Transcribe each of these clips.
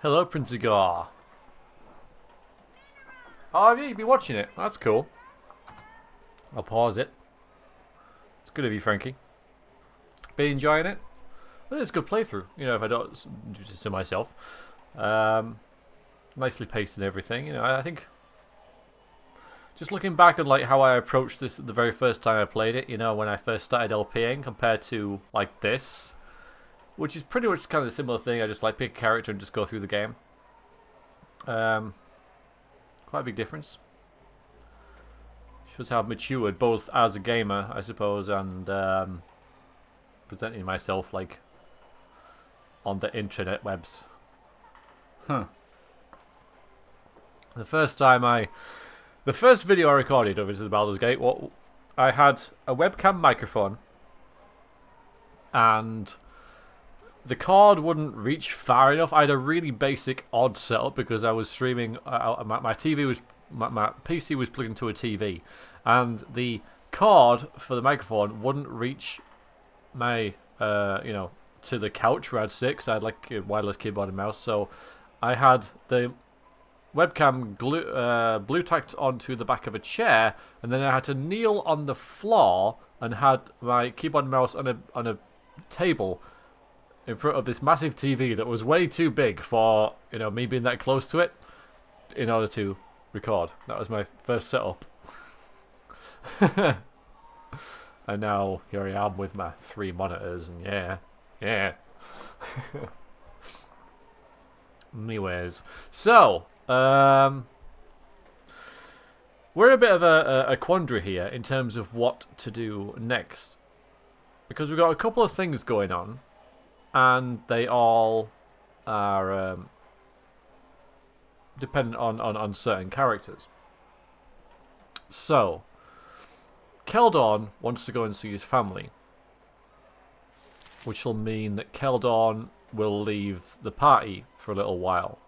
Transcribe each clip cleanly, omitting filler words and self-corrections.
Hello, Prince Ogre. Oh, yeah, you've been watching it. That's cool. I'll pause it. It's good of you, Frankie. Been enjoying it? Well, it's a good playthrough. You know, if I don't do this to myself. Nicely paced and everything. You know, I think just looking back on like how I approached this the very first time I played it. You know, when I first started LPing compared to like this, which is pretty much kind of a similar thing. I just like pick a character and just go through the game. Quite a big difference. Shows how I've matured both as a gamer, I suppose, and presenting myself like on the internet webs. Huh. The first video I recorded of Into the Baldur's Gate, I had a webcam microphone, and the cord wouldn't reach far enough. I had a really basic, odd setup because I was streaming. My PC was plugged into a TV, and the cord for the microphone wouldn't reach my, to the couch where I'd sit. Because I had like a wireless keyboard and mouse, so I had the webcam blue tacked onto the back of a chair, and then I had to kneel on the floor and had my keyboard and mouse on a table in front of this massive TV that was way too big for me being that close to it in order to record. That was my first setup. And now here I am with my 3 monitors, and yeah. Anyways, so we're in a bit of a quandary here in terms of what to do next, because we've got a couple of things going on, and they all are dependent on certain characters. So Keldorn wants to go and see his family, which will mean that Keldorn will leave the party for a little while.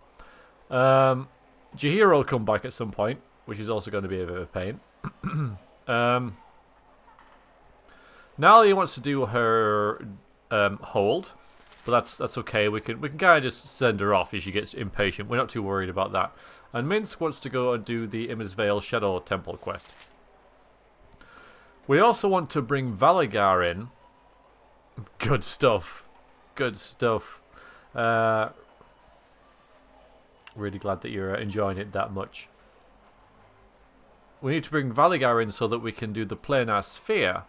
Jaheira will come back at some point, which is also going to be a bit of a pain. Nali wants to do her hold, but that's okay. We can kind of just send her off if she gets impatient. We're not too worried about that. And Minsk wants to go and do the Immersvale Shadow Temple quest. We also want to bring Valygar in. Good stuff. Good stuff. Really glad that you're enjoying it that much. We need to bring Valygar in so that we can do the planar sphere.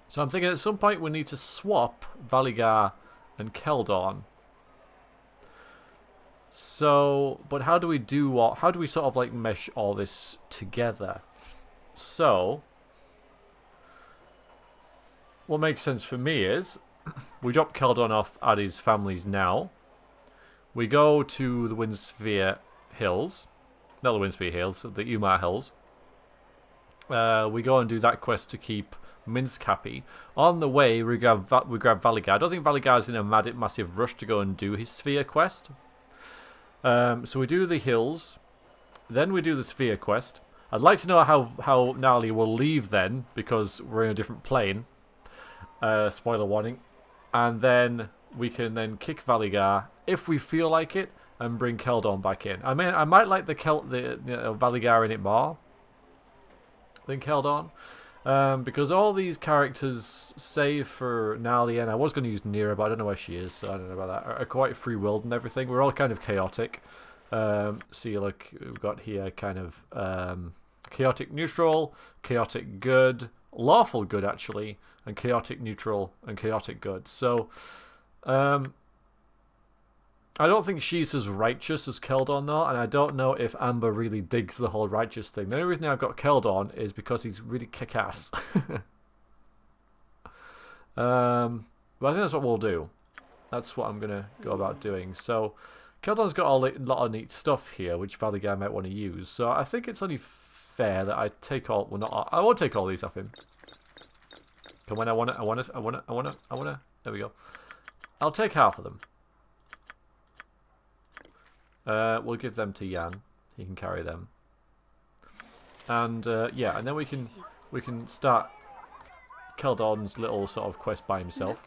So I'm thinking at some point we need to swap Valygar and Keldorn. So, but how do we sort of like mesh all this together? So, what makes sense for me is we drop Keldorn off at his family's now. We go to the Windsphere Hills. Not the Windsphere Hills, the Umar Hills. We go and do that quest to keep Minsk happy. On the way, we grab Valygar. I don't think Valygar's in a massive rush to go and do his sphere quest. So we do the hills. Then we do the sphere quest. I'd like to know how Nali will leave then, because we're in a different plane. Spoiler warning. And then we can then kick Valygar if we feel like it, and bring Keldorn back in. I mean, I might like the Valygar in it more than Keldorn, because all these characters, save for Nali, and I was going to use Nira, but I don't know where she is, so I don't know about that, are quite free-willed and everything. We're all kind of chaotic. See, look, we've got here kind of chaotic neutral, chaotic good, lawful good actually, and chaotic neutral and chaotic good. So I don't think she's as righteous as Keldorn though, and I don't know if Amber really digs the whole righteous thing. The only reason I've got Keldorn is because he's really kick-ass. But I think that's what we'll do. That's what I'm going to go about doing. So Keldorn's got a lot of neat stuff here, which Valygar might want to use. So I think it's only fair that I take all... Well, not, I won't take all these off him. Come on, I want it. There we go. I'll take half of them. We'll give them to Jan. He can carry them. And yeah, and then we can start Keldorn's little sort of quest by himself.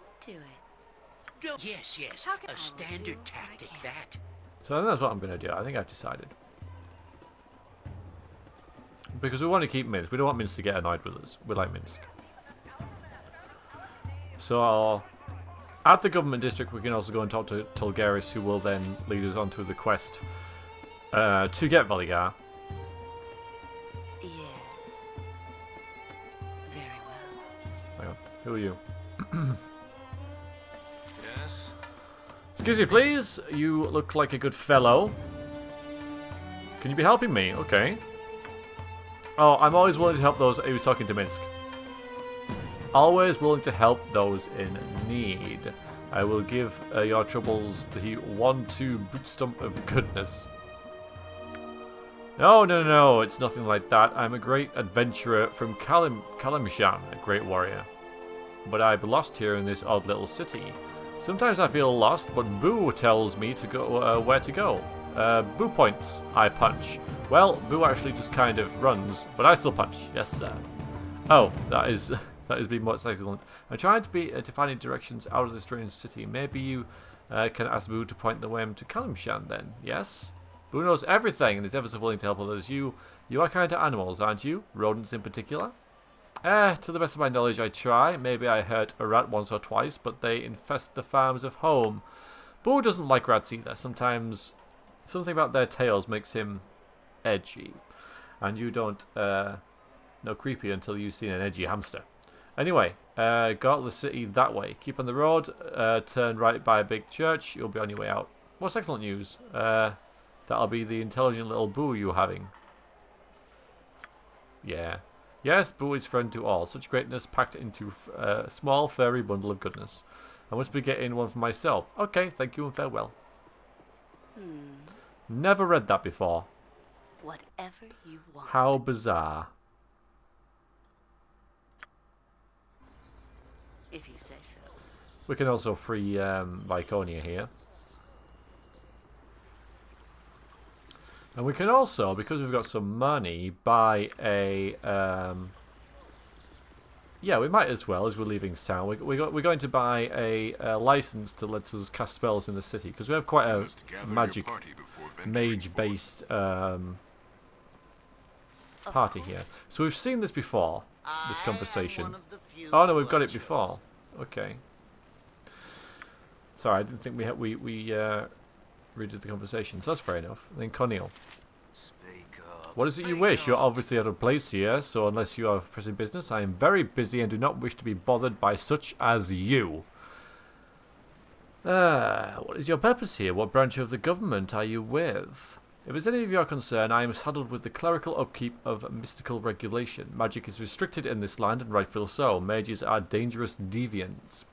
Yes, yes, a standard tactic, that. So I think that's what I'm going to do. I think I've decided. Because we want to keep Minsk. We don't want Minsk to get annoyed with us. We like Minsk. So at the government district, we can also go and talk to Tulgaris, who will then lead us onto the quest to get Valygar. Yes. Very well. Hang on. Who are you? Yes? Excuse me, please. You look like a good fellow. Can you be helping me? Okay. Oh, I'm always willing to help those. He was talking to Minsk. Always willing to help those in need. I will give your troubles the 1-2 boot stump of goodness. No, no, no, it's nothing like that. I'm a great adventurer from Kalimshan, a great warrior. But I've lost here in this odd little city. Sometimes I feel lost, but Boo tells me to go where to go. Boo points, I punch. Well, Boo actually just kind of runs, but I still punch. Yes, sir. Oh, that has been most excellent. I'm trying to find directions out of this strange city. Maybe you can ask Boo to point the way to Kalimshan then. Yes? Boo knows everything and is ever so willing to help others. You are kind to animals, aren't you? Rodents in particular? To the best of my knowledge, I try. Maybe I hurt a rat once or twice, but they infest the farms of home. Boo doesn't like rats either. Sometimes something about their tails makes him edgy. And you don't know creepy until you've seen an edgy hamster. Anyway, go out of the city that way. Keep on the road, turn right by a big church. You'll be on your way out. What's excellent news? That'll be the intelligent little Boo you're having. Yeah. Yes, Boo is friend to all. Such greatness packed into a small, furry bundle of goodness. I must be getting one for myself. Okay, thank you and farewell. Never read that before. Whatever you want. How bizarre. If you say so. We can also free Viconia here. And we can also, because we've got some money, buy a... yeah, we might as well, as we're leaving town. We're going to buy a license to let us cast spells in the city. Because we have quite a magic, mage-based party here. So we've seen this before, this conversation. Oh no, we've got it before. Okay. Sorry, I didn't think we redid the conversation. So that's fair enough. And then Conneal. What is it you wish? You're obviously out of place here, so unless you have pressing business, I am very busy and do not wish to be bothered by such as you. What is your purpose here? What branch of the government are you with? If it's any of your concern, I am saddled with the clerical upkeep of mystical regulation. Magic is restricted in this land, and rightfully so. Mages are dangerous deviants.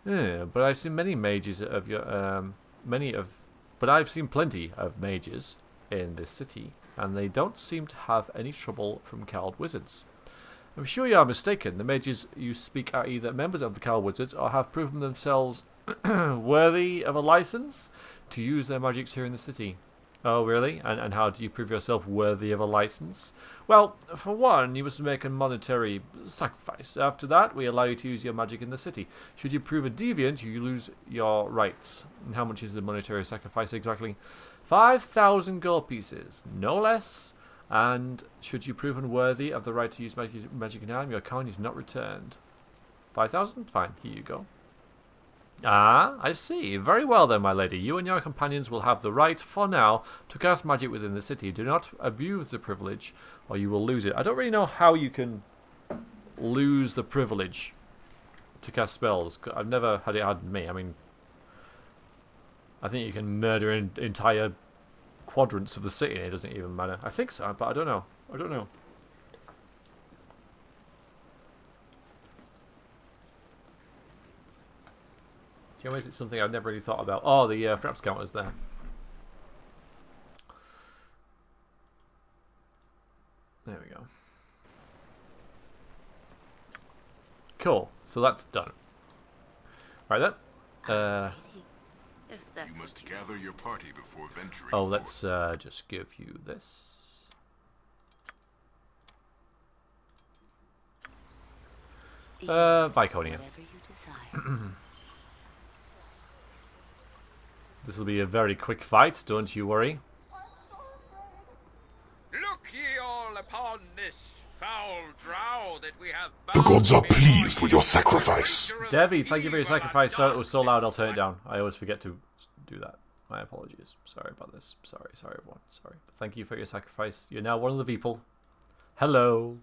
But I've seen many mages of your but I've seen plenty of mages in this city, and they don't seem to have any trouble from cowled wizards. I'm sure you are mistaken. The mages you speak are either members of the cowled wizards or have proven themselves worthy of a license to use their magics here in the city. Oh, really? And how do you prove yourself worthy of a license? Well, for one, you must make a monetary sacrifice. After that, we allow you to use your magic in the city. Should you prove a deviant, you lose your rights. And how much is the monetary sacrifice exactly? 5,000 gold pieces, no less. And should you prove unworthy of the right to use magic in time, your coin is not returned. 5,000? Fine, here you go. Ah, I see. Very well then, my lady. You and your companions will have the right, for now, to cast magic within the city. Do not abuse the privilege, or you will lose it. I don't really know how you can lose the privilege to cast spells. I've never had it happen to me. I mean, I think you can murder entire quadrants of the city, and it doesn't even matter. I think so, but I don't know. I don't know. Do you know, is it something I've never really thought about? Oh, the fraps counter's there. There we go. Cool. So that's done. Right then. You must gather your party before venturing. Oh, let's just give you this. Viconia. This will be a very quick fight, don't you worry. Look ye all upon this foul drow that we have The bound gods are before pleased you. with your sacrifice. Devi, thank you for your sacrifice. Sorry, it was so loud, I'll turn it down. I always forget to do that. My apologies. Sorry about this. Sorry everyone. Sorry. But thank you for your sacrifice. You're now one of the people. Hello.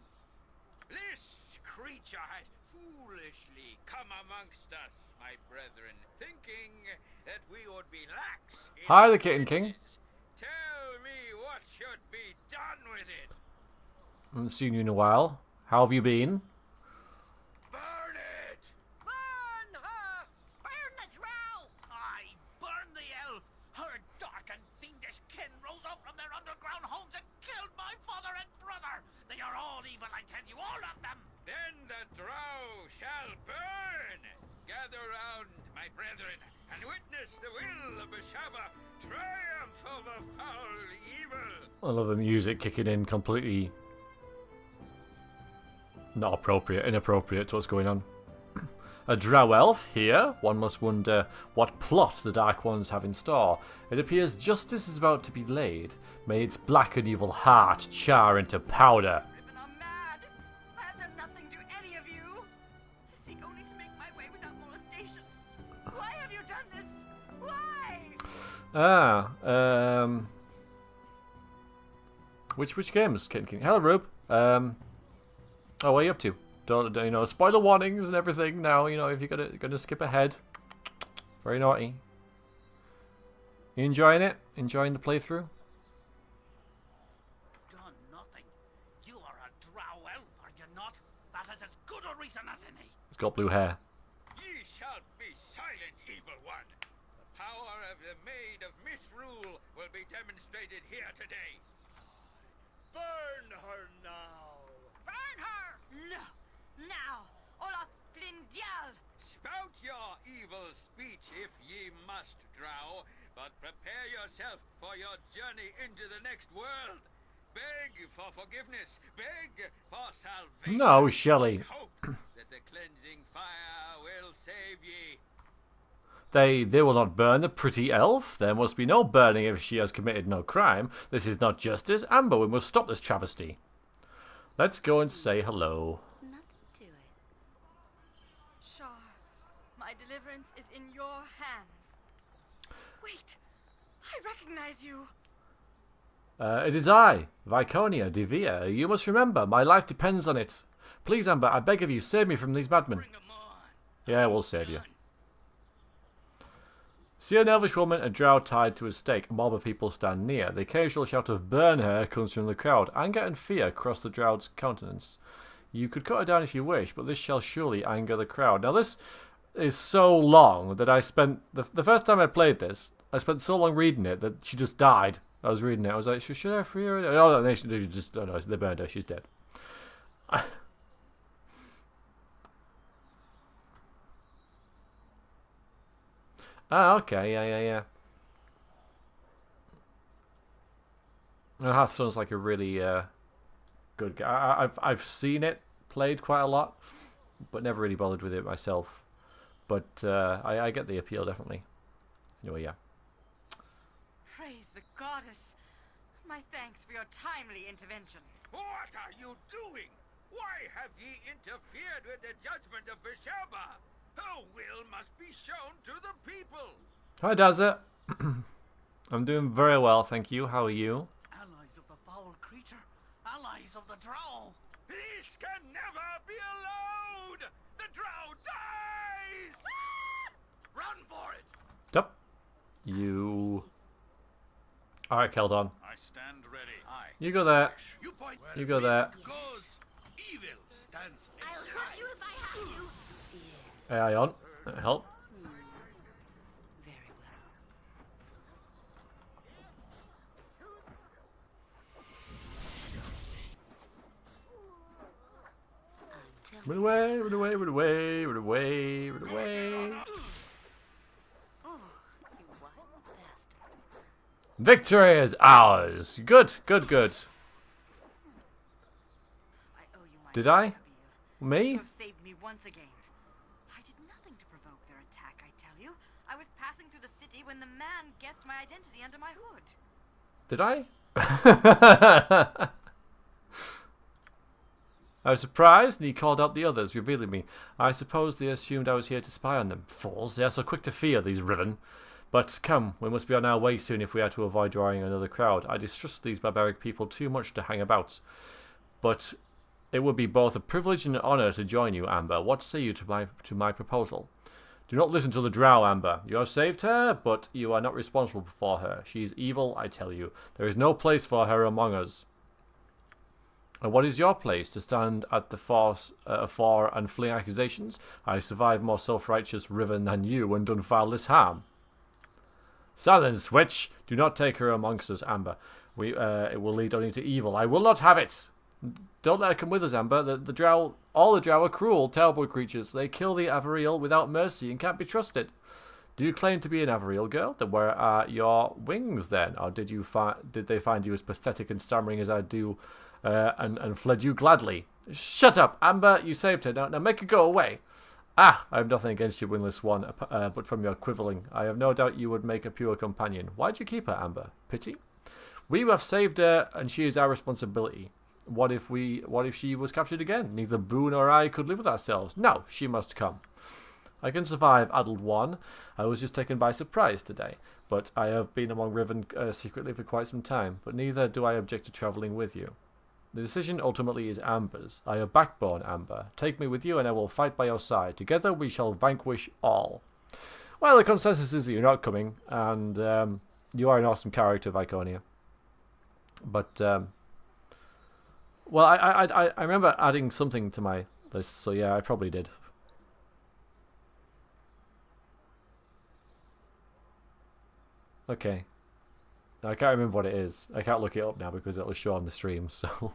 This creature has foolishly come amongst us, my brethren, thinking that we would be lax in Hi, the Kitten King. Tell me what should be done with it. I haven't seen you in a while. How have you been? Burn it! Burn her! Burn the drow! I burn the elf! Her dark and fiendish kin rose out from their underground homes and killed my father and brother! They are all evil, I tell you, all of them! Then the drow shall burn! Gather round, my brethren, and witness the will of Beshaba, triumph over foul evil! I love the music kicking in completely not appropriate, inappropriate to what's going on. A drow elf here. One must wonder what plot the Dark Ones have in store. It appears justice is about to be laid. May its black and evil heart char into powder. Riven, I'm mad! I have done nothing to any of you! I seek only to make my way without molestation. Why have you done this? Why? Which games, Kitten King? Hello, Rube. Oh, what are you up to? Don't you know, spoiler warnings and everything now, you know, if you're gonna skip ahead. Very naughty. You enjoying it? Enjoying the playthrough? Done nothing. You are a drow elf, are you not? That is as good a reason as any. He's got blue hair. Ye shall be silent, evil one. The power of the Maid of Misrule will be demonstrated here today. Burn her now! Burn her! No! Now! Ola Blindial! Spout your evil speech if ye must, drow, but prepare yourself for your journey into the next world. Beg for forgiveness. Beg for salvation. No, Shelley. Hope that the cleansing fire will save ye. They will not burn the pretty elf. There must be no burning if she has committed no crime. This is not justice. Amber, we must stop this travesty. Let's go and say hello. Nothing to it. Shar, my deliverance is in your hands. Wait! I recognize you! It is I, Viconia Devere. You must remember, my life depends on it. Please, Amber, I beg of you, save me from these madmen. Bring 'em on. Yeah, we'll save you. See an elvish woman, a drow tied to a stake. A mob of people stand near. The occasional shout of "burn her" comes from the crowd. Anger and fear cross the drow's countenance. You could cut her down if you wish, but this shall surely anger the crowd. Now this is so long that I spent... The first time I played this, I spent so long reading it that she just died. I was reading it. I was like, should I free her? Oh, no, they just... Oh, no, they burned her. She's dead. Ah, okay, yeah. Hearthstone's like a really good game. I've seen it played quite a lot, but never really bothered with it myself. But I get the appeal, definitely. Anyway, yeah. Praise the goddess! My thanks for your timely intervention. What are you doing? Why have ye interfered with the judgment of Beshaba? Her will must be shown to the people. Hi, Dazza. I'm doing very well, thank you. How are you? Allies of the foul creature. Allies of the drow. This can never be allowed! The drow dies! Run for it! Yup. You... Alright, Keldorn. I stand ready. Aye. You go there. You point. You go there. Goes. Evil stands. I'll hurt you if I have to. AI on. Help. Very well. Run away, run away, run away, run away, run away. Oh, you wild bastard. Victory is ours. Good, good, good. I owe you my Did I? life, Abiel. Me? You have saved me once again. I did nothing to provoke their attack, I tell you. I was passing through the city when the man guessed my identity under my hood. Did I? I was surprised, and he called out the others, revealing me. I suppose they assumed I was here to spy on them. Fools, they are so quick to fear, these Riven. But come, we must be on our way soon if we are to avoid drawing another crowd. I distrust these barbaric people too much to hang about. But it would be both a privilege and an honour to join you, Amber. What say you to my proposal? Do not listen to the drow, Amber. You have saved her, but you are not responsible for her. She is evil, I tell you. There is no place for her among us. And what is your place? To stand at the force for and fling accusations? I survived more self-righteous Riven than you and done far less harm. Silence, witch! Do not take her amongst us, Amber. It will lead only to evil. I will not have it! Don't let her come with us, Amber. The drow, all the drow are cruel, terrible creatures. They kill the Avariel without mercy and can't be trusted. Do you claim to be an Avariel girl? Then where are your wings, then? Or did they find you as pathetic and stammering as I do, and fled you gladly? Shut up, Amber! You saved her. Now make her go away. Ah, I have nothing against you, wingless one, but from your quibbling. I have no doubt you would make a pure companion. Why did you keep her, Amber? Pity? We have saved her, and she is our responsibility. What if she was captured again? Neither Boo nor I could live with ourselves. No, she must come. I can survive, addled one. I was just taken by surprise today, but I have been among Riven secretly for quite some time, but neither do I object to travelling with you. The decision ultimately is Amber's. I have backbone, Amber. Take me with you and I will fight by your side. Together we shall vanquish all. Well, the consensus is that you're not coming, and you are an awesome character, Viconia. But, well, I remember adding something to my list, so yeah, I probably did. Okay. I can't remember what it is. I can't look it up now because it'll show on the stream, so...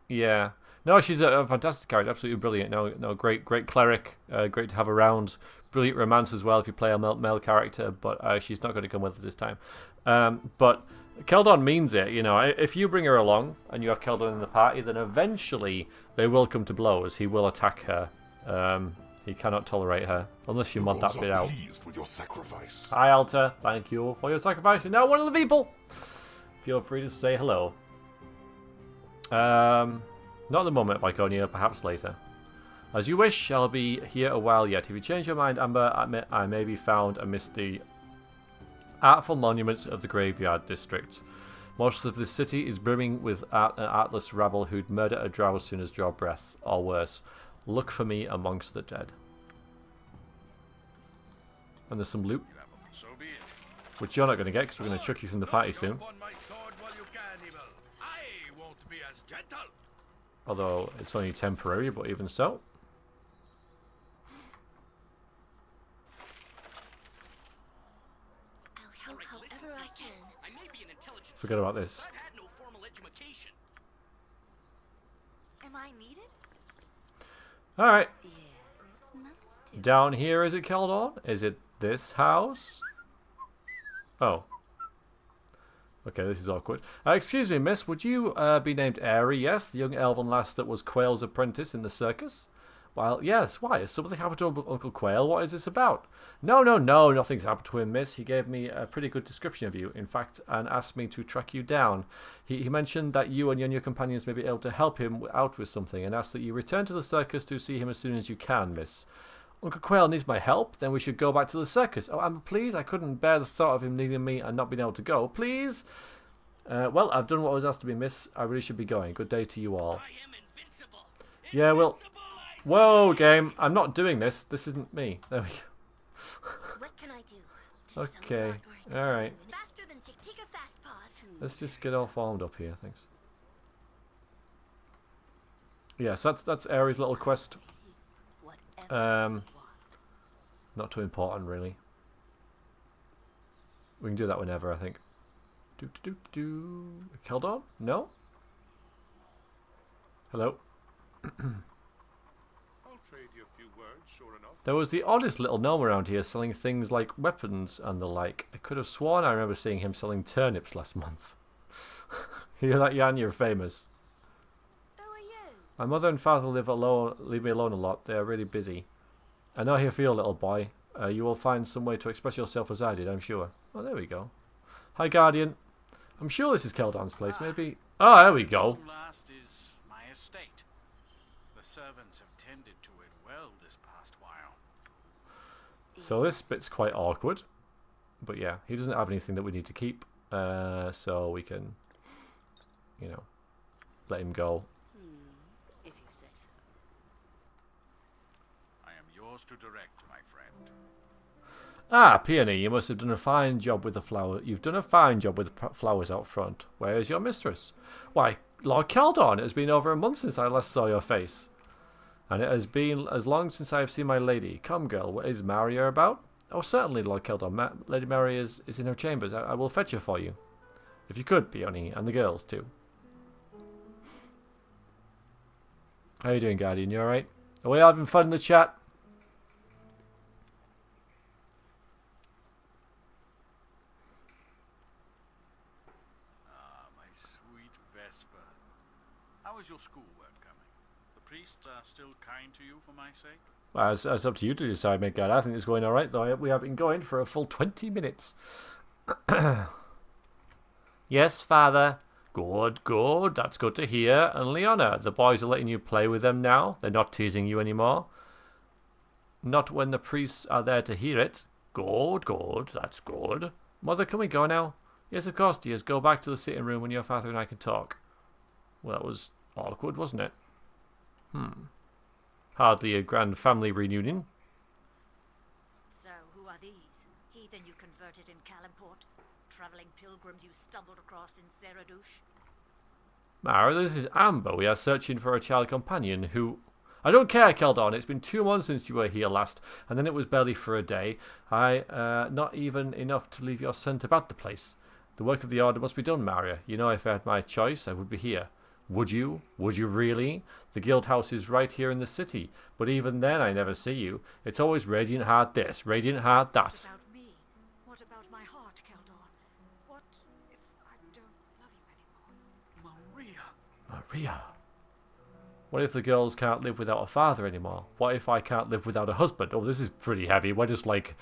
yeah. No, she's a fantastic character, absolutely brilliant. No, great cleric, great to have around. Brilliant romance as well if you play a male character, but she's not going to come with us this time. But Keldorn means it, you know. If you bring her along and you have Keldorn in the party, then eventually they will come to blows. He will attack her. He cannot tolerate her, unless you mod that bit out. With your sacrifice. Hi, Alta. Thank you for your sacrifice. You're now one of the people. Feel free to say hello. Not at the moment, Viconia. Perhaps later. As you wish. I'll be here a while yet. If you change your mind, Amber, I may be found amidst the artful monuments of the graveyard district. Most of the city is brimming with an artless rabble who'd murder a drow as soon as draw breath, or worse. Look for me amongst the dead. And there's some loot, So be it. which you're not going to get because we're going to chuck you from the party soon. Jump on my sword while you can, evil. I won't be as gentle. Although it's only temporary, but even so. I'll help however I can. I may be an intelligent. Forget about this. I've had no formal education. Am I needed? Alright. Yes. Nothing to Down here, is it Keldorn? Is it this house? Oh. Okay, this is awkward. Excuse me, miss. Would you be named Airy? Yes, the young elven lass that was Quail's apprentice in the circus? Well, yes. Why? Has something happened to Uncle Quail? What is this about? No. Nothing's happened to him, miss. He gave me a pretty good description of you, in fact, and asked me to track you down. He mentioned that you and your new companions may be able to help him out with something, and asked that you return to the circus to see him as soon as you can, miss. Uncle Quail needs my help? Then we should go back to the circus. Oh, Amber, please. I couldn't bear the thought of him needing me and not being able to go. Please? Well, I've done what was asked of me, miss. I really should be going. Good day to you all. I am invincible. Yeah, well... Invincible, I say. Whoa, game. I'm not doing this. This isn't me. There we go. What can I do? This is a Okay. lot more Alright. exciting. Faster than Chick-Tika Fast Paws. Let's just get all formed up here. Thanks. Yeah, so that's Aries' little quest. Whatever you want. Not too important, really. We can do that whenever, I think. Keldorn? No? Hello? I'll trade you a few words, sure enough. There was the oddest little gnome around here selling things like weapons and the like. I could have sworn I remember seeing him selling turnips last month. Hear that, Jan? You're famous. Who are you? My mother and father leave me alone a lot. They are really busy. I know how you feel, little boy. You will find some way to express yourself as I did, I'm sure. Oh, there we go. Hi, Guardian. I'm sure this is Keldorn's place. Maybe... Oh, there we go. Last is my estate. The servants have tended to it well this past while. So this bit's quite awkward. But yeah, he doesn't have anything that we need to keep. So we can, you know, let him go. If you say so. I am yours to direct, my friend. Ah, Peony, you must have done a fine job with the flower. You've done a fine job with the flowers out front. Where is your mistress? Why, Lord Keldorn, it has been over a month since I last saw your face. And it has been as long since I have seen my lady. Come, girl, what is Maria about? Oh, certainly, Lord Keldorn. Lady Maria is in her chambers. I will fetch her for you. If you could, Peony, and the girls, too. How you doing, Guardian? You alright? Are we having fun in the chat? My sweet Vesper. How is your schoolwork coming? The priests are still kind to you for my sake? Well, it's up to you to decide, mate, guy. I think it's going alright, though. We have been going for a full 20 minutes. Yes, Father. Good, good. That's good to hear. And Leona, the boys are letting you play with them now. They're not teasing you anymore. Not when the priests are there to hear it. Good, good. That's good. Mother, can we go now? Yes, of course, dears. Go back to the sitting room when your father and I can talk. Well, that was awkward, wasn't it? Hardly a grand family reunion. So, who are these? Heathen you converted in Calimport? Traveling pilgrims you stumbled across in Seradouche? Mara, this is Amber. We are searching for a child companion who... I don't care, Keldorn. It's been 2 months since you were here last, and then it was barely for a day. Not even enough to leave your scent about the place. The work of the Order must be done, Maria. You know, if I had my choice, I would be here. Would you? Would you really? The guild house is right here in the city, but even then I never see you. It's always Radiant Heart this, Radiant Heart that. What about me? What about my heart, Keldorn? What if I don't love you anymore? Maria. What if the girls can't live without a father anymore? What if I can't live without a husband? Oh, this is pretty heavy. We're just like,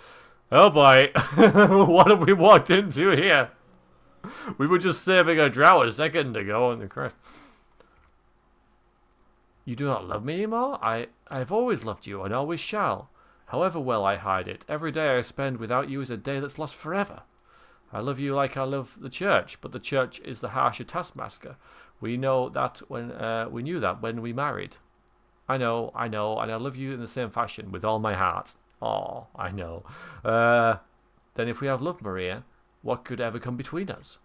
oh boy, what have we walked into here? We were just saving a drow a second ago, and the Christ. You do not love me anymore? I've always loved you, and always shall. However well I hide it, every day I spend without you is a day that's lost forever. I love you like I love the church, but the church is the harsher taskmaster. We know that we knew that when we married. I know, and I love you in the same fashion, with all my heart. Oh, I know. Then if we have love, Maria, what could ever come between us?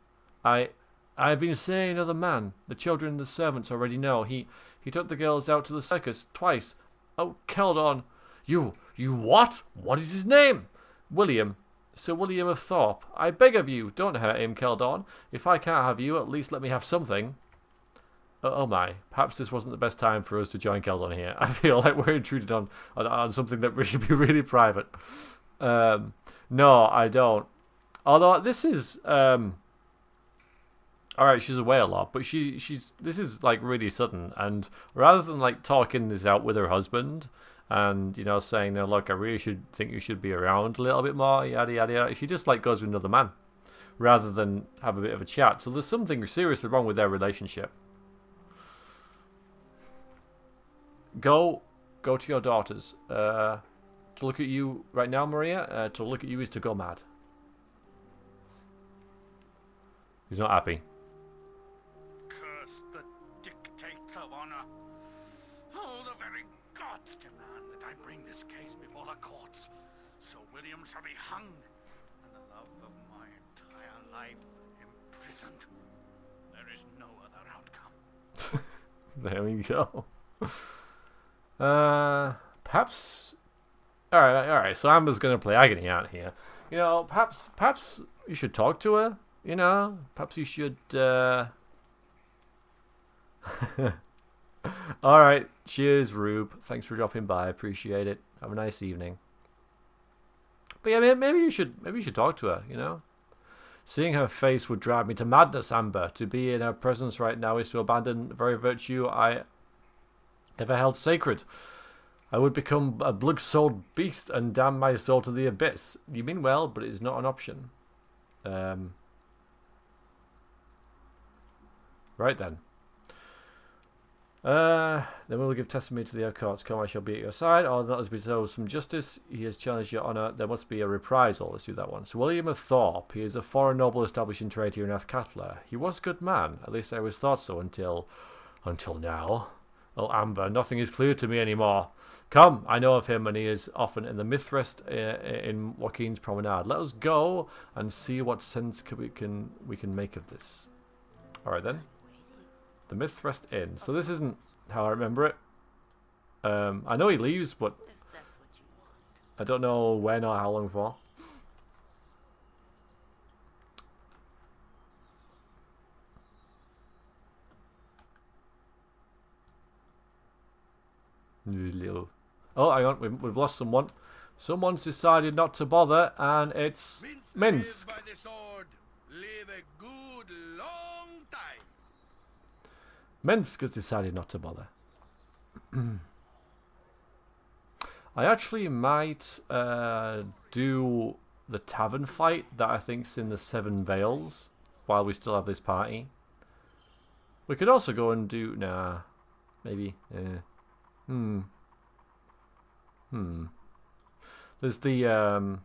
I've been seeing another man. The children and the servants already know. He took the girls out to the circus twice. Oh, Keldorn. You what? What is his name? William. Sir William of Thorpe. I beg of you, don't hurt him, Keldorn. If I can't have you, at least let me have something. Oh my, perhaps this wasn't the best time for us to join Keldorn here. I feel like we're intruded on something that should be really private. No, I don't. Although this is... Alright, she's away a lot, but this is like really sudden, and rather than like talking this out with her husband and, you know, saying, no, look, I really think you should be around a little bit more, yada yada yada, she just like goes with another man rather than have a bit of a chat. So there's something seriously wrong with their relationship. Go to your daughters. To look at you right now, Maria, to look at you is to go mad. He's not happy. Curse the dictates of honor. Oh, the very gods demand that I bring this case before the courts. So William shall be hung, and the love of my entire life imprisoned. There is no other outcome. There we go. Perhaps... Alright, so Amber's going to play agony out here. You know, perhaps you should talk to her. You know, perhaps you should, Alright, cheers, Rube. Thanks for dropping by, appreciate it. Have a nice evening. But yeah, maybe you should talk to her, you know? Seeing her face would drive me to madness, Amber. To be in her presence right now is to abandon the very virtue I ever held sacred. I would become a blood-souled beast and damn my soul to the abyss. You mean well, but it is not an option. Right then. Then we will give testimony to the courts. Come, I shall be at your side, or not as be told some justice. He has challenged your honour. There must be a reprisal. Let's do that one. So William of Thorpe. He is a foreign noble established in trade here in Athkatla. He was a good man. At least I always thought so until now. Oh, Amber, nothing is clear to me anymore. Come, I know of him, and he is often in the Mythrest in Joaquin's Promenade. Let us go and see what sense we can make of this. All right then. The Mythrest Inn. So this isn't how I remember it. I know he leaves, but I don't know when or how long for. Oh, hang on, we've lost someone. Someone's decided not to bother, and it's Minsk. Live by the sword. Live a good long time. Minsk has decided not to bother. I actually might do the Tavern fight that I think's in the Seven Veils while we still have this party. We could also go and do... Nah. Maybe. There's the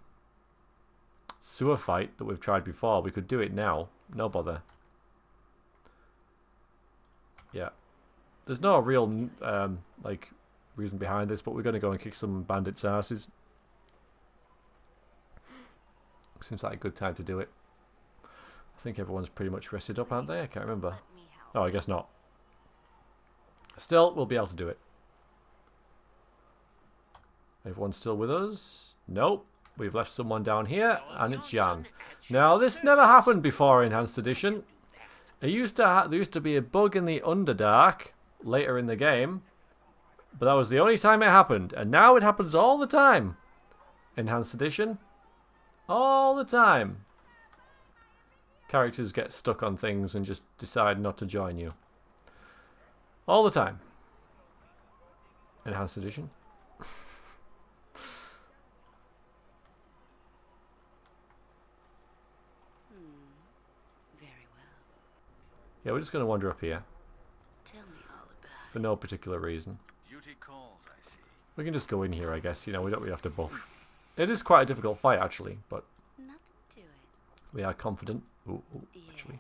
sewer fight that we've tried before. We could do it now. No bother. Yeah. There's no real like reason behind this, but we're going to go and kick some bandits' asses. Seems like a good time to do it. I think everyone's pretty much rested up, aren't they? I can't remember. Oh, I guess not. Still, we'll be able to do it. Everyone's still with us? Nope. We've left someone down here, and it's Jan. Now, this never happened before in Enhanced Edition. There used to be a bug in the Underdark later in the game, but that was the only time it happened, and now it happens all the time. Enhanced Edition. All the time. Characters get stuck on things and just decide not to join you. All the time. Enhanced Edition. Yeah, we're just going to wander up here. Tell me all about it. For no particular reason. Duty calls, I see. We can just go in here, I guess. You know, we don't really have to buff. It is quite a difficult fight, actually, but Nothing to it. we are confident. Ooh, Yes, actually.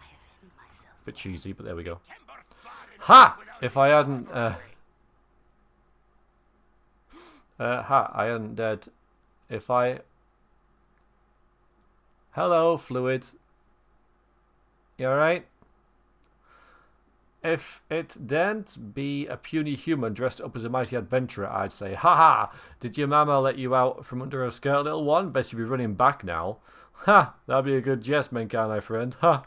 I have hidden myself. Bit cheesy, but there we go. Timber fire Ha! without If I hadn't... I hadn't dead. If I... Hello, Fluid. You alright? If it daren't be a puny human dressed up as a mighty adventurer, I'd say, ha ha! Did your mama let you out from under her skirt, little one? Bet you'd be running back now. Ha! That'd be a good jest, Menkai, my friend. Ha!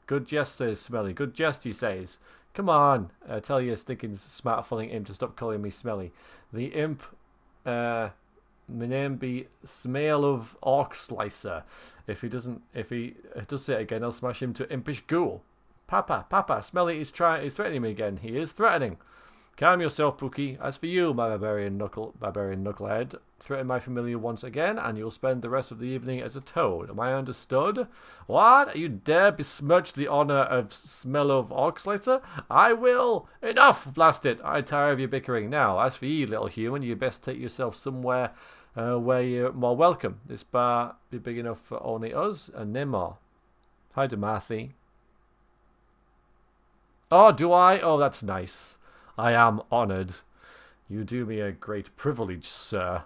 Good jest, says Smelly. Good jest, he says. Come on, tell your stinking smart-filling imp to stop calling me Smelly. The imp, my name be Smell of Orc Slicer. If he does say it again, I'll smash him to impish ghoul. Papa, Smelly is threatening me again. He is threatening. Calm yourself, Pookie. As for you, my barbarian knucklehead, threaten my familiar once again, and you'll spend the rest of the evening as a toad. Am I understood? What? You dare besmirch the honor of Smell of Orcslicer? I will. Enough! Blast it. I tire of your bickering. Now, as for ye, little human, you best take yourself somewhere where you're more welcome. This bar be big enough for only us and no more. Hi, Demarthy. Oh, do I? Oh, that's nice. I am honoured. You do me a great privilege, sir.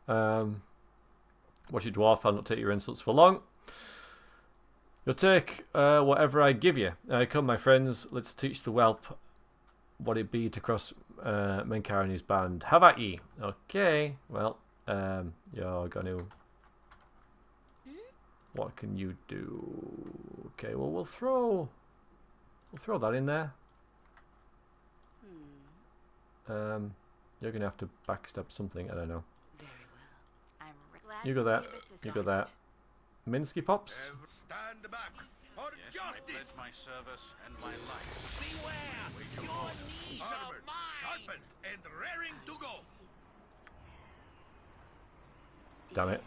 Watch you, dwarf. I'll not take your insults for long. You'll take whatever I give you. Come, my friends. Let's teach the whelp what it be to cross Menkai and his band. Have at ye. Okay. Well, you're going to... What can you do? Okay, well, we'll throw that in there. You're going to have to backstab something. I don't know. Very well. I'm glad You go to there. be of You go assistance. there. Minsky Pops. Stand back for Yes, I justice. pledge my service and my life. beware. Wait your Your call. damn it.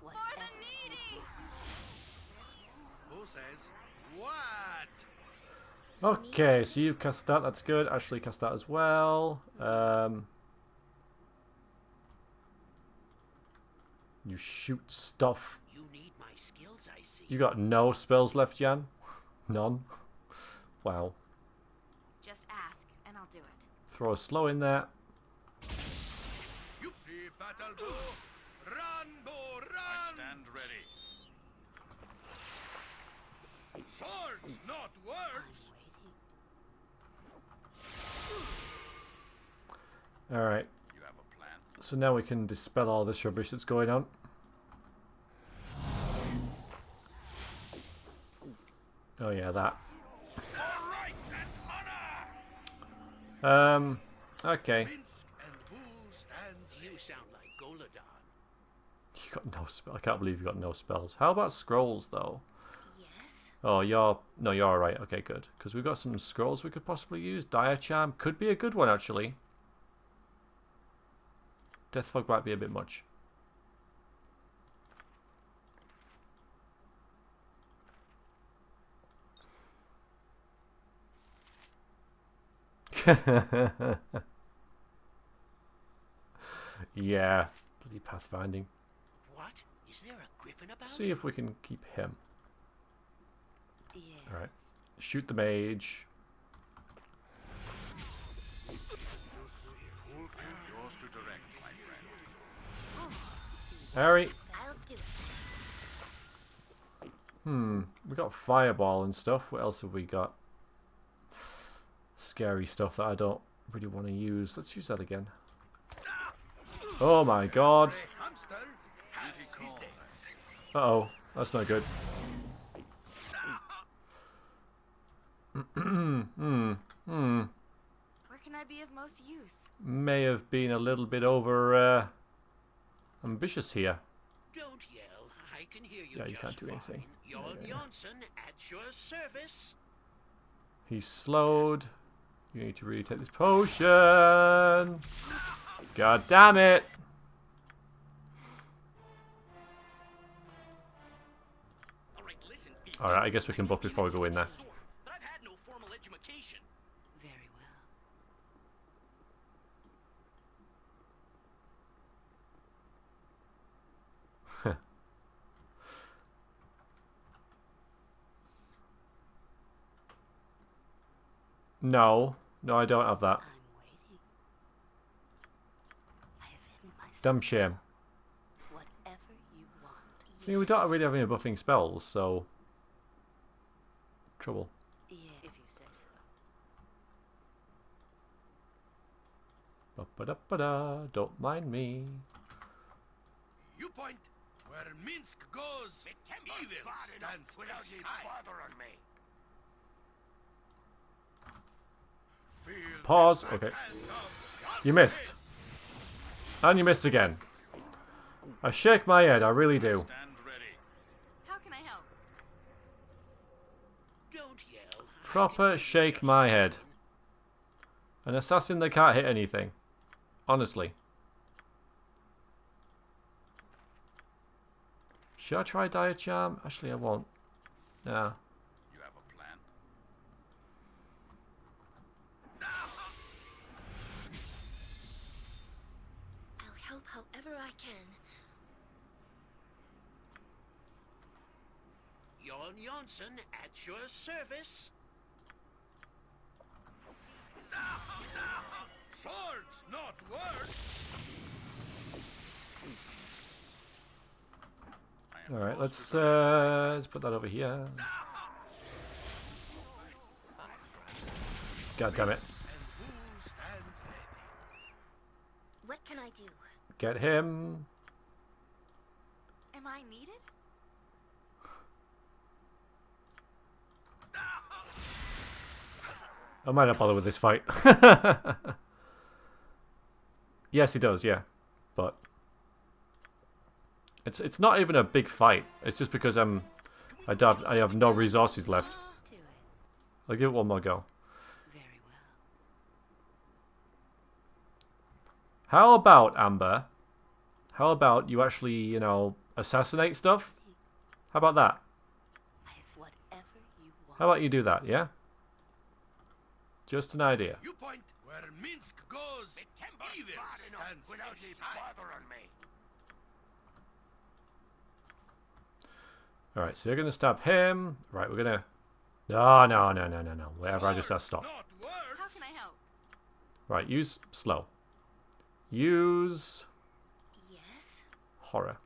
What? For the needy! Who says what? Okay, so you've cast that. That's good. Ashley cast that as well. You shoot stuff. You need my skills, I see. You got no spells left, Jan? None? Wow. Just ask, and I'll do it. Throw a slow in there. You see battle bow. Run, bow, I run! stand ready. Swords, not words! Alright, You have a plan. so now we can dispel all this rubbish that's going on. Oh yeah, that. For right and honor! Okay. Minsk and boost and You sound like Goladon. You got no spell. I can't believe you got no spells. How about scrolls, though? Yes? Oh, you're alright. Okay, good. Because we've got some scrolls we could possibly use. Dire Charm could be a good one, actually. Death Fog might be a bit much. Yeah, bloody pathfinding. What? Is there a griffin about? See if we can keep him. Yes. Alright. Shoot the mage. Yours to direct, my friend. Harry. I'll do it. We got fireball and stuff. What else have we got? Scary stuff that I don't really want to use. Let's use that again. Oh my god. hamster. Duty calls us. Uh-oh. That's not good. Where can I be of most use? May have been a little bit over ambitious here. Don't yell. I can hear you. Yeah, you just can't do anything. fine. Jon Janssen at your service. He's slowed. You need to really take this potion. God damn it. All right, listen. Alright, I guess we can book before we go in there. But I've had no formal education. Very well. No. No, I don't have that. I'm waiting. I have hidden my Damn shame. whatever you want. See, we don't really have any buffing spells, so... Trouble. Yeah, if you say so. Ba-ba-da-ba-da. Don't mind me. You point where Minsk goes. Evil stands without you aside. bothering me. Feel Pause. the Okay. hand of You missed. And you missed again. I shake my head, I really do. Stand ready. How can I help? Don't yell. I Proper can hear you shake just my head. fine. An assassin that can't hit anything. Honestly. Should I try Dire Charm? Actually, I won't. Nah. You have a plan. I'll help however I can. Jon Janssen at your service. Swords, not words. I am Alright, yours to let's put that over here. God damn it. And who stand ready? What can I do? Get him. Am I needed? I might not bother with this fight. Yes, he does, yeah. But it's not even a big fight. It's just because I have no resources left. Do it. I'll give it one more go. Very well. How about, Amber, How about you actually, you know, assassinate stuff? How about that? I have whatever you want. How about you do that, yeah? Just an idea. You point where Minsk goes. Evil stands Without aside. bothering me. Alright, so you're going to stab him. Right, we're going to... Oh, no. Whatever, I just have to stop. Not words. How can I help? Right, use slow. Use Yes? horror.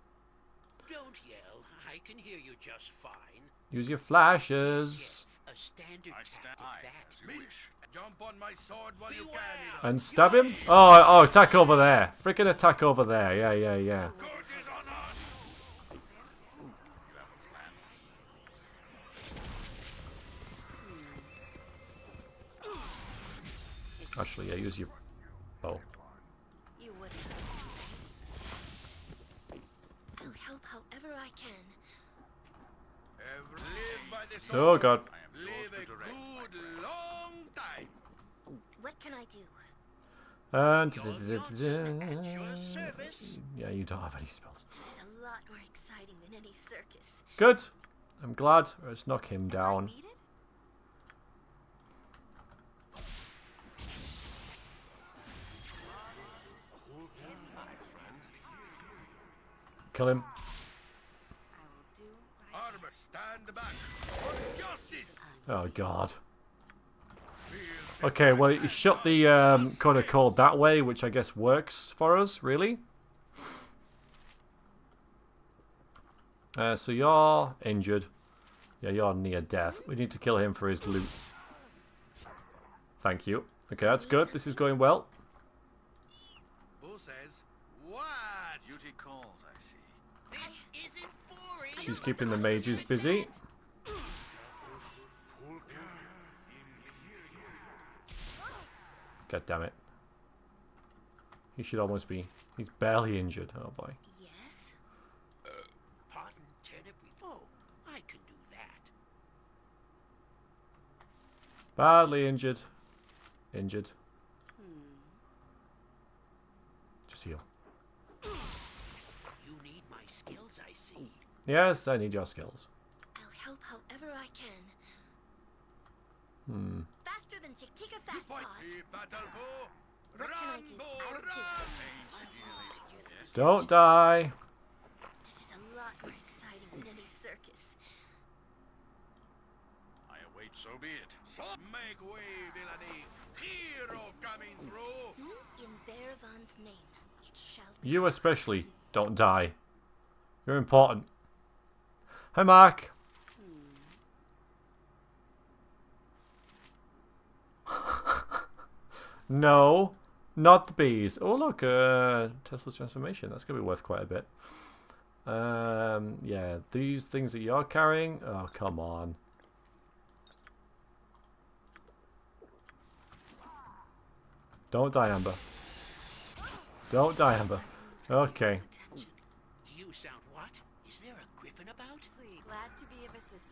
Don't yell. I can hear you just fine. Use your flashes. A standard I stand tactic high, that. as you wish. Jump on my sword while you Beware. can. And stab him. Oh, attack over there. Freaking attack over there. Yeah. Good is on us. You have a plan. Actually, yeah, use your bow. You wouldn't. I'll help however I can. Live by the sword. Oh, God. I am yours Live to a direct, my good friend. long time. What can I do? And... At your service. Yeah, you don't have any spells. It's a lot more exciting than any circus. Good. I'm glad. Let's knock him down. Needed? Kill him. I will do what I Armor, stand back. For justice. Oh, God. Okay, well, he shot the kind of cord that way, which I guess works for us, really. So you're injured. Yeah, you're near death. We need to kill him for his loot. Thank you. Okay, that's good. This is going well. Who says what? Duty calls, I see. This isn't boring. She's keeping the mages busy. God damn it. He should almost be... He's barely injured. Oh, boy. Yes? Pardon, turnip. Oh, I can do that. Badly injured. Injured. Just heal. You need my skills, I see. Yes, I need your skills. I'll help however I can. Hmm. Faster than Chick-Tika Fast Point Paws. the battle bow. What can I do? Rambo, I'll do run. it. Don't die. This is a lot more exciting than any circus. I await, so be it. So make way, villainy. Hero coming through. In Bearvan's name, it shall be. You especially don't die. You're important. Hi, Mark. No, not the bees. Oh, look, Tesla's transformation. That's going to be worth quite a bit. Yeah, these things that you're carrying. Oh, come on. Don't die, Amber. Don't die, Amber. Okay. Attention. You sound what? Is there a griffin about? Please. Glad to be of assistance.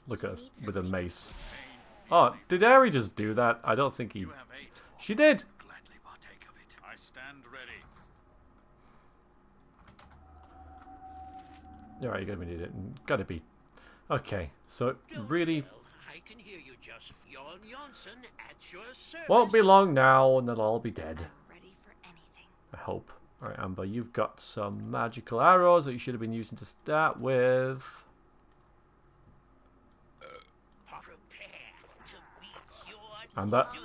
Look at her with a mace. Oh, did Ari just do that? I don't think he... You have 8. She did! Gladly partake of it. I stand ready. Alright, you're gonna need it. Gotta be. Okay, so Don't really yell. I can hear you just. Jon Jonsson at your service. won't be long now and they'll all be dead. I'm ready for anything. I hope. Alright, Amber, you've got some magical arrows that you should have been using to start with. Prepare to meet your Amber. doom.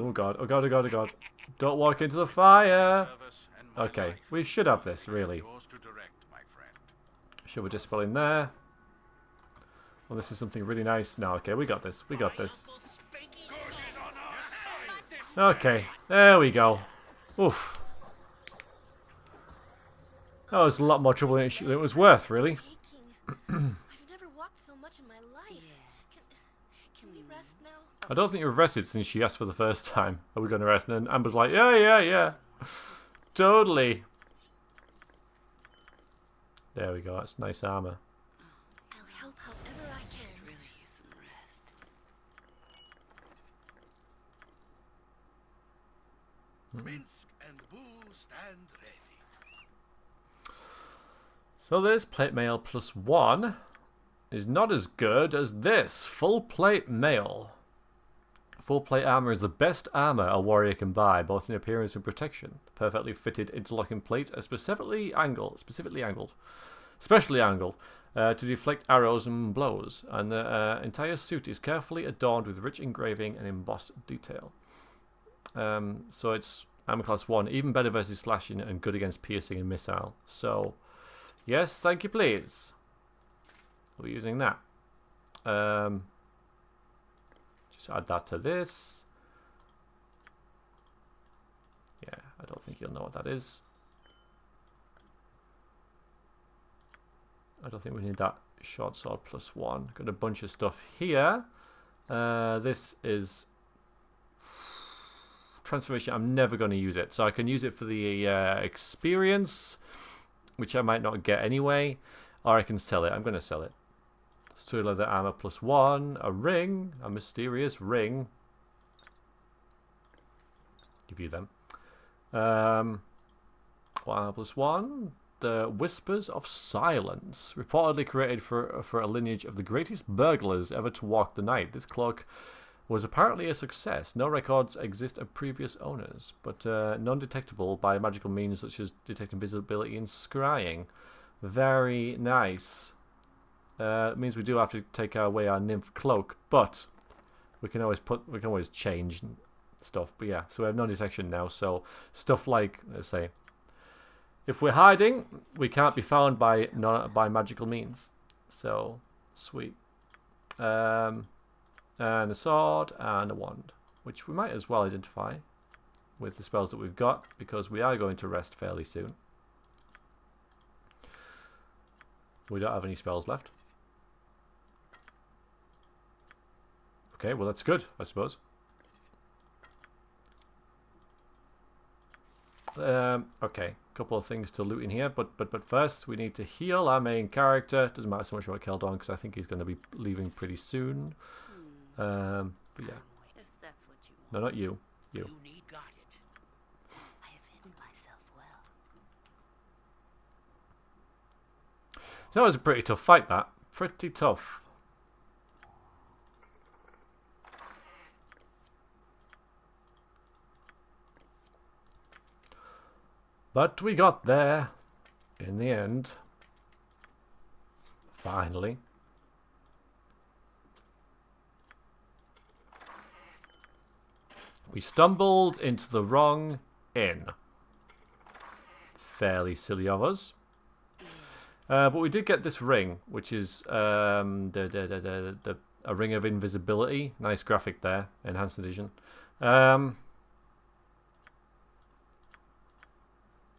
Oh god, oh god, oh god, oh god. Don't walk into the fire! Service and my Okay, life. we should have this, I am really. yours to direct, my friend. Should we dispel in there? Well, this is something really nice. No, okay, we got this. We got this. Uncle Spanky Good is on us. Okay, there we go. Oof. That was a lot more trouble than it was worth, really. Aching. I've never walked so much in my life. Can we rest now? I don't think you've rested since she asked for the first time. Are we going to rest? And then Amber's like, yeah. Totally. There we go. That's nice armor. I'll help however I can. Really use some rest. Minsk and Boo stand ready. So this plate mail +1 is not as good as this full plate mail. Full plate armor is the best armor a warrior can buy, both in appearance and protection. Perfectly fitted interlocking plates are specially angled to deflect arrows and blows, and the entire suit is carefully adorned with rich engraving and embossed detail. So it's armor class 1, even better versus slashing and good against piercing and missile. So, yes, thank you, please. We're using that. Just add that to this. Yeah, I don't think you'll know what that is. I don't think we need that short sword +1. Got a bunch of stuff here. This is transformation. I'm never going to use it. So I can use it for the experience, which I might not get anyway. Or I can sell it. I'm going to sell it. Steel leather armor +1. A ring. A mysterious ring. Give you them. Armor +1. The Whispers of Silence, reportedly created for a lineage of the greatest burglars ever to walk the night. This cloak was apparently a success. No records exist of previous owners, but non-detectable by magical means such as detecting visibility and scrying. Very nice. It means we do have to take away our nymph cloak, but we can always change stuff. But yeah, so we have non-detection now. So stuff like, let's say, if we're hiding, we can't be found by magical means. So, sweet. And a sword and a wand, which we might as well identify with the spells that we've got, because we are going to rest fairly soon. We don't have any spells left. Okay, well that's good, I suppose. Okay, a couple of things to loot in here, but first we need to heal our main character. Doesn't matter so much about Keldorn because I think he's going to be leaving pretty soon. But yeah. If that's what you No, not you. You. You need got it. I have hidden myself well. So that was a pretty tough fight, that. Pretty tough. But we got there in the end. Finally. We stumbled into the wrong inn. Fairly silly of us. But we did get this ring, which is a ring of invisibility. Nice graphic there, enhanced edition.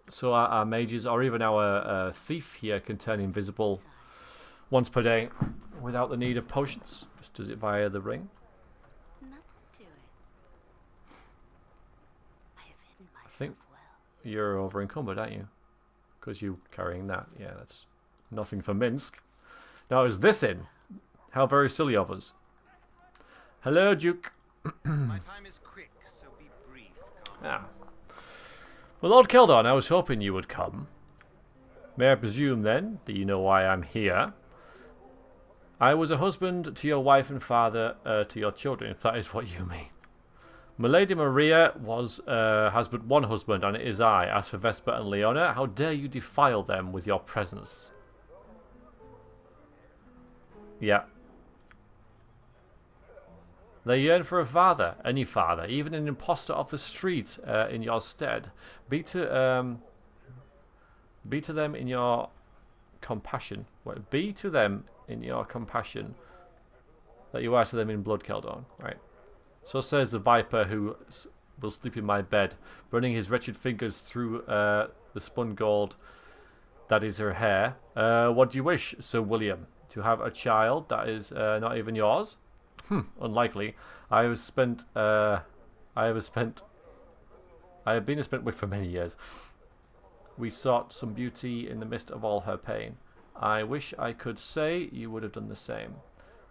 So our mages, or even our thief here, can turn invisible once per day without the need of potions. Just does it via the ring. Nothing to it. I have hidden myself I think well. you're over encumbered, aren't you? Because you're carrying that. Yeah, that's nothing for Minsk. Now, is this in? How very silly of us. Hello, Duke. My time is quick, so be brief. Ah. Well, Lord Keldorn, I was hoping you would come. May I presume, then, that you know why I'm here? I was a husband to your wife and father to your children, if that is what you mean. Milady Maria has but one husband, and it is I. As for Vesper and Leona, how dare you defile them with your presence? Yeah. They yearn for a father, any father, even an impostor of the street in your stead. Be to them in your compassion. Be to them in your compassion that you are to them in blood, Keldorn. Right. So says the viper who will sleep in my bed, running his wretched fingers through the spun gold that is her hair. What do you wish, Sir William? To have a child that is not even yours? Unlikely. I have been a spent wit for many years. We sought some beauty in the midst of all her pain. I wish I could say you would have done the same.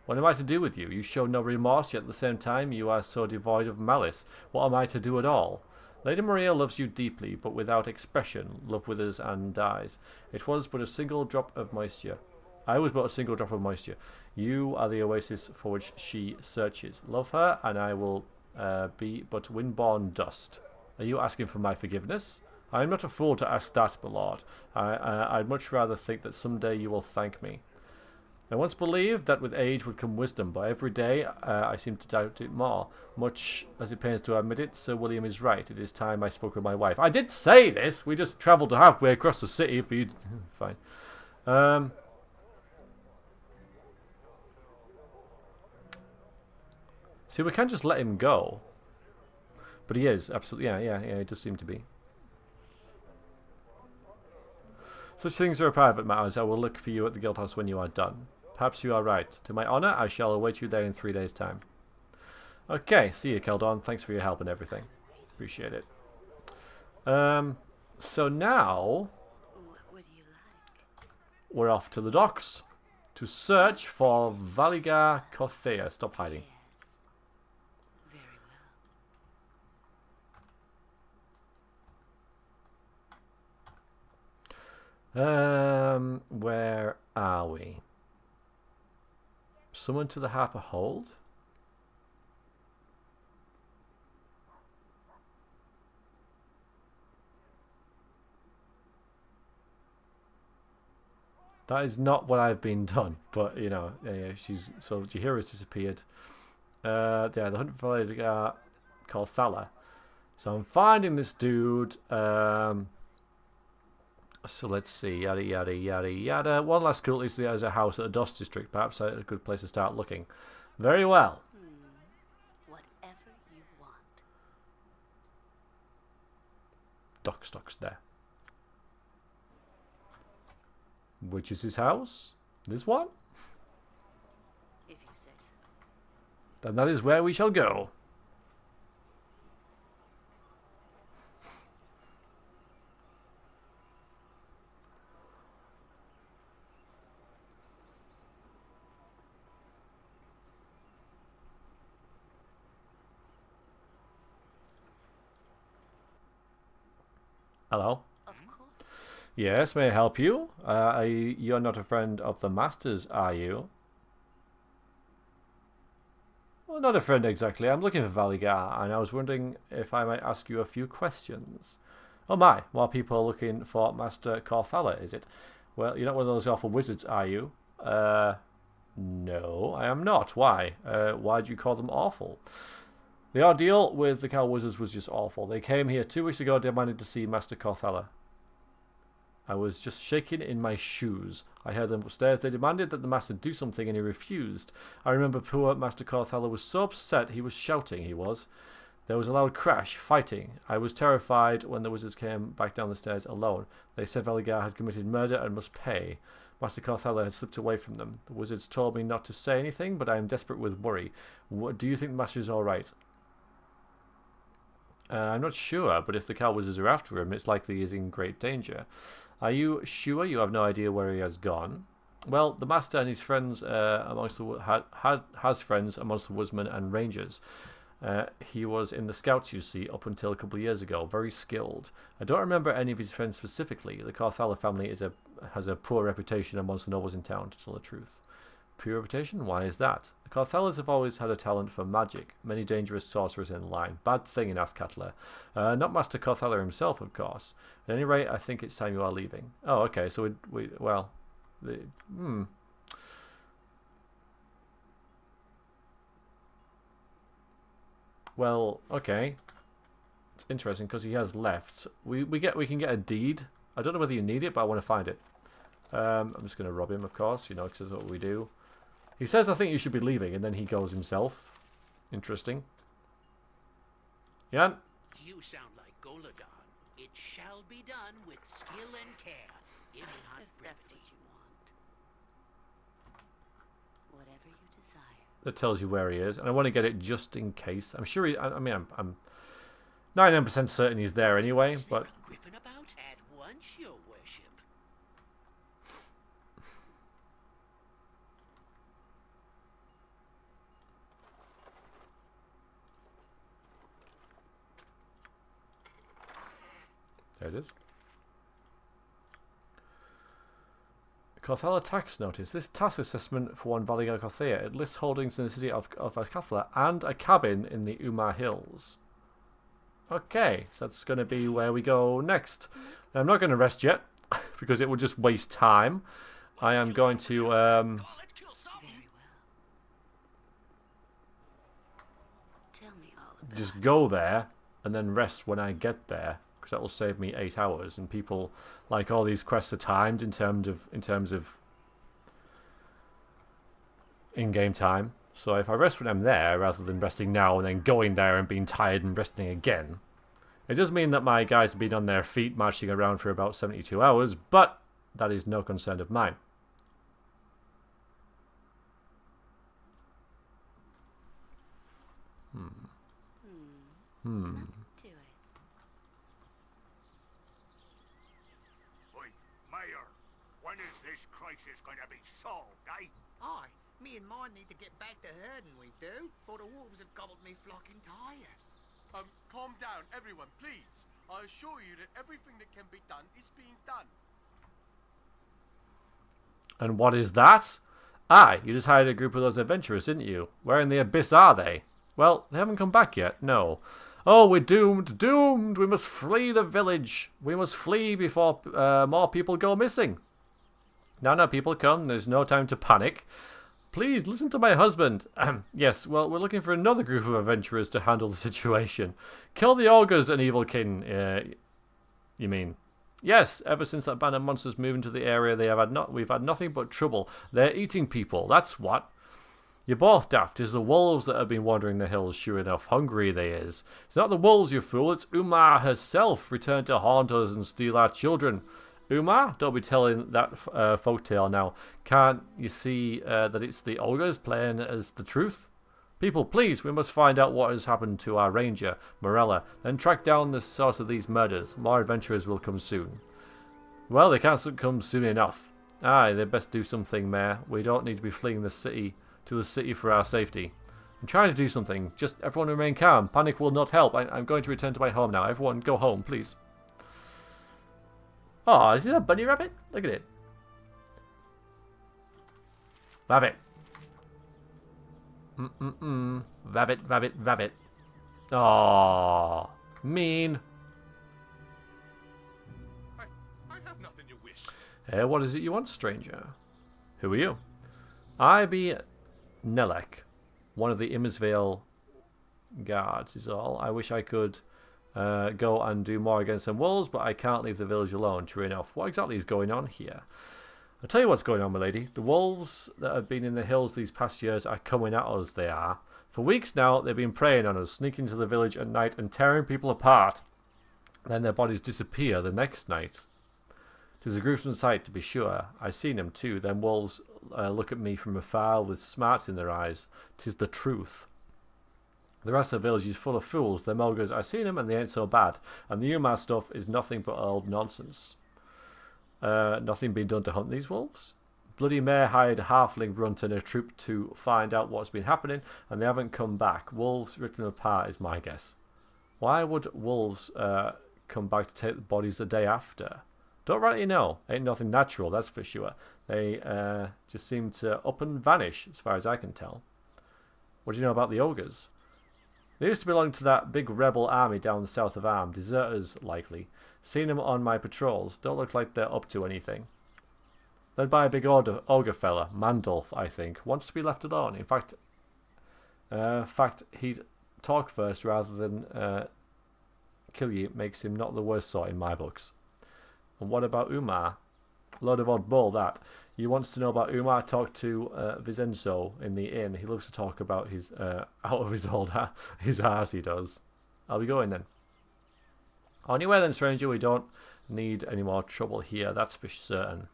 What am I to do with you? You show no remorse, yet at the same time you are so devoid of malice. What am I to do at all? Lady Maria loves you deeply, but without expression. Love withers and dies. It was but a single drop of moisture. I was but a single drop of moisture. You are the oasis for which she searches. Love her, and I will be but windborne dust. Are you asking for my forgiveness? I am not a fool to ask that, my lord. I'd much rather think that someday you will thank me. I once believed that with age would come wisdom, but every day I seem to doubt it more. Much as it pains to admit it, Sir William is right. It is time I spoke with my wife. I did say this! We just travelled halfway across the city for you... Fine. See, we can't just let him go. But he is, absolutely. Yeah, he does seem to be. Such things are private matters. I will look for you at the Guildhouse when you are done. Perhaps you are right. To my honour, I shall await you there in 3 days' time. Okay, see you, Keldorn. Thanks for your help and everything. Appreciate it. So now... What would you like? We're off to the docks to search for Valygar Cothea. Stop hiding. Very well. Where are we? Summoned to the Harper Hold? That is not what I've been done, but you know, she's so Jahira's disappeared. Yeah, the hunt for Valygar called Thala. So I'm finding this dude. So let's see, yada yada yada yada. One last cool is there's a house at a dust district. Perhaps a good place to start looking. Very well. Whatever you want. Dock stocks there. Which is his house? This one? If you say so. Then that is where we shall go. Hello? Of course. Yes, may I help you? You're not a friend of the Master's, are you? Well, not a friend exactly. I'm looking for Valygar, and I was wondering if I might ask you a few questions. Oh my, more people are looking for Master Corthala, is it? Well, you're not one of those awful wizards, are you? No, I am not. Why? Why do you call them awful? The ordeal with the Cow Wizards was just awful. They came here 2 weeks ago demanding to see Master Corthala. I was just shaking in my shoes. I heard them upstairs. They demanded that the Master do something and he refused. I remember poor Master Corthala was so upset he was shouting, he was. There was a loud crash, fighting. I was terrified when the wizards came back down the stairs alone. They said Valygar had committed murder and must pay. Master Corthala had slipped away from them. The wizards told me not to say anything, but I am desperate with worry. Do you think the Master is all right? I'm not sure, but if the Cow Wizards are after him, it's likely he is in great danger. Are you sure you have no idea where he has gone? Well, the Master and his friends has friends amongst the woodsmen and rangers. He was in the scouts, you see, up until a couple of years ago. Very skilled. I don't remember any of his friends specifically. The Corthala family has a poor reputation amongst the nobles in town, to tell the truth. Poor reputation? Why is that? The Corthalas have always had a talent for magic. Many dangerous sorcerers in line. Bad thing in Athkatla. Not Master Corthala himself, of course. At any rate, I think it's time you are leaving. Oh, okay. So Well, okay. It's interesting because he has left. We can get a deed. I don't know whether you need it, but I want to find it. I'm just going to rob him, of course, you know, because that's what we do. He says, I think you should be leaving, and then he goes himself. Interesting. Jan? You sound like Golagon. It shall be done with skill and care. If not If that's what brevity. you want. Whatever you desire. That tells you where he is, and I want to get it just in case. I'm sure I'm 99% certain he's there anyway, but... Gripping about at once, your worship. There it is. Corthala tax notice. This tax assessment for one Valygar Corthea. It lists holdings in the city of Cathla and a cabin in the Umar Hills. Okay, so that's going to be where we go next. Now, I'm not going to rest yet, because it would just waste time. I am going to... Very well. Tell me all about just go there and then rest when I get there, because that will save me 8 hours. And people like all these quests are timed in terms of in-game time. So if I rest when I'm there rather than resting now and then going there and being tired and resting again, it does mean that my guys have been on their feet marching around for about 72 hours, but that is no concern of mine. to it. Oi, Mayor, when is this crisis going to be solved, eh? Aye, me and mine need to get back to herding, we do, for the wolves have gobbled me flock entire. Calm down, everyone, please. I assure you that everything that can be done is being done. And what is that? Aye, you just hired a group of those adventurers, didn't you? Where in the abyss are they? Well, they haven't come back yet, no. Oh, we're doomed, doomed! We must flee the village. We must flee before more people go missing. Now, people, come. There's no time to panic. Please, listen to my husband. Yes, well, we're looking for another group of adventurers to handle the situation. Kill the ogres and evil kin, you mean? Yes, ever since that band of monsters moved into the area, we've had nothing but trouble. They're eating people, that's what. You're both daft. It's the wolves that have been wandering the hills, sure enough. Hungry they is. It's not the wolves, you fool. It's Umar herself, returned to haunt us and steal our children. Umar? Don't be telling that folktale now. Can't you see that it's the ogres playing as the truth? People, please, we must find out what has happened to our ranger, Morella, then track down the source of these murders. More adventurers will come soon. Well, they can't come soon enough. Aye, they best do something, Mayor. We don't need to be fleeing the city for our safety. I'm trying to do something. Just everyone remain calm. Panic will not help. I'm going to return to my home now. Everyone go home, please. Oh, is it a bunny rabbit? Look at it. Rabbit. Rabbit, rabbit, rabbit. Oh, mean. I have nothing you wish. What is it you want, stranger? Who are you? I be Nelek, one of the Immersvale guards is all. I wish I could go and do more against some wolves, but I can't leave the village alone, true enough. What exactly is going on here? I'll tell you what's going on, my lady. The wolves that have been in the hills these past years are coming at us, they are. For weeks now, they've been preying on us, sneaking into the village at night and tearing people apart. Then their bodies disappear the next night. 'Tis a gruesome sight, to be sure. I've seen them too. Them wolves look at me from afar with smarts in their eyes. 'Tis the truth. The rest of the village is full of fools. Them ogres, I've seen them and they ain't so bad. And the Umar stuff is nothing but old nonsense. Nothing been done to hunt these wolves? Bloody Mayor hired a halfling runt and a troop to find out what's been happening, and they haven't come back. Wolves ripped them apart is my guess. Why would wolves come back to take the bodies the day after? Don't rightly know. Ain't nothing natural, that's for sure. They just seem to up and vanish, as far as I can tell. What do you know about the ogres? They used to belong to that big rebel army down south of Arm. Deserters, likely. Seen them on my patrols. Don't look like they're up to anything. Led by a big ogre fella. Mandolf, I think. Wants to be left alone. In fact, he'd talk first rather than kill you. Makes him not the worst sort in my books. And what about Umar? Load of odd bull, that. You wants to know about Umar? Talk to Vincenzo in the inn. He loves to talk about his out of his arse, he does. I'll be going then. Anyway then, stranger, we don't need any more trouble here, that's for certain.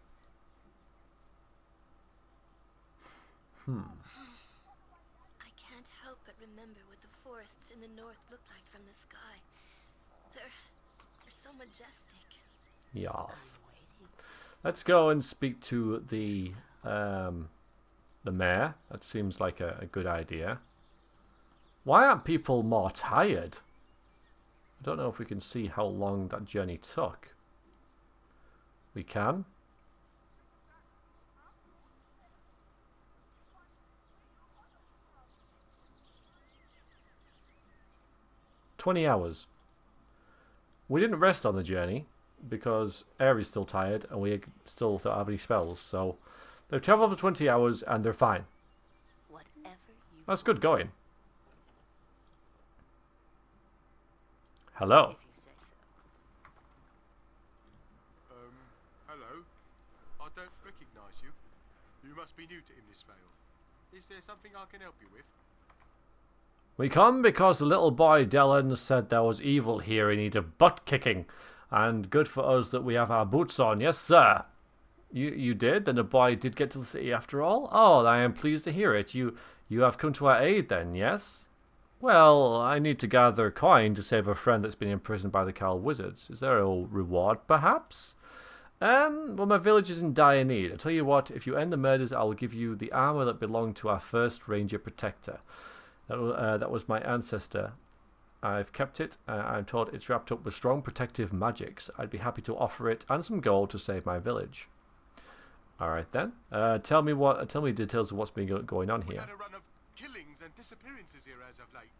I can't help but remember what the forests in the north look like from the sky. They're so majestic. Yeah. Let's go and speak to the mayor. That seems like a good idea. Why aren't people more tired? I don't know if we can see how long that journey took. We can. "20 hours. We didn't rest on the journey because Ares still tired and we still don't have any spells. So they've travelled for 20 hours and they're fine. That's good going. Hello. Hello. I don't recognize you. You must be new to Imnisvale. Is there something I can help you with? We come because the little boy Dylan said there was evil here in need of butt kicking. And good for us that we have our boots on. Yes, sir. You did? Then the boy did get to the city after all? Oh, I am pleased to hear it. You have come to our aid then, yes? Well, I need to gather coin to save a friend that's been imprisoned by the Cal Wizards. Is there a reward, perhaps? Well, my village is in dire need. I tell you what, if you end the murders, I will give you the armor that belonged to our first Ranger Protector. That was my ancestor. I've kept it. I'm told it's wrapped up with strong protective magics. I'd be happy to offer it and some gold to save my village. All right then. Tell me details of what's been going on here. We had a run of killings and disappearances here as of late.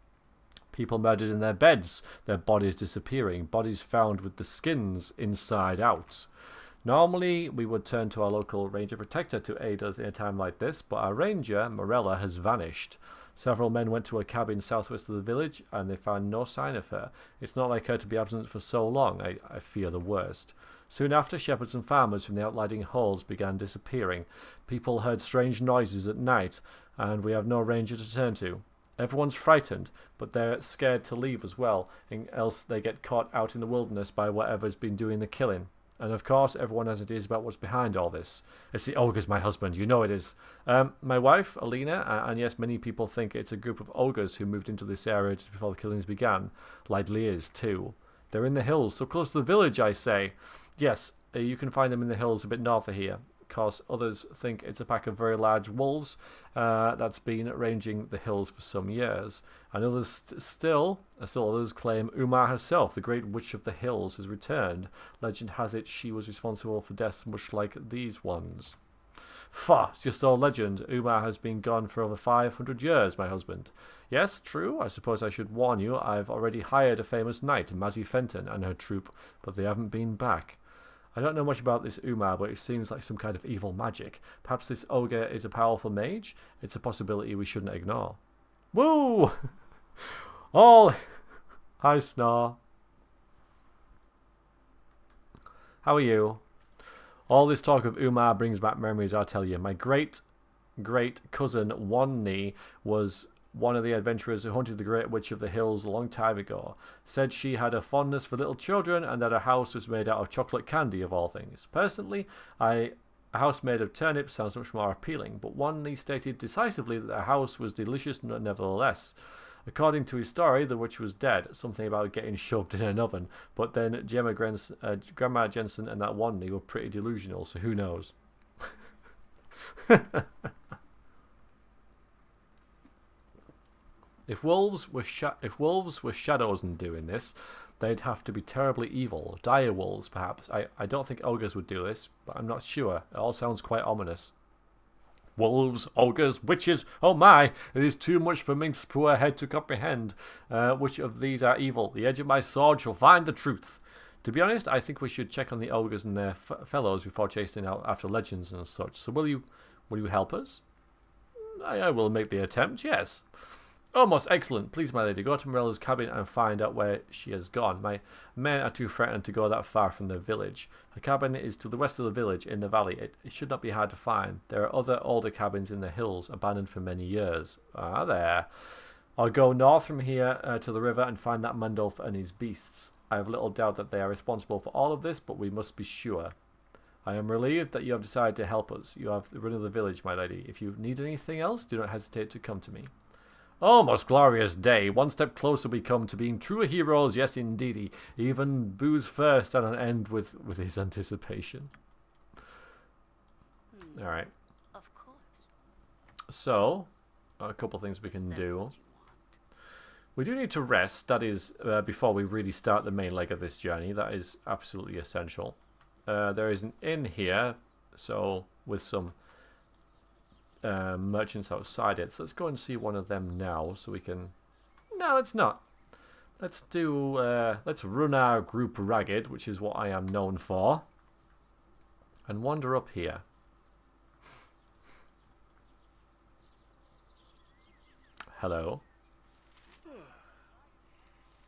People murdered in their beds, their bodies disappearing, bodies found with the skins inside out. Normally, we would turn to our local Ranger Protector to aid us in a time like this, but our Ranger, Morella, has vanished. Several men went to a cabin southwest of the village, and they found no sign of her. It's not like her to be absent for so long. I fear the worst. Soon after, shepherds and farmers from the outlying halls began disappearing. People heard strange noises at night, and we have no ranger to turn to. Everyone's frightened, but they're scared to leave as well, else they get caught out in the wilderness by whatever's been doing the killing. And of course, everyone has ideas about what's behind all this. It's the ogres, my husband. You know it is. My wife, Alina, and yes, many people think it's a group of ogres who moved into this area just before the killings began. Likely is, too. They're in the hills, so close to the village, I say. Yes, you can find them in the hills a bit north of here. Of course, others think it's a pack of very large wolves that's been ranging the hills for some years. And others still others claim Umar herself, the great witch of the hills, has returned. Legend has it she was responsible for deaths much like these ones. Faugh, it's just all legend. Umar has been gone for over 500 years, my husband. Yes, true. I suppose I should warn you. I've already hired a famous knight, Mazzy Fenton, and her troop, but they haven't been back. I don't know much about this Umar, but it seems like some kind of evil magic. Perhaps this ogre is a powerful mage? It's a possibility we shouldn't ignore. Woo! Oh, hi, Snore. How are you? All this talk of Umar brings back memories, I tell you. My great cousin, One Knee, was one of the adventurers who hunted the Great Witch of the Hills a long time ago. Said she had a fondness for little children and that her house was made out of chocolate candy, of all things. Personally, a house made of turnips sounds much more appealing, but One Knee stated decisively that the house was delicious nevertheless. According to his story, the witch was dead, something about getting shoved in an oven, but then Grandma Jensen and that One Knee were pretty delusional, so who knows? If wolves were shadows and doing this, they'd have to be terribly evil. Dire wolves, perhaps. I don't think ogres would do this, but I'm not sure. It all sounds quite ominous. Wolves, ogres, witches, oh my! It is too much for Mink's poor head to comprehend. Which of these are evil? The edge of my sword shall find the truth. To be honest, I think we should check on the ogres and their fellows before chasing out after legends and such. So will you help us? I will make the attempt, yes. Oh, most excellent. Please, my lady, go to Morella's cabin and find out where she has gone. My men are too frightened to go that far from their village. Her cabin is to the west of the village in the valley. It should not be hard to find. There are other older cabins in the hills, abandoned for many years. Ah, there. I'll go north from here to the river and find that Mandolf and his beasts. I have little doubt that they are responsible for all of this, but we must be sure. I am relieved that you have decided to help us. You have the run of the village, my lady. If you need anything else, do not hesitate to come to me. Oh, most glorious day. One step closer we come to being true heroes, yes indeedy. Even booze first and an end with his anticipation. Alright. Of course. So, a couple things we can do. We do need to rest. That is before we really start the main leg of this journey. That is absolutely essential. There is an inn here, so with some merchants outside it. So let's go and see one of them now, so we can. No, let's not. Let's do. Let's run our group ragged, which is what I am known for, and wander up here. Hello.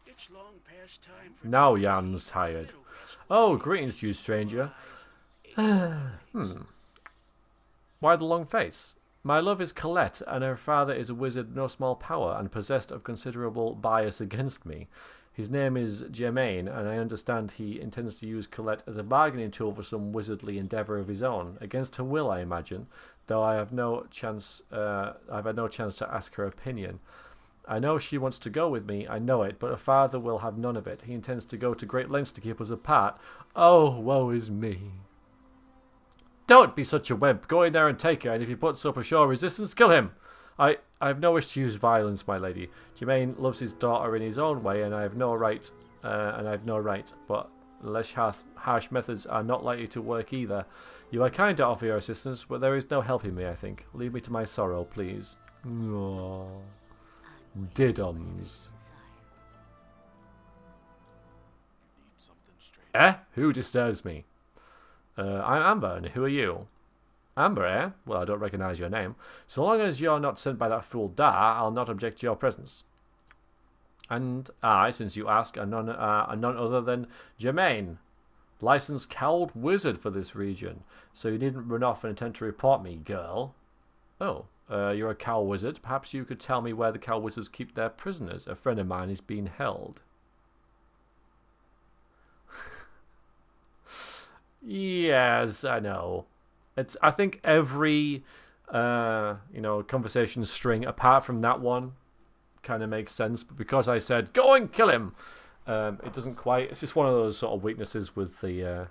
It's long past time for Now Jan's tired. Oh, greetings to you, stranger. Why the long face? My love is Colette, and her father is a wizard of no small power and possessed of considerable bias against me. His name is Germain, and I understand he intends to use Colette as a bargaining tool for some wizardly endeavour of his own, against her will, I imagine. Though I have no chance. I've had no chance to ask her opinion. I know she wants to go with me, I know it, but her father will have none of it. He intends to go to great lengths to keep us apart. Oh, woe is me. Don't be such a wimp. Go in there and take her, and if he puts up a show of resistance, kill him. I have no wish to use violence, my lady. Germain loves his daughter in his own way, and I have no right. But less harsh methods are not likely to work either. You are kind to offer your assistance, but there is no helping me, I think. Leave me to my sorrow, please. Aww. Diddums. Who disturbs me? I'm Amber, and who are you? Amber, eh? Well, I don't recognise your name. So long as you're not sent by that fool Dar, I'll not object to your presence. And I, since you ask, are none other than Germain, licensed cowled wizard for this region. So you needn't run off and attempt to report me, girl. Oh, you're a cow wizard. Perhaps you could tell me where the cow wizards keep their prisoners. A friend of mine is being held. Yes, I know. I think every conversation string apart from that one kind of makes sense, but because I said go and kill him, it doesn't quite. It's just one of those sort of weaknesses with the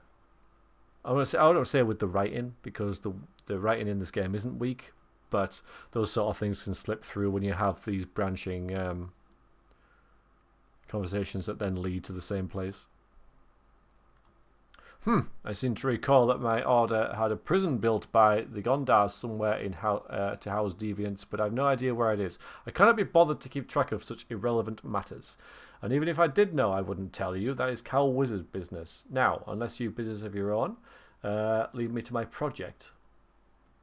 I don't say with the writing, because the writing in this game isn't weak, but those sort of things can slip through when you have these branching conversations that then lead to the same place. I seem to recall that my order had a prison built by the Gondars somewhere to house deviants, but I've no idea where it is. I cannot be bothered to keep track of such irrelevant matters. And even if I did know, I wouldn't tell you. That is Cow Wizard's business. Now, unless you've business of your own, lead me to my project.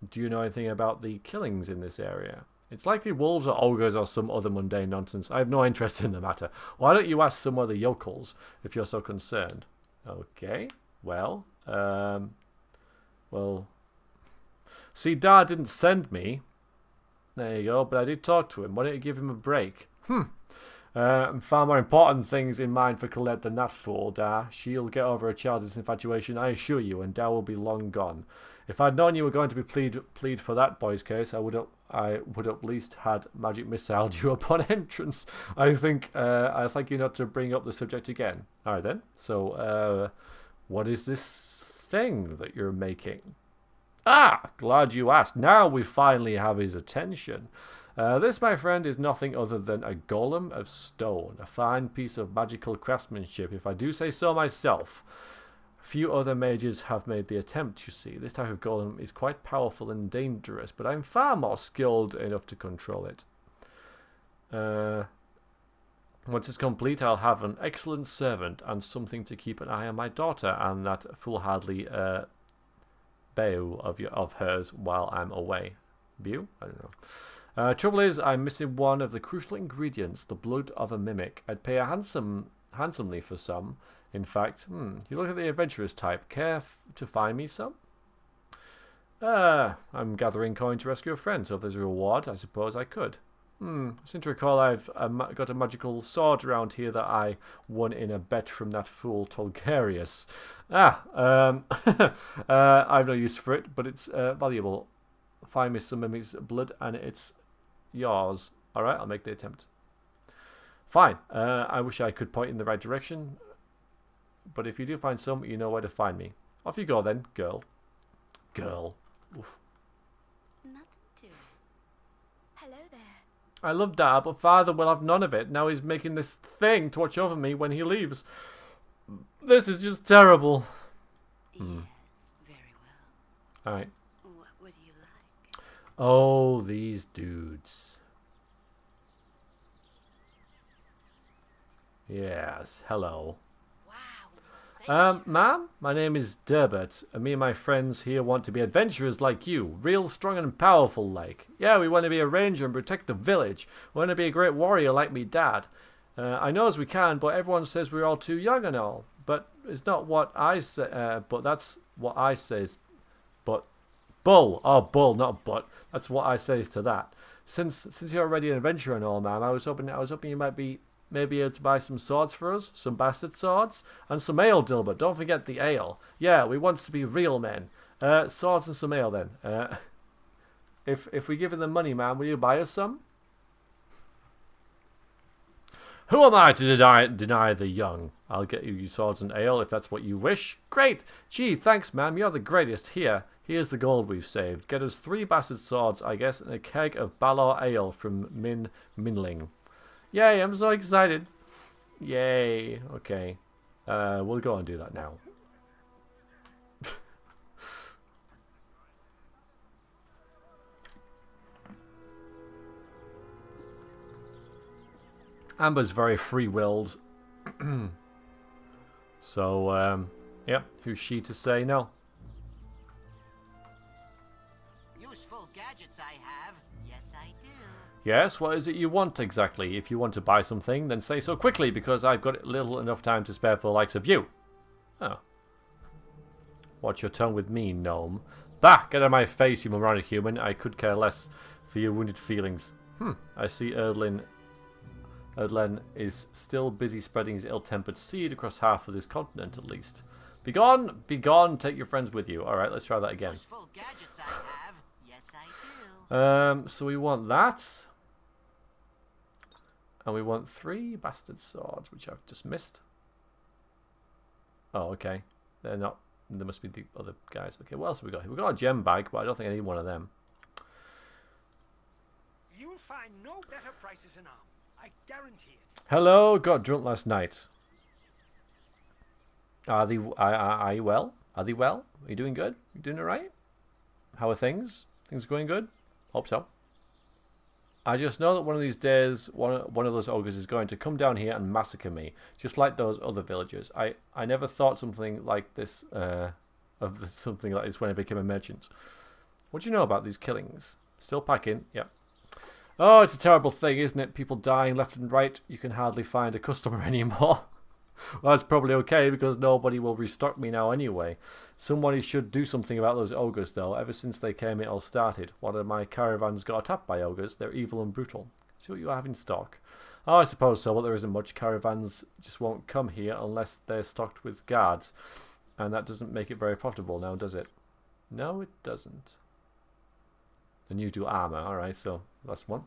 Do you know anything about the killings in this area? It's likely wolves or ogres or some other mundane nonsense. I have no interest in the matter. Why don't you ask some other yokels if you're so concerned? Okay. Well, see, Dar didn't send me. There you go, but I did talk to him. Why don't you give him a break? Far more important things in mind for Colette than that fool, Dar. She'll get over her childish infatuation, I assure you, and Dar will be long gone. If I'd known you were going to be plead for that boy's case, I would at least had magic missiled you upon entrance. I think I'll thank you not to bring up the subject again. All right then. So, what is this thing that you're making? Ah, glad you asked. Now we finally have his attention. This, my friend, is nothing other than a golem of stone. A fine piece of magical craftsmanship, if I do say so myself. Few other mages have made the attempt, you see. This type of golem is quite powerful and dangerous, but I'm far more skilled enough to control it. Once it's complete, I'll have an excellent servant and something to keep an eye on my daughter and that foolhardy beau of hers while I'm away. Beau? I don't know. Trouble is, I'm missing one of the crucial ingredients, the blood of a mimic. I'd pay handsomely for some. In fact, you look at the adventurous type. Care to find me some? I'm gathering coin to rescue a friend, so if there's a reward, I suppose I could. I seem to recall I've got a magical sword around here that I won in a bet from that fool Tolgarius. I've no use for it, but it's valuable. Find me some mimic's blood and it's yours. Alright, I'll make the attempt. Fine. I wish I could point in the right direction, but if you do find some, you know where to find me. Off you go then, girl. Girl. Oof. Nothing to it. Hello there. I love Dad, but Father will have none of it. Now he's making this thing to watch over me when he leaves. This is just terrible. Yes, very well. Alright. What would you like? Oh, these dudes. Yes, hello. Ma'am, my name is Durbert, and me and my friends here want to be adventurers like you, real strong and powerful like. Yeah, we want to be a ranger and protect the village. We want to be a great warrior like me dad. I know as we can, but everyone says we're all too young and all. But it's not what I say, but that's what I says. But, bull, bull, not but. That's what I says to that. Since you're already an adventurer and all, ma'am, I was hoping you might be maybe able to buy some swords for us, some bastard swords, and some ale, Dilbert. Don't forget the ale. Yeah, we want to be real men. Swords and some ale, then. If we give you the money, man, will you buy us some? Who am I to deny the young? I'll get you swords and ale if that's what you wish. Great! Gee, thanks, ma'am. You're the greatest. Here's the gold we've saved. Get us 3 bastard swords, I guess, and a keg of Baldur ale from Minling. Yay, I'm so excited. Yay. Okay. We'll go and do that now. Amber's very free-willed. So, yeah, who's she to say no? Useful gadgets I have. Yes, I do. Yes, what is it you want exactly? If you want to buy something, then say so quickly, because I've got little enough time to spare for the likes of you. Oh. Watch your tongue with me, gnome. Bah! Get out of my face, you moronic human. I could care less for your wounded feelings. I see Erdlen is still busy spreading his ill-tempered seed across half of this continent, at least. Begone! Begone! Take your friends with you. Alright, let's try that again. Useful gadgets I have. Yes, I do. So we want that. And we want 3 bastard swords, which I've just missed. Oh, okay. They're not... There must be the other guys. Okay, what else have we got? We've got a gem bag, but I don't think I need one of them. You'll find no better prices in arm. I guarantee it. Hello, got drunk last night. Are you well? Are they well? Are you doing good? You doing alright? How are things? Things going good? Hope so. I just know that one of these days, one of those ogres is going to come down here and massacre me, just like those other villagers. I never thought something like this, something like this when I became a merchant. What do you know about these killings? Still packing? Yep. Oh, it's a terrible thing, isn't it? People dying left and right. You can hardly find a customer anymore. Well, that's probably okay, because nobody will restock me now anyway. Somebody should do something about those ogres, though. Ever since they came, it all started. One of my caravans got attacked by ogres. They're evil and brutal. See what you have in stock. Oh, I suppose so, but there isn't much. Caravans just won't come here unless they're stocked with guards. And that doesn't make it very profitable now, does it? No, it doesn't. And you do armor. Alright, so that's one.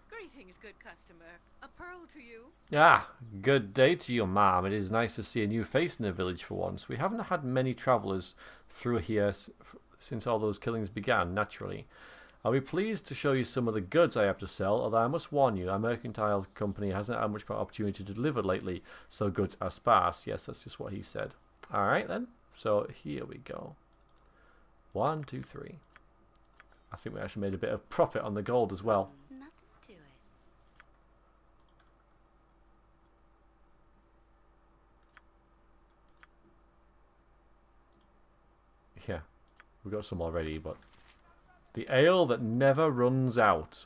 Greetings, good customer. A pearl to you. Ah, good day to you, ma'am. It is nice to see a new face in the village for once. We haven't had many travellers through here since all those killings began, naturally. I'll be pleased to show you some of the goods I have to sell, although I must warn you, our mercantile company hasn't had much more opportunity to deliver lately, so goods are sparse. Yes, that's just what he said. Alright then, so here we go. 1, 2, 3. I think we actually made a bit of profit on the gold as well. Nothing to it. Yeah, we got some already, but the ale that never runs out.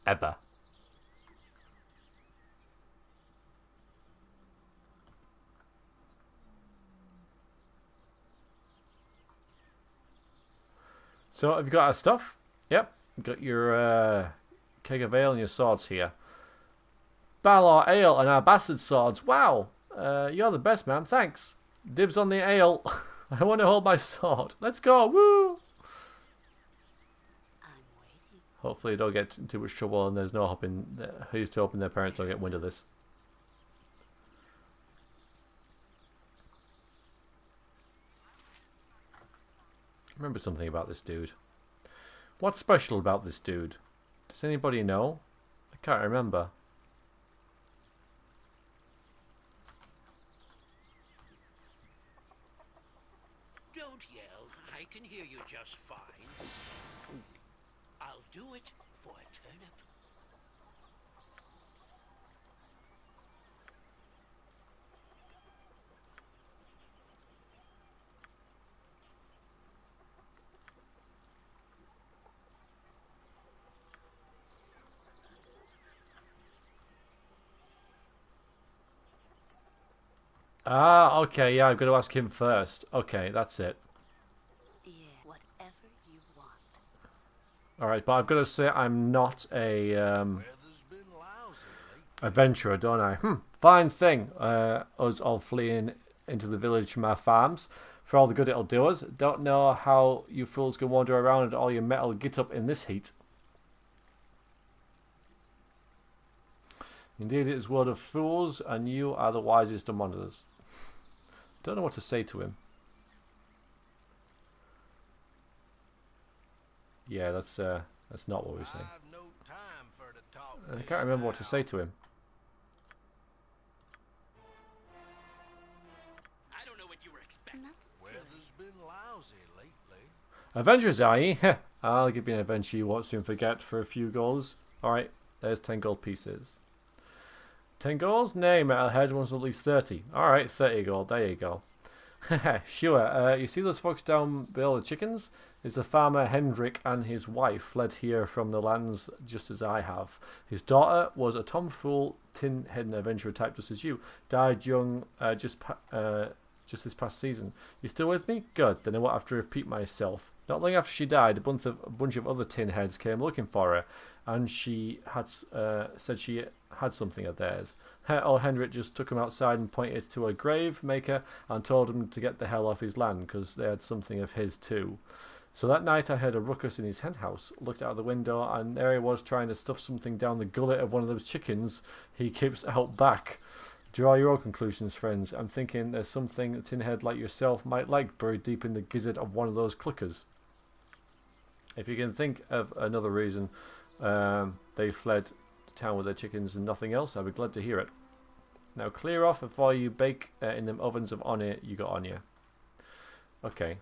Ever. So, have you got our stuff? Yep. You've got your keg of ale and your swords here. Baldur ale and our bastard swords. Wow. You're the best, man. Thanks. Dibs on the ale. I want to hold my sword. Let's go. Woo! I'm waiting. Hopefully, you don't get in too much trouble and there's no hoping. Who's to hoping their parents don't get wind of this. Remember something about this dude. What's special about this dude? Does anybody know? I can't remember. Don't yell. I can hear you just fine. I'll do it for a turnip. Ah, okay, yeah, I've got to ask him first. Okay, that's it. Yeah, whatever you want. Alright, but I've got to say I'm not a adventurer, don't I? Fine thing. Us all fleeing into the village from our farms. For all the good it'll do us. Don't know how you fools can wander around and all your metal get up in this heat. Indeed, it is word of fools, and you are the wisest among us. Don't know what to say to him. Yeah, that's not what we say. I can't remember what to say to him. I don't know what you were expecting. Weather's been lousy lately. Adventurers, are ye? I'll give you an adventure you won't soon forget for a few goals. Alright, there's 10 gold pieces. 10 goals? Nay, Metalhead wants at least 30. Alright, 30 gold. There you go. Sure. You see those folks down below the chickens? Is the farmer Hendrik and his wife fled here from the lands just as I have. His daughter was a tomfool, tin-headed adventurer type just as you. Died young just this past season. You still with me? Good. Then I won't have to repeat myself. Not long after she died, a bunch of other tin heads came looking for her, and she had said she had something of theirs. Old Hendrik just took him outside and pointed to a grave maker and told him to get the hell off his land because they had something of his too. So that night I heard a ruckus in his hen house, looked out the window, and there he was trying to stuff something down the gullet of one of those chickens he keeps out back. Draw your own conclusions, friends. I'm thinking there's something a tinhead like yourself might like buried deep in the gizzard of one of those clickers. If you can think of another reason they fled the town with their chickens and nothing else, I'd be glad to hear it. Now clear off before you bake in them ovens of honour you got on you. Okay.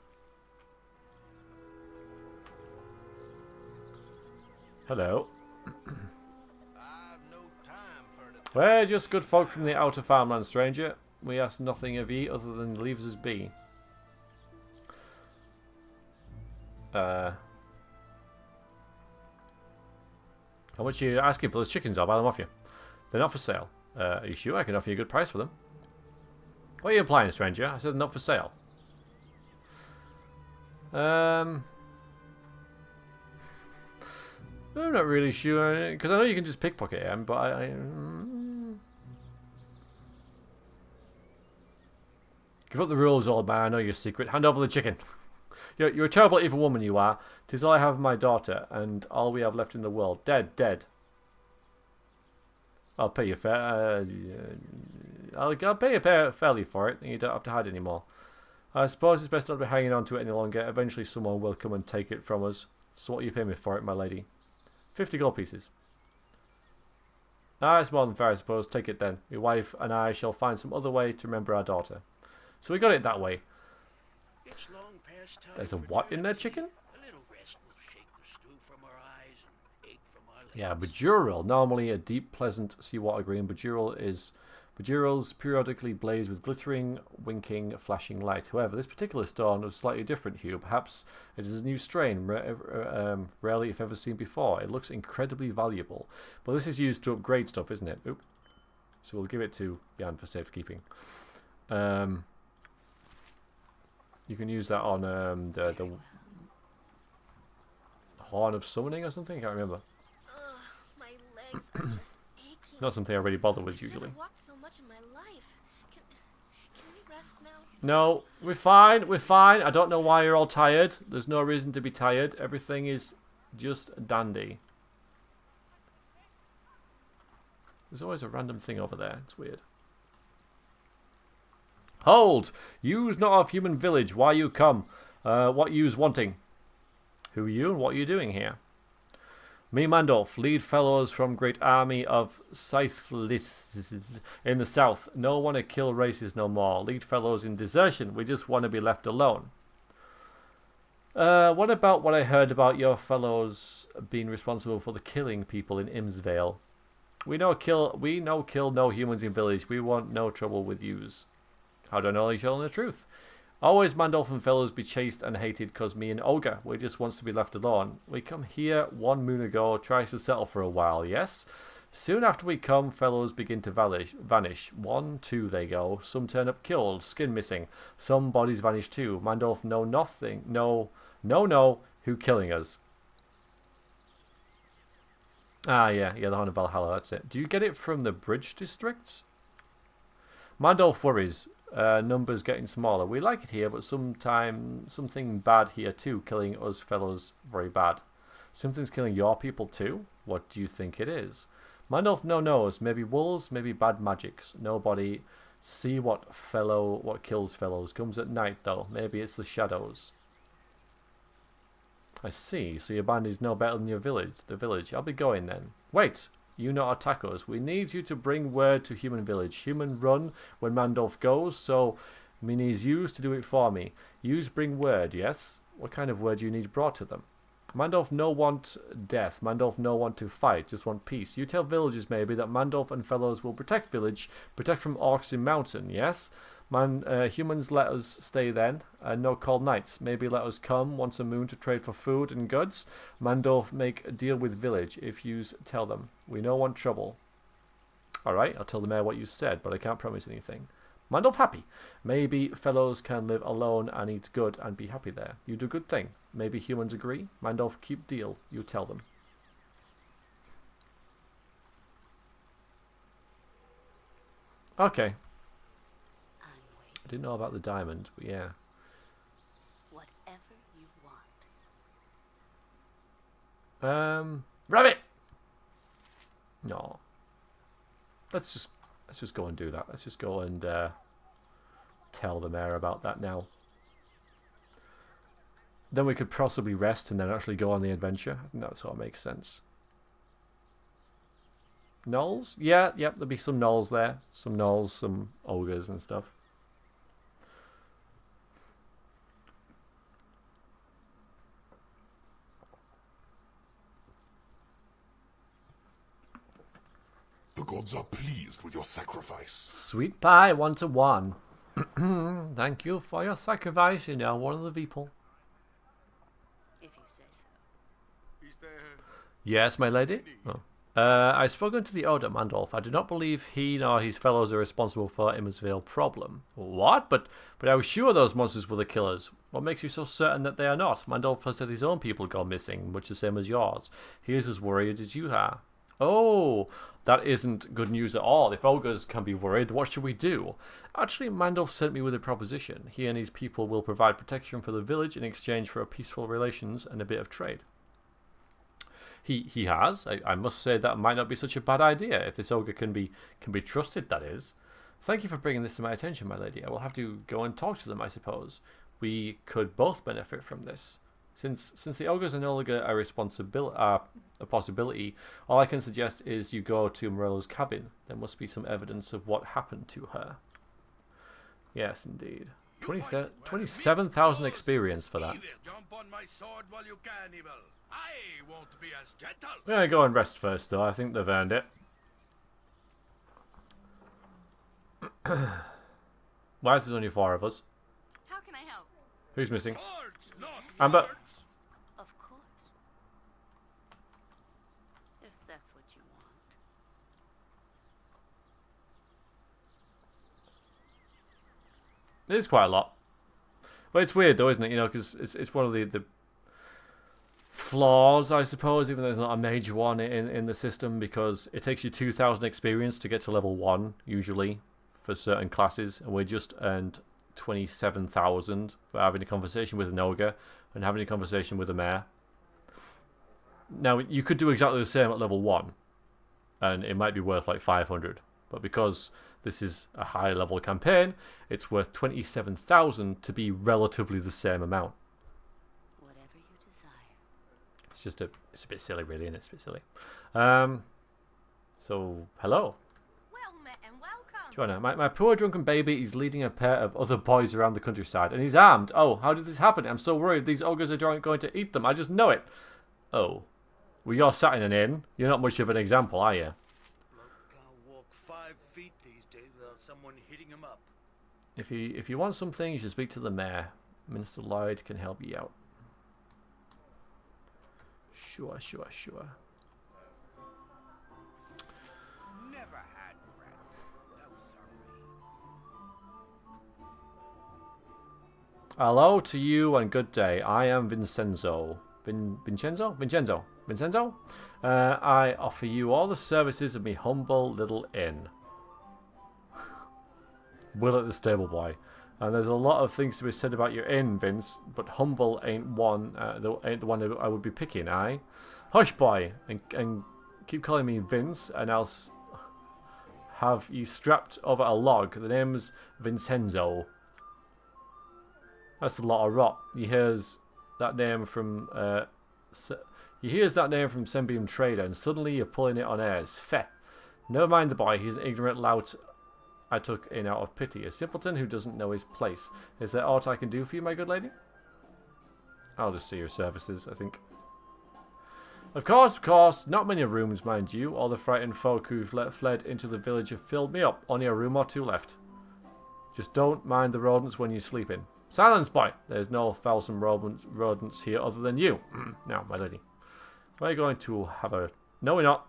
Hello. We're just good folk from the outer farmland, stranger. We ask nothing of ye other than leaves us be. How much are you asking for those chickens? I'll buy them off you. They're not for sale. Are you sure? I can offer you a good price for them. What are you implying, stranger? I said not for sale. I'm not really sure, because I know you can just pickpocket him, but give up the rules, old man. I know your secret. Hand over the chicken. You're a terrible evil woman, you are. 'Tis all I have of my daughter, and all we have left in the world. Dead, dead. I'll pay you fair. I'll pay you fairly for it, and you don't have to hide anymore. I suppose it's best not to be hanging on to it any longer. Eventually someone will come and take it from us. So what do you pay me for it, my lady? 50 gold pieces. Ah, it's more than fair, I suppose. Take it then. My wife and I shall find some other way to remember our daughter. So we got it that way. There's a what in there, chicken? Yeah, Bajuril. Normally a deep, pleasant seawater green. Bajurils periodically blaze with glittering, winking, flashing light. However, this particular stone of slightly different hue. Perhaps it is a new strain, rarely if ever seen before. It looks incredibly valuable. But this is used to upgrade stuff, isn't it? Oop. So we'll give it to Jan for safekeeping. You can use that on the Horn of Summoning or something? I can't remember. My legs are just aching. Not something I really bother with usually. I've walked so much in my life. Can we rest now? No, we're fine. We're fine. I don't know why you're all tired. There's no reason to be tired. Everything is just dandy. There's always a random thing over there. It's weird. Hold! Use not of human village. Why you come? What use wanting? Who are you and what are you doing here? Me, Mandolf, lead fellows from great army of Scythlis in the south. No want to kill races no more. Lead fellows in desertion. We just want to be left alone. What about what I heard about your fellows being responsible for the killing people in Imsvale? We know kill no humans in village. We want no trouble with yous. How do I know you're telling the truth? Always Mandolf and fellows be chased and hated cause me and Ogre. We just wants to be left alone. We come here 1 moon ago, tries to settle for a while, yes? Soon after we come, fellows begin to vanish. 1, 2 they go. Some turn up killed, skin missing. Some bodies vanish too. Mandolf know nothing. No, who killing us? Ah, yeah, the Horn of Valhalla, that's it. Do you get it from the Bridge District? Mandolf worries. Numbers getting smaller. We like it here, but something bad here too, killing us fellows very bad. Something's killing your people too? What do you think it is? Mandolf no knows. Maybe wolves, maybe bad magics. Nobody see what kills fellows. Comes at night though. Maybe it's the shadows. I see. So your band is no better than the village. I'll be going then. Wait! You not attack us. We need you to bring word to human village. Human run when Mandolf goes, so me needs yous to do it for me. Yous bring word, yes? What kind of word do you need brought to them? Mandolf no want death. Mandolf no want to fight, just want peace. You tell villagers maybe that Mandolf and fellows will protect village, protect from orcs in mountain, yes? Humans let us stay then, no cold nights. Maybe let us come once a moon to trade for food and goods. Mandolf make a deal with village if yous tell them. We no want trouble. Alright, I'll tell the mayor what you said, but I can't promise anything. Mandolf happy. Maybe fellows can live alone and eat good and be happy there. You do good thing. Maybe humans agree. Mandolf keep deal. You tell them. Okay. I didn't know about the diamond, but yeah. Whatever you want. Rabbit! No. Let's just go and do that. Let's just go and tell the mayor about that now. Then we could possibly rest and then actually go on the adventure. I think that sort of makes sense. Gnolls? Yeah, there'll be some gnolls there. Some gnolls, some ogres and stuff. The gods are pleased with your sacrifice. Sweet pie, 1 to 1. Thank you for your sacrifice. You're now one of the people. If you say so. Is there... Yes, my lady? Oh. I've spoken to the Elder Mandolf. I do not believe he nor his fellows are responsible for Immersvale problem. What? But I was sure those monsters were the killers. What makes you so certain that they are not? Mandolf has said his own people gone missing, much the same as yours. He is as worried as you are. Oh, that isn't good news at all. If ogres can be worried, what should we do? Actually, Mandolf sent me with a proposition. He and his people will provide protection for the village in exchange for a peaceful relations and a bit of trade. He has. I must say that might not be such a bad idea, if this ogre can be trusted, that is. Thank you for bringing this to my attention, my lady. I will have to go and talk to them, I suppose. We could both benefit from this. Since the ogres are no longer a possibility, all I can suggest is you go to Morella's cabin. There must be some evidence of what happened to her. Yes, indeed. 27,000 experience for that. Jump on my sword while you can, Evil. I won't be as gentle. We're going to go and rest first, though. I think they've earned it. Why is there only 4 of us? How can I help? Who's missing? Swords, not Amber. swords. Of course. If that's what you want. It is quite a lot. But it's weird, though, isn't it? You know, because it's one of the flaws, I suppose, even though there's not a major one in the system, because it takes you 2,000 experience to get to level 1, usually, for certain classes, and we just earned 27,000 for having a conversation with an ogre and having a conversation with a mayor. Now, you could do exactly the same at level 1, and it might be worth like 500, but because this is a high level campaign, it's worth 27,000 to be relatively the same amount. Whatever you desire. It's a bit silly, really, and it's a bit silly. So hello. Well met and welcome. Joanna, my poor drunken baby is leading a pair of other boys around the countryside, and he's armed. Oh, how did this happen? I'm so worried these ogres are going to eat them. I just know it. Oh. Well, you're sat in an inn. You're not much of an example, are you? Can't walk 5 feet these days without someone hitting him up. If you want something, you should speak to the mayor. Minister Lloyd can help you out. Sure. Never had rats. No, sorry. Hello to you and good day. I am Vincenzo. Vincenzo? I offer you all the services of me humble little inn. Will at the stable boy. And there's a lot of things to be said about your inn, Vince, but humble ain't the one I would be picking, aye? Hush, boy, and keep calling me Vince, and I'll have you strapped over a log. The name's Vincenzo. That's a lot of rot. He hears that name from Sembium Trader, and suddenly you're pulling it on airs. Feh. Never mind the boy. He's an ignorant lout I took in out of pity. A simpleton who doesn't know his place. Is there aught I can do for you, my good lady? I'll just see your services, I think. Of course. Not many rooms, mind you. All the frightened folk who've fled into the village have filled me up. Only a room or 2 left. Just don't mind the rodents when you're sleeping. Silence, boy! There's no foulsome rodents here other than you. Now, my lady. We're going to have a... No, we're not.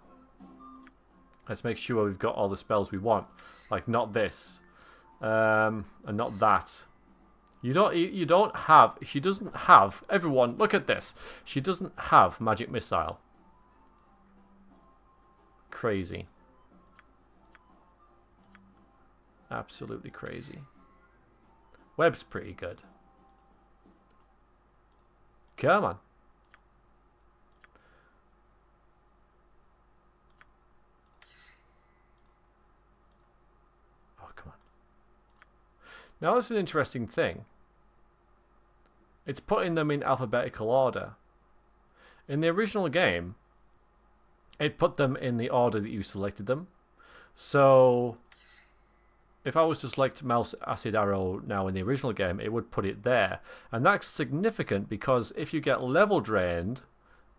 Let's make sure we've got all the spells we want. Like, not this. And not that. You don't have... She doesn't have... Everyone, look at this. She doesn't have magic missile. Crazy. Absolutely crazy. Web's pretty good. Come on. Oh, come on. Now, that's an interesting thing. It's putting them in alphabetical order. In the original game, it put them in the order that you selected them. So... if I was to select Mouse Acid Arrow now in the original game, it would put it there. And that's significant because if you get level drained,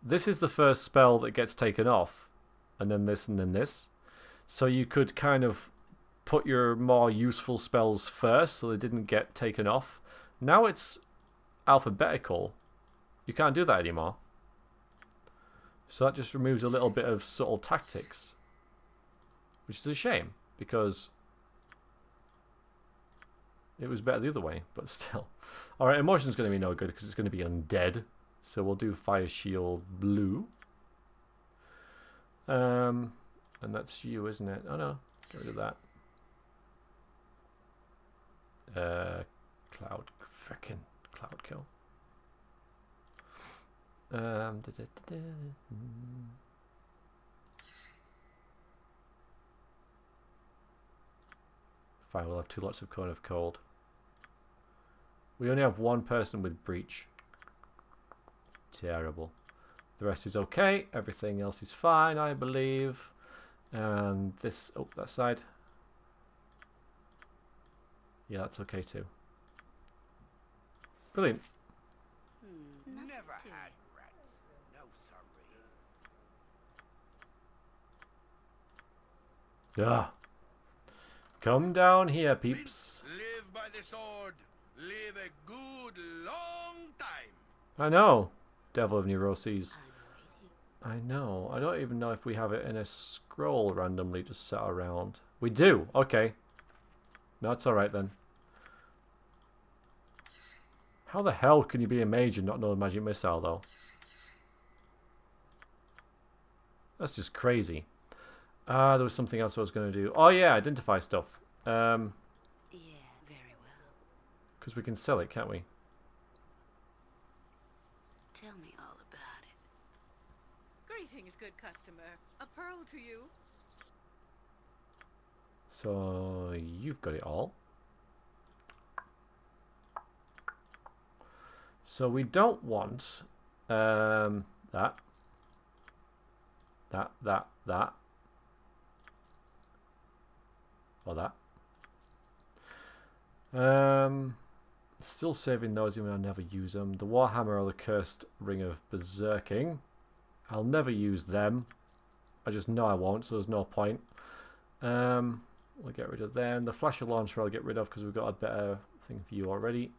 this is the first spell that gets taken off. And then this and then this. So you could kind of put your more useful spells first so they didn't get taken off. Now it's alphabetical. You can't do that anymore. So that just removes a little bit of subtle tactics. Which is a shame because... it was better the other way, but still. Alright, emotion's going to be no good because it's going to be undead. So we'll do Fire Shield Blue. And that's you, isn't it? Oh no, get rid of that. Frickin' Cloud Kill. Fine, we'll have 2 lots of Cone of Cold. We only have 1 person with Breach. Terrible. The rest is okay. Everything else is fine, I believe. And this... oh, that side. Yeah, that's okay too. Brilliant. Never had rats. No, sorry. Ah. Come down here, peeps. Live by the sword. Live a good long time. I know. Devil of Neuroses. I know. I don't even know if we have it in a scroll randomly just set around. We do. Okay. No, it's alright then. How the hell can you be a mage and not know a magic missile, though? That's just crazy. There was something else I was going to do. Oh, yeah, identify stuff. Yeah, very well. Because we can sell it, can't we? Tell me all about it. Greetings, good customer. A pearl to you. So, you've got it all. So, we don't want That. That. Or that. Still saving those even though I never use them. The Warhammer or the Cursed Ring of Berserking. I'll never use them. I just know I won't, so there's no point. We'll get rid of them. The Flasher Launcher I'll get rid of because we've got a better thing for you already.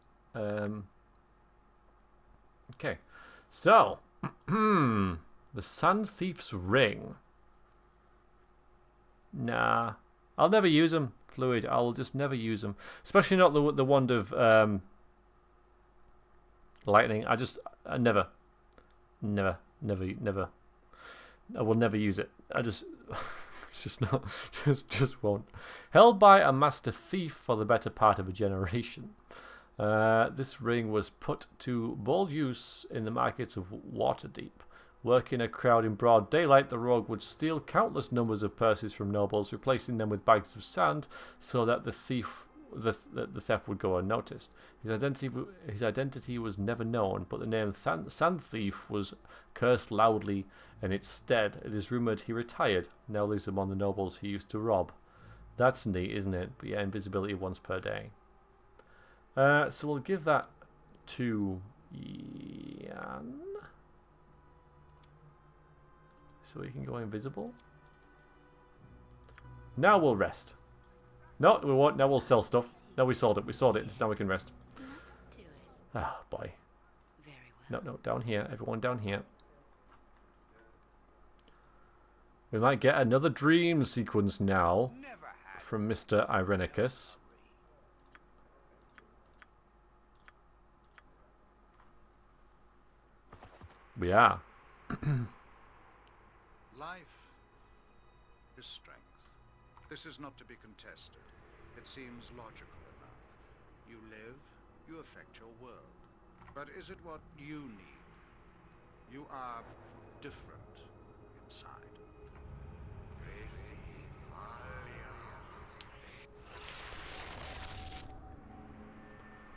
Okay. So, the Sand Thief's Ring. Nah. I'll never use them. Fluid. I will just never use them. Especially not the wand of lightning. I never. I will never use it. It's just not. Just won't. Held by a master thief for the better part of a generation. This ring was put to bold use in the markets of Waterdeep. Working a crowd in broad daylight, the rogue would steal countless numbers of purses from nobles, replacing them with bags of sand, so that the theft would go unnoticed. His identity was never known, but the name Sand Thief was cursed loudly in its stead. It is rumoured he retired, now lives among the nobles he used to rob. That's neat, isn't it? But yeah, invisibility once per day. So we'll give that to Ian. So we can go invisible. Now we'll rest. No, we won't. Now we'll sell stuff. No, we sold it. We sold it. Now we can rest. Ah, oh, boy. No, down here. Everyone down here. We might get another dream sequence now from Mr. Irenicus. We are. Life is strength. This is not to be contested. It seems logical enough. You live, you affect your world. But is it what you need? You are different inside.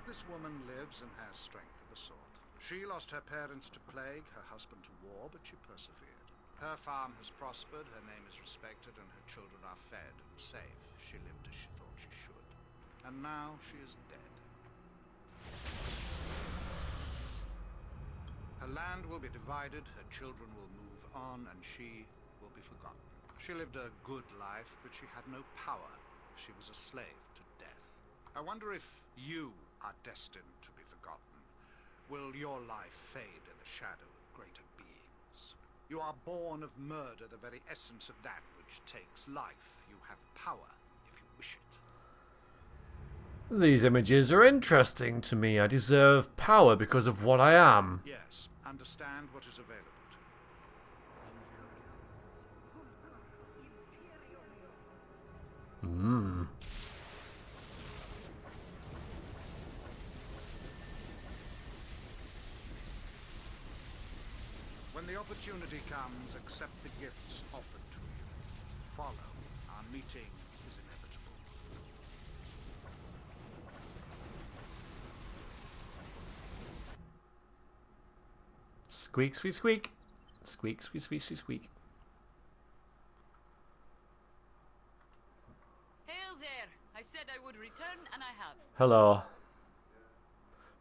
This woman lives and has strength of a sort. She lost her parents to plague, her husband to war, but she persevered. Her farm has prospered, her name is respected, and her children are fed and safe. She lived as she thought she should. And now she is dead. Her land will be divided, her children will move on, and she will be forgotten. She lived a good life, but she had no power. She was a slave to death. I wonder if you are destined to be forgotten. Will your life fade in the shadow of greater beings? You are born of murder, the very essence of that which takes life. You have power if you wish it. These images are interesting to me. I deserve power because of what I am. Yes, understand what is available to you. When the opportunity comes, accept the gifts offered to you. Follow. Our meeting is inevitable. Squeak, squeak, squeak. Squeak, squeak, squeak, squeak, squeak. Hail there! I said I would return, and I have. Hello.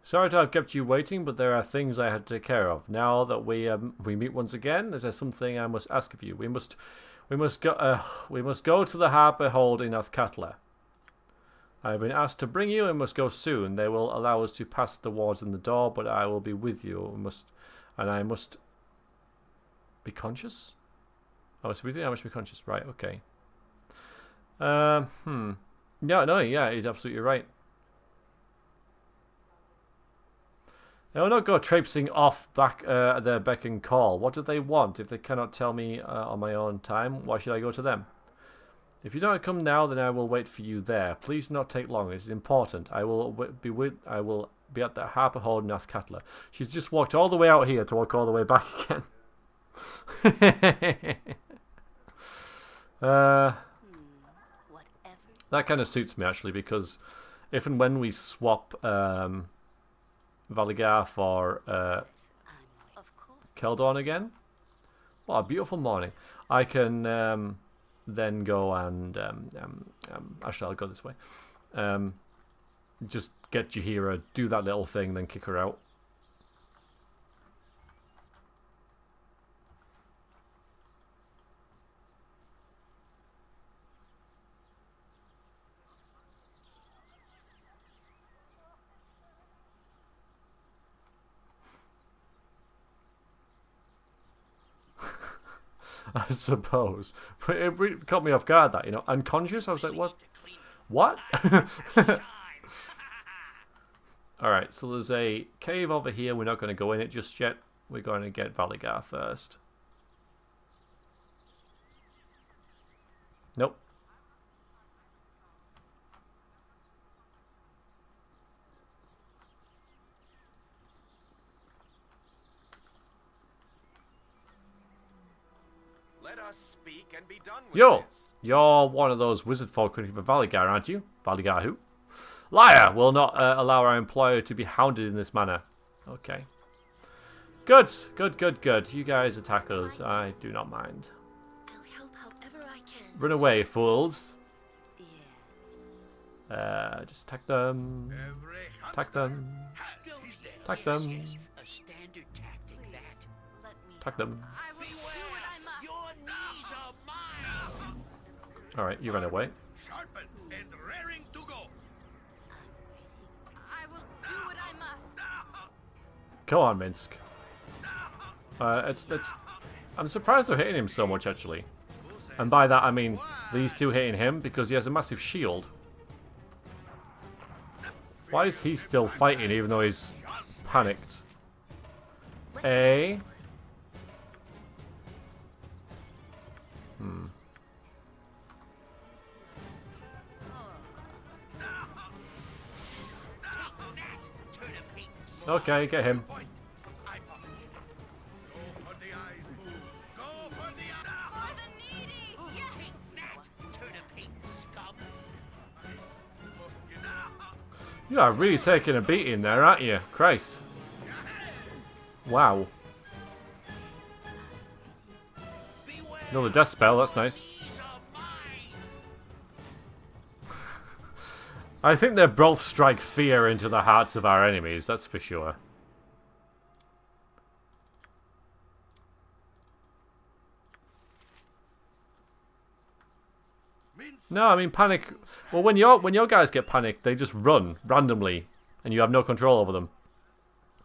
Sorry to have kept you waiting, but there are things I had to take care of. Now that we meet once again, is there something I must ask of you? We must go to the harbour hold in Northcatler. I have been asked to bring you and must go soon. They will allow us to pass the wards in the door, but I will be with you. I must be conscious. I must be with you. I must be conscious. Right. Okay. Yeah, he's absolutely right. They will not go traipsing off back at their beck and call. What do they want? If they cannot tell me on my own time, why should I go to them? If you don't come now, then I will wait for you there. Please do not take long. It is important. I will be at the harbour hold in Northcatler. She's just walked all the way out here to walk all the way back again. That kind of suits me actually, because if and when we swap Valygar for Keldorn again. What a beautiful morning. I can then go and... actually, I'll go this way. Just get Jaheira, do that little thing, then kick her out. I suppose. But it really caught me off guard, that, you know. Unconscious? I was like, what? What? Alright, so there's a cave over here. We're not going to go in it just yet. We're going to get Valygar first. Nope. Let us speak and be done with Yo! this. You're one of those wizard folk looking for Valygar, aren't you? Valygar who? Liar! Will not allow our employer to be hounded in this manner. Okay. Good, good, good, good. You guys attack us. I do not mind. I'll help however I can. Run away, fools. Just attack them. Attack them. Attack them. A standard tactic that. Attack them. Your knees are mine. Alright, you run away. Sharpen and raring to go. I will do what I must. Go on, Minsk. I'm surprised they're hitting him so much, actually. And by that, I mean these two hitting him because he has a massive shield. Why is he still fighting even though he's panicked? Okay, get him. You are really taking a beating there, aren't you? Christ. Wow. Another death spell, that's nice. I think they both strike fear into the hearts of our enemies, that's for sure. No, I mean panic. Well, when your guys get panicked, they just run randomly, and you have no control over them.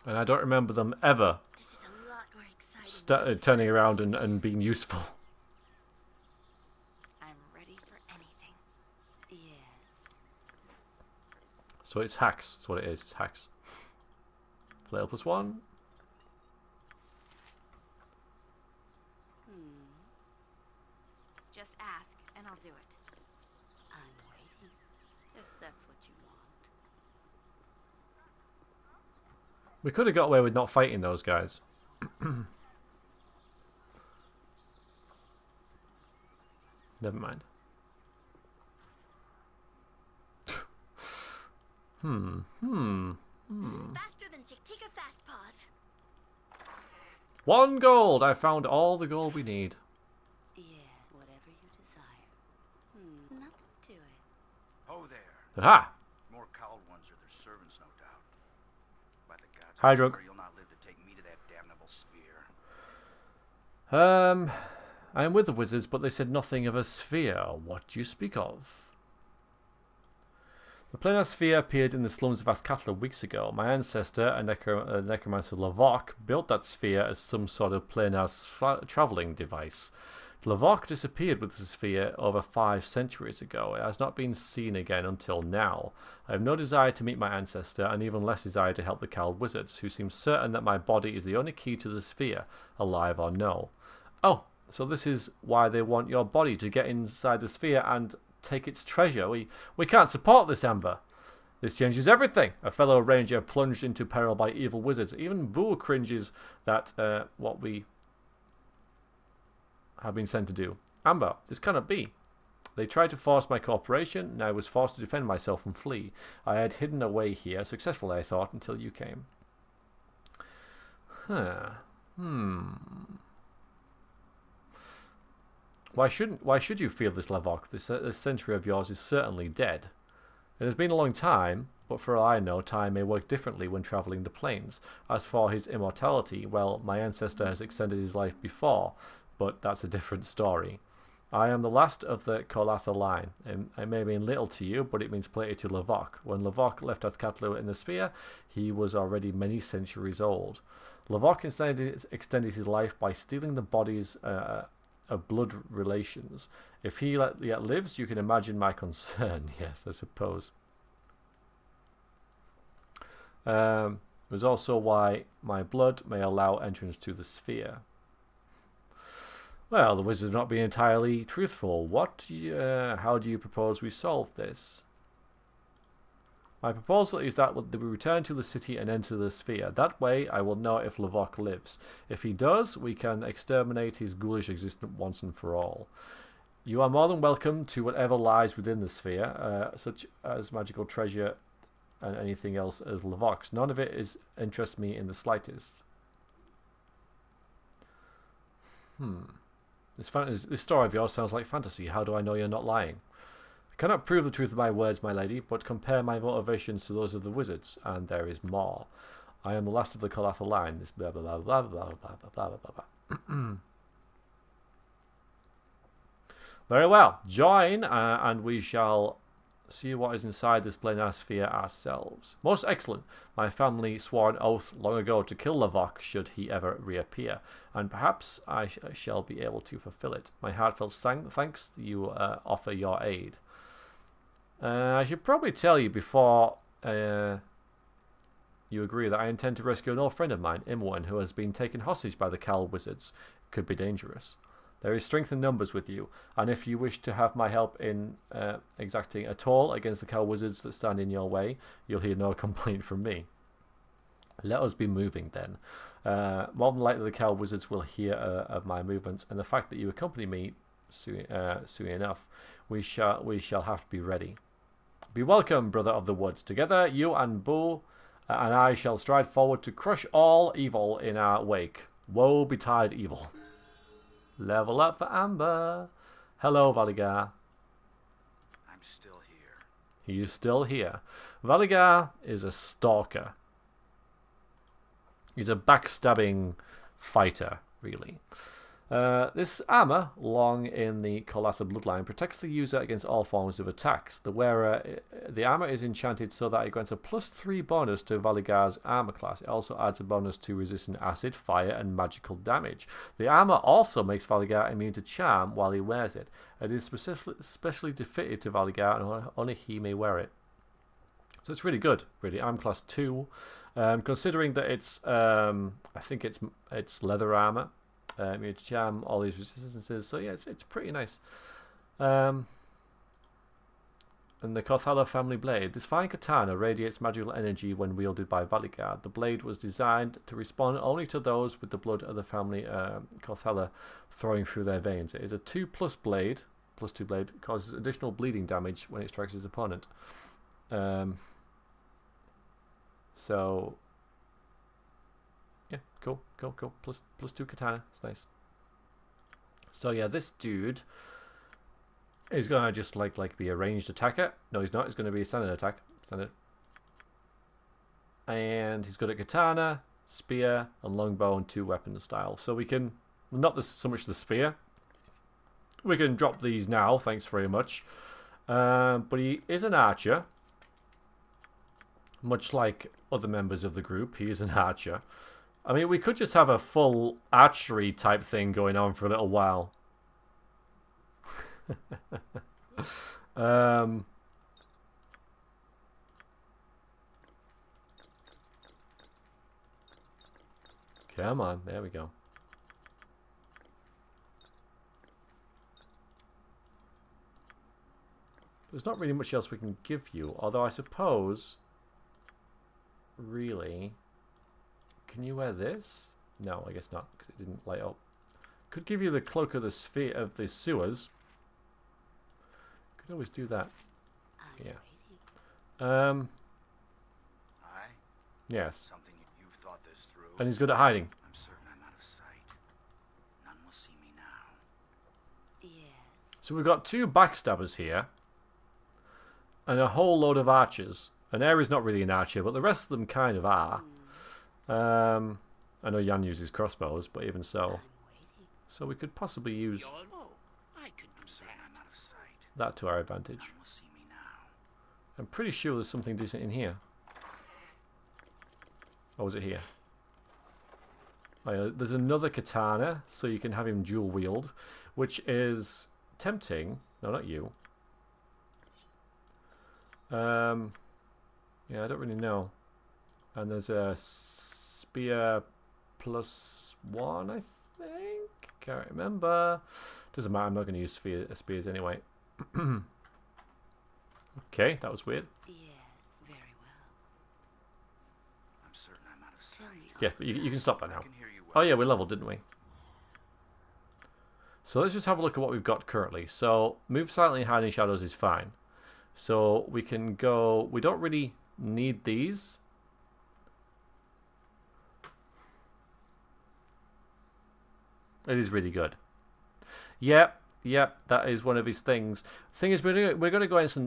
And I don't remember them ever turning around and being useful. I'm ready for anything. Yeah. So it's hacks. That's what it is. It's hacks. Flail +1. Just ask, and I'll do it. I'm waiting. If that's what you want. We could have got away with not fighting those guys. Never mind. Faster than Chick-Tika Fast Paws. 1 gold! I found all the gold we need. Yeah, whatever you desire. Nothing to it. Oh, there. Aha! More cowled ones are their servants, no doubt. By the gods, Hi, I'm Drug. sure you'll not live to take me to that damnable sphere. I am with the wizards, but they said nothing of a sphere. What do you speak of? The planar sphere appeared in the slums of Athkatla weeks ago. My ancestor, a necromancer Lavok, built that sphere as some sort of planar travelling device. Lavok disappeared with the sphere over 5 centuries ago. It has not been seen again until now. I have no desire to meet my ancestor, and even less desire to help the cowled wizards, who seem certain that my body is the only key to the sphere, alive or no. Oh, so this is why they want your body, to get inside the sphere and take its treasure. We can't support this, Amber. This changes everything. A fellow ranger plunged into peril by evil wizards. Even Boo cringes that what we have been sent to do. Amber, this cannot be. They tried to force my cooperation, and I was forced to defend myself and flee. I had hidden away here, successfully I thought, until you came. Huh. Why should you feel this, Levok? This century of yours is certainly dead. It has been a long time, but for all I know, time may work differently when travelling the plains. As for his immortality, well, my ancestor has extended his life before, but that's a different story. I am the last of the Kolatha line. It may mean little to you, but it means plenty to Levok. When Levok left Athkatlu in the sphere, he was already many centuries old. Levok extended his life by stealing the bodies of blood relations. If he yet lives, you can imagine my concern. Yes, I suppose. It was also why my blood may allow entrance to the sphere. Well, the wizard not being entirely truthful. How do you propose we solve this? My proposal is that we return to the city and enter the sphere. That way, I will know if Levok lives. If he does, we can exterminate his ghoulish existence once and for all. You are more than welcome to whatever lies within the sphere, such as magical treasure and anything else as Levok's. None of it interests me in the slightest. This story of yours sounds like fantasy. How do I know you're not lying? I cannot prove the truth of my words, my lady, but compare my motivations to those of the wizards, and there is more. I am the last of the Kolatha line. This blah blah blah blah blah blah blah blah blah blah. Very well. Join, and we shall see what is inside this planar sphere ourselves. Most excellent. My family swore an oath long ago to kill Levok should he ever reappear, and perhaps I shall be able to fulfill it. My heartfelt thanks you offer your aid. I should probably tell you before you agree that I intend to rescue an old friend of mine, Imwen, who has been taken hostage by the Cal wizards. It could be dangerous. There is strength in numbers with you, and if you wish to have my help in exacting a toll against the Cal wizards that stand in your way, you'll hear no complaint from me. Let us be moving then. More than likely the Cal wizards will hear of my movements, and the fact that you accompany me soon enough, we shall have to be ready. Be welcome, brother of the woods. Together, you and Boo and I shall stride forward to crush all evil in our wake. Woe betide evil. Level up for Amber. Hello, Valygar. I'm still here. He is still here. Valygar is a stalker. He's a backstabbing fighter, really. This armor, long in the Kolatha bloodline, protects the user against all forms of attacks. The wearer, the armor is enchanted so that it grants a +3 bonus to Valygar's armor class. It also adds a bonus to resisting acid, fire, and magical damage. The armor also makes Valygar immune to charm while he wears it. It is specially fitted to Valygar, and only he may wear it. So it's really good, really. Armor class 2, considering that it's, I think it's leather armor. Immune to charm, all these resistances. So yeah, it's pretty nice. And the Kolatha family blade. This fine katana radiates magical energy when wielded by Valygar. The blade was designed to respond only to those with the blood of the family Kolatha flowing through their veins. It is a 2+ blade, +2 blade, causes additional bleeding damage when it strikes its opponent. So yeah, cool. +2 katana. It's nice. So yeah, this dude is gonna just like be a ranged attacker. No, he's not. He's gonna be a standard attack. Standard. And he's good at katana, spear, and longbow and 2-weapon style. So we can not so much the spear. We can drop these now. Thanks very much. But he is an archer. Much like other members of the group, he is an archer. I mean, we could just have a full archery type thing going on for a little while. Come on, there we go. There's not really much else we can give you, although I suppose, really... Can you wear this? No, I guess not, because it didn't light up. Could give you the cloak of the sphere of the sewers. Could always do that. Yeah. Aye? Yes. Something you've thought this through. And he's good at hiding. I'm certain I'm out of So we've got 2 backstabbers here. And a whole load of archers. And Ares not really an archer, but the rest of them kind of are. I know Jan uses crossbows, but even so. So we could possibly use that to our advantage. I'm pretty sure there's something decent in here. Or was it here? Oh, yeah, there's another katana, so you can have him dual wield, which is tempting. No, not you. Yeah, I don't really know. And there's a spear +1, I think. Can't remember. Doesn't matter. I'm not going to use spears anyway. Okay, that was weird. Yes, very well. I'm certain I'm out of sight. Yeah, but you can stop that now. Oh yeah, we leveled, didn't we? So let's just have a look at what we've got currently. So move silently, hide in shadows is fine. So we can go. We don't really need these. It is really good. Yep, that is one of his things. Thing is, we're going to go against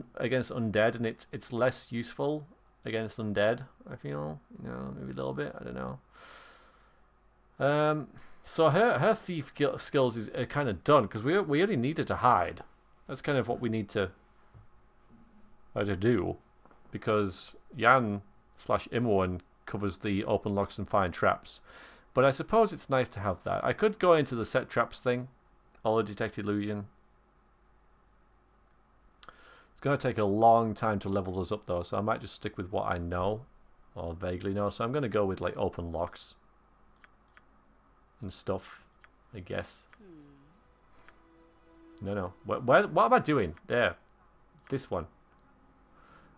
undead, and it's less useful against undead. I feel, maybe a little bit. I don't know. So her thief skills is kind of done because we only needed to hide. That's kind of what we need to do, because Jan/Imoen covers the open locks and find traps. But I suppose it's nice to have that. I could go into the set traps thing, or detect illusion. It's going to take a long time to level those up though, so I might just stick with what I know, or vaguely know. So I'm going to go with like open locks and stuff, I guess. No. What am I doing? There. This one.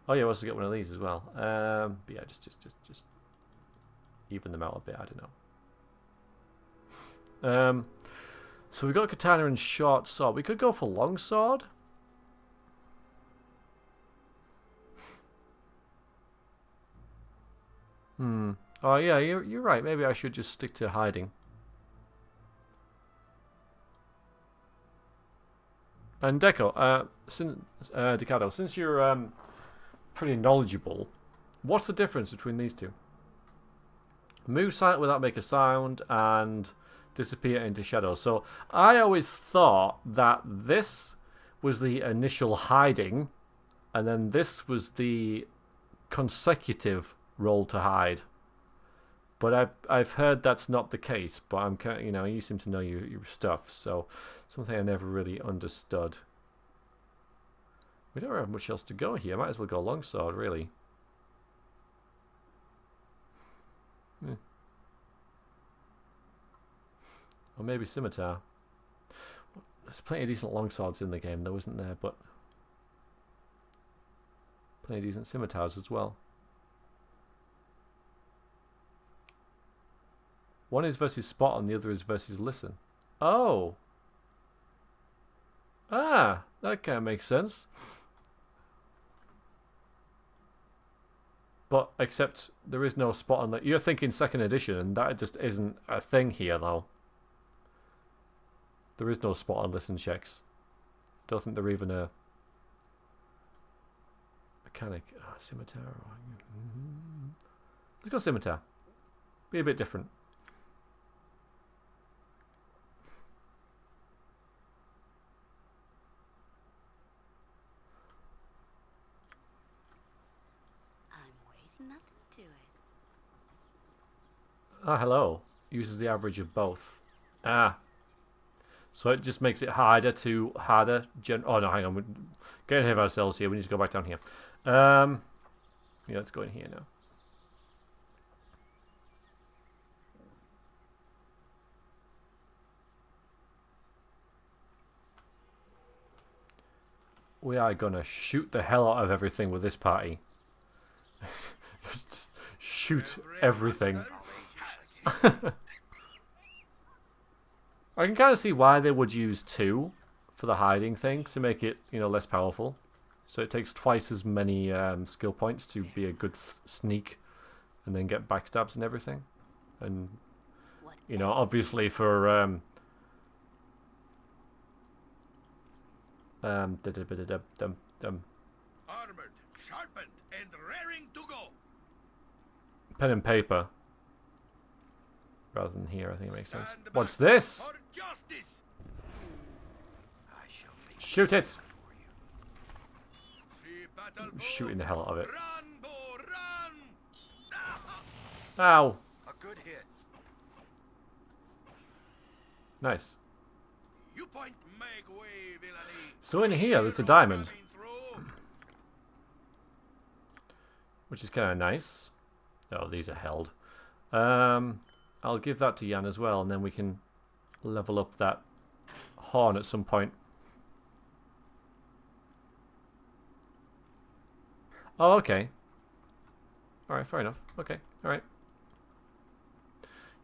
Oh yeah, I also get one of these as well. But yeah, just even them out a bit. I don't know. So we got katana and short sword. We could go for long sword. Oh yeah, you're right. Maybe I should just stick to hiding. And Decado, since you're pretty knowledgeable, what's the difference between these two? Move silent without make a sound and disappear into shadows. So I always thought that this was the initial hiding, and then this was the consecutive roll to hide. But I've heard that's not the case. But I'm kind of, you seem to know your stuff, so something I never really understood. We don't have much else to go here. Might as well go longsword, really. Or maybe scimitar. There's plenty of decent longswords in the game, though, isn't there? But plenty of decent scimitars as well. One is versus spot and the other is versus listen. Oh! Ah! That kind of makes sense. But, except, there is no spot on that. You're thinking second edition, and that just isn't a thing here, though. There is no spot on listen checks. Don't think they're even a mechanic. Oh, scimitar. Let's go scimitar. Be a bit different. Ah, hello. Uses the average of both. Ah. So it just makes it harder. Oh no, hang on. We're getting ahead of ourselves here. We need to go back down here. Yeah, let's go in here now. We are gonna shoot the hell out of everything with this party. Just shoot everything. I can kind of see why they would use 2 for the hiding thing, to make it, less powerful. So it takes twice as many skill points to be a good sneak, and then get backstabs and everything. And obviously for Armored, sharpened, and raring to go. Pen and paper. Rather than here, I think it makes sense. What's this? Shoot it! I'm shooting the hell out of it. Ow! A good hit. Nice. You point, make way, villainy. So in here, there's a diamond. Which is kind of nice. Oh, these are held. I'll give that to Jan as well, and then we can level up that horn at some point. Oh, okay. Alright, fair enough. Okay, alright.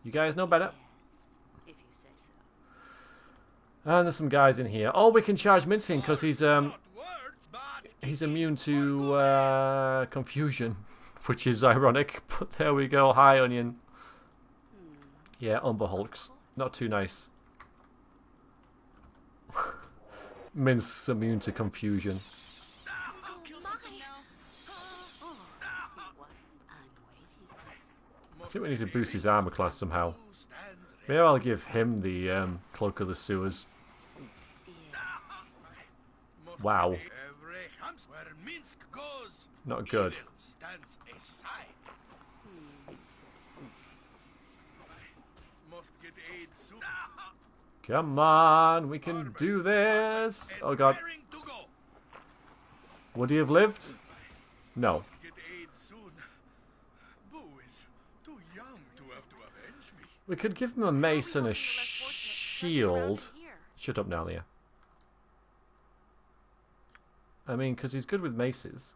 You guys know better. If you say so. And there's some guys in here. Oh, we can charge Mincing because he's immune to confusion, which is ironic. But there we go. Hi, Onion. Yeah, Umber Hulks. Not too nice. Mince's immune to confusion. I think we need to boost his armor class somehow. Maybe I'll give him the Cloak of the Sewers. Wow. Not good. Come on, we can do this. Oh god. Would he have lived? No. We could give him a mace and a shield. Shut up, Nalia. I mean, because he's good with maces.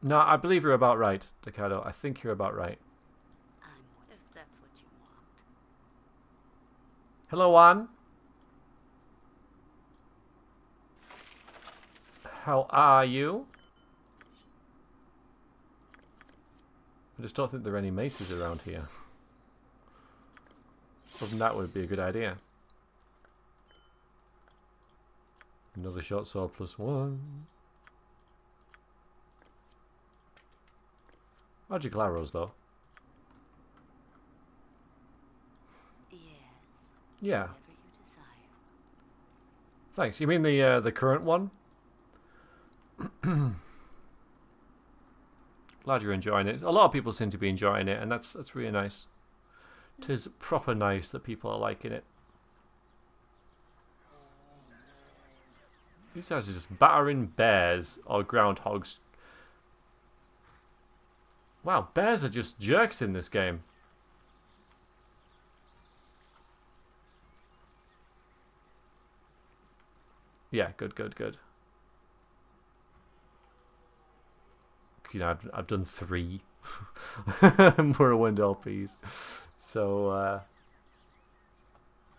No, I believe you're about right, Decado. I think you're about right. If that's what you want. Hello, Juan. How are you? I just don't think there are any maces around here. Other than that would be a good idea. Another short sword +1. Magical arrows, though. Yes. Yeah. Whatever you desire. Thanks. You mean the current one? Glad you're enjoying it. A lot of people seem to be enjoying it, and that's really nice. 'Tis proper nice that people are liking it. These guys are just battering bears or groundhogs. Wow, bears are just jerks in this game. Yeah, good, good, good. You know, I've done 3 Morrowind LPs, so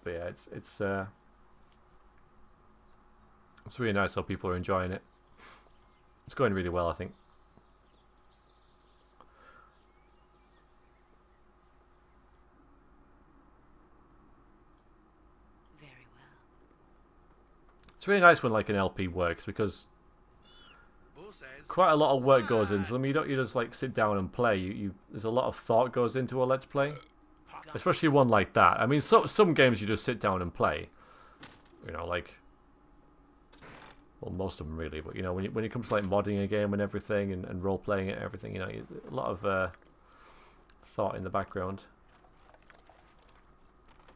but yeah, it's really nice how people are enjoying it. It's going really well, I think. Very well. It's really nice when like an LP works because quite a lot of work goes into them. You just like sit down and play. There's a lot of thought goes into a Let's Play, especially one like that. I mean, some games you just sit down and play. You know, like, well, most of them really. But you know, when it comes to like modding a game and everything, and role playing it, and everything, you know, a lot of thought in the background.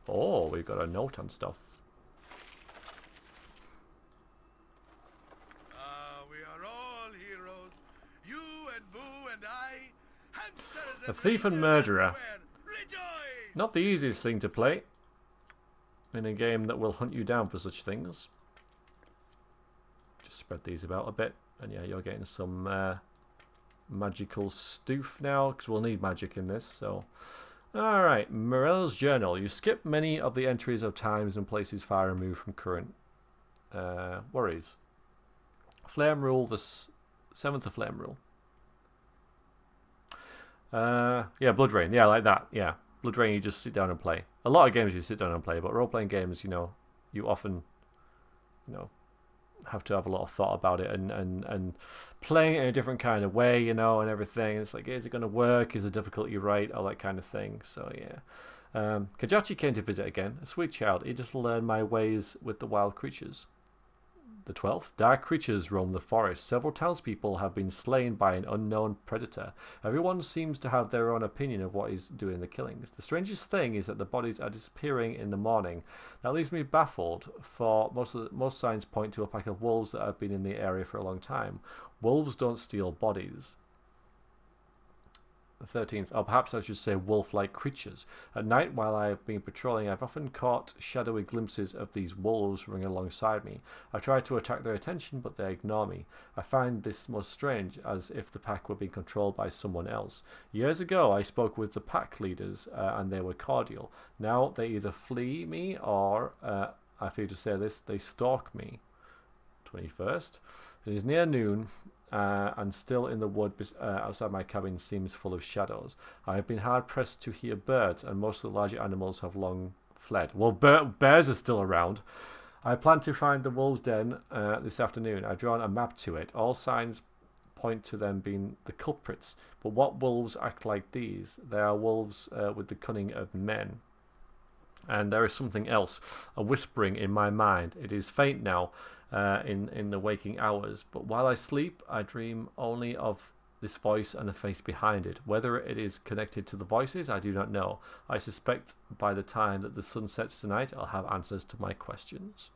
Oh, we've got a note on stuff. A thief and murderer. Not the easiest thing to play in a game that will hunt you down for such things. Just spread these about a bit, and yeah, you're getting some magical stoof now, because we'll need magic in this. So, all right, Morel's journal. You skip many of the entries of times and places far removed from current worries. Flame rule, the 7th of Flame rule. Yeah, Blood Rain. Yeah, like that. Yeah. Blood Rain, you just sit down and play. A lot of games you sit down and play, but role-playing games, you know, you often, you know, have to have a lot of thought about it and playing it in a different kind of way, you know, and everything. It's like, is it going to work? Is the difficulty right? All that kind of thing. So, yeah. Kajachi came to visit again. A sweet child, eager to learn my ways with the wild creatures. The 12th. Dark creatures roam the forest. Several townspeople have been slain by an unknown predator. Everyone seems to have their own opinion of what is doing the killings. The strangest thing is that the bodies are disappearing in the morning. That leaves me baffled, for most signs point to a pack of wolves that have been in the area for a long time. Wolves don't steal bodies. The 13th. Or perhaps I should say wolf-like creatures. At night, while I have been patrolling, I've often caught shadowy glimpses of these wolves running alongside me. I try to attract their attention, but they ignore me. I find this most strange, as if the pack were being controlled by someone else. Years ago, I spoke with the pack leaders, and they were cordial. Now, they either flee me, or, I fear to say this, they stalk me. 21st. It is near noon, and still in the wood outside my cabin seems full of shadows. I have been hard-pressed to hear birds, and most of the larger animals have long fled. Well, bears are still around. I plan to find the wolves' den this afternoon. I've drawn a map to it. All signs point to them being the culprits. But what wolves act like these? They are wolves with the cunning of men. And there is something else, a whispering in my mind. It is faint now, in the waking hours, but while I sleep, I dream only of this voice and the face behind it. Whether it is connected to the voices, I do not know. I suspect by the time that the sun sets tonight, I'll have answers to my questions.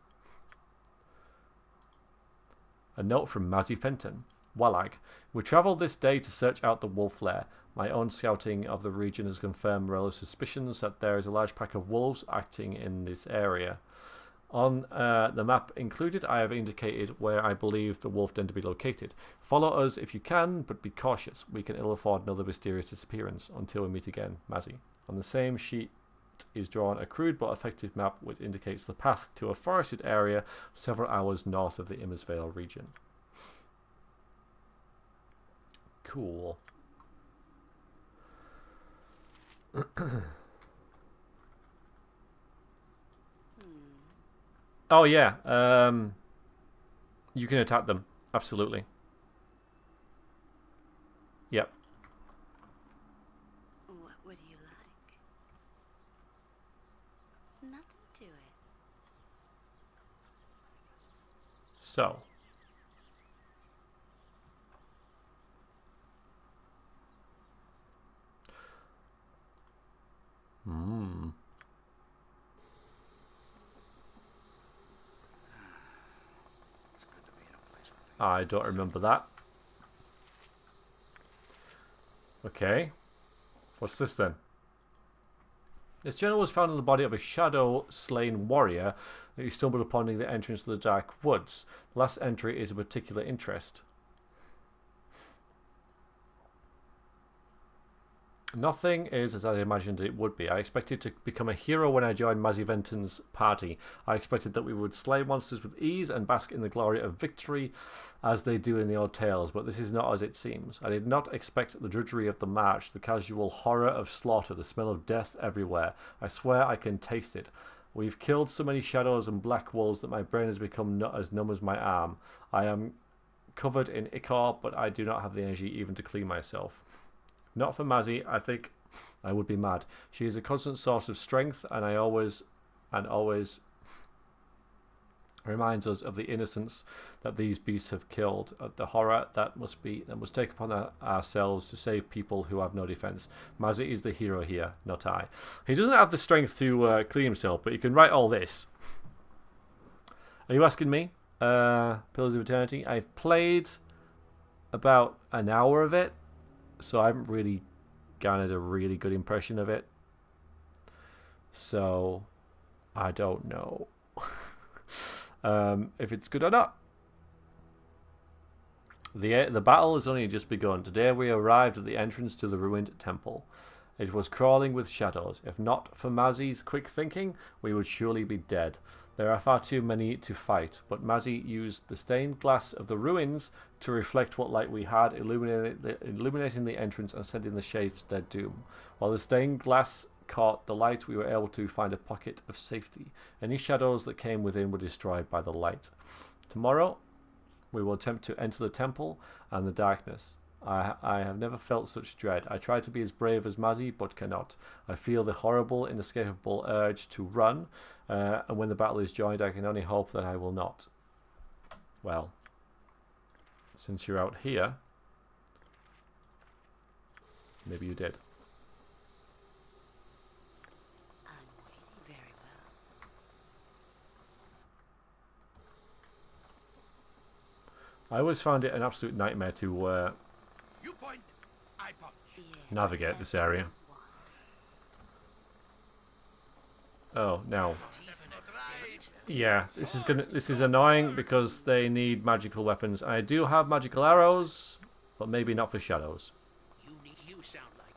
A note from Mazzy Fenton. Walag. We travelled this day to search out the wolf lair. My own scouting of the region has confirmed Morello's suspicions that there is a large pack of wolves acting in this area. On the map included, I have indicated where I believe the wolf den to be located. Follow us if you can, but be cautious. We can ill afford another mysterious disappearance. Until we meet again, Mazzy. On the same sheet is drawn a crude but effective map which indicates the path to a forested area several hours north of the Immersvale region. Cool. Oh yeah, you can attack them, absolutely. Yep. What would you like? Nothing to it. So. I don't remember that. Okay. What's this then? This journal was found in the body of a shadow-slain warrior that you stumbled upon near the entrance to the dark woods. The last entry is of particular interest. Nothing is as I imagined it would be. I expected to become a hero when I joined Mazzy Fenton's party. I expected that we would slay monsters with ease and bask in the glory of victory as they do in the old tales, but this is not as it seems. I did not expect the drudgery of the march, the casual horror of slaughter, the smell of death everywhere. I swear I can taste it. We've killed so many shadows and black wolves that my brain has become as numb as my arm. I am covered in ichor, but I do not have the energy even to clean myself. Not for Mazzy, I think I would be mad. She is a constant source of strength, and always reminds us of the innocents that these beasts have killed, of the horror that must take upon ourselves to save people who have no defense. Mazzy is the hero here, not I. He doesn't have the strength to clean himself, but he can write all this. Are you asking me? Pillars of Eternity. I've played about an hour of it, so I haven't really garnered a really good impression of it. So I don't know if it's good or not. The battle has only just begun. Today we arrived at the entrance to the ruined temple. It was crawling with shadows. If not for Mazzy's quick thinking, we would surely be dead. There are far too many to fight, but Mazzy used the stained glass of the ruins to reflect what light we had, illuminating the entrance and sending the shades to their doom. While the stained glass caught the light, we were able to find a pocket of safety. Any shadows that came within were destroyed by the light. Tomorrow, we will attempt to enter the temple and the darkness. I have never felt such dread. I try to be as brave as Mazzy, but cannot. I feel the horrible, inescapable urge to run, and when the battle is joined, I can only hope that I will not. Well, since you're out here, maybe you did. I'm waiting very well. I always found it an absolute nightmare to You point, I punch. navigate this area. Oh, now. Yeah, this is annoying because they need magical weapons. I do have magical arrows, but maybe not for shadows. You sound like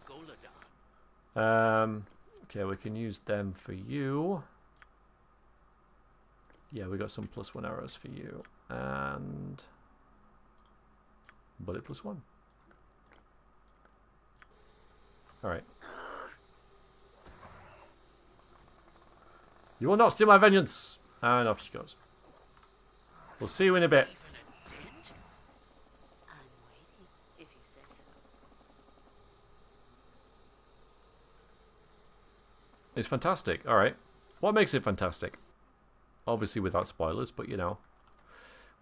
Goladon. Okay, we can use them for you. Yeah, we got some +1 arrows for you. And bullet +1. Alright. You will not steal my vengeance! And off she goes. We'll see you in a bit. I'm waiting, if you say so. It's fantastic. Alright. What makes it fantastic? Obviously without spoilers, but you know.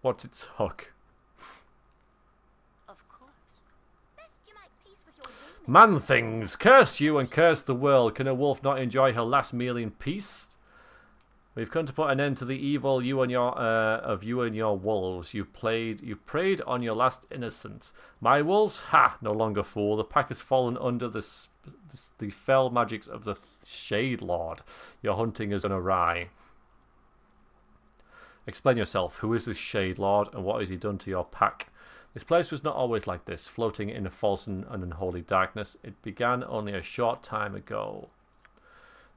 What's its hook? Of course. Best you make peace with your demons. Man things! Curse you and curse the world. Can a wolf not enjoy her last meal in peace? We've come to put an end to the evil you and your wolves. You've preyed on your last innocents. My wolves? Ha! No longer fool. The pack has fallen under the fell magics of the Shade Lord. Your hunting is gone awry. Explain yourself. Who is this Shade Lord and what has he done to your pack? This place was not always like this, floating in a false and unholy darkness. It began only a short time ago.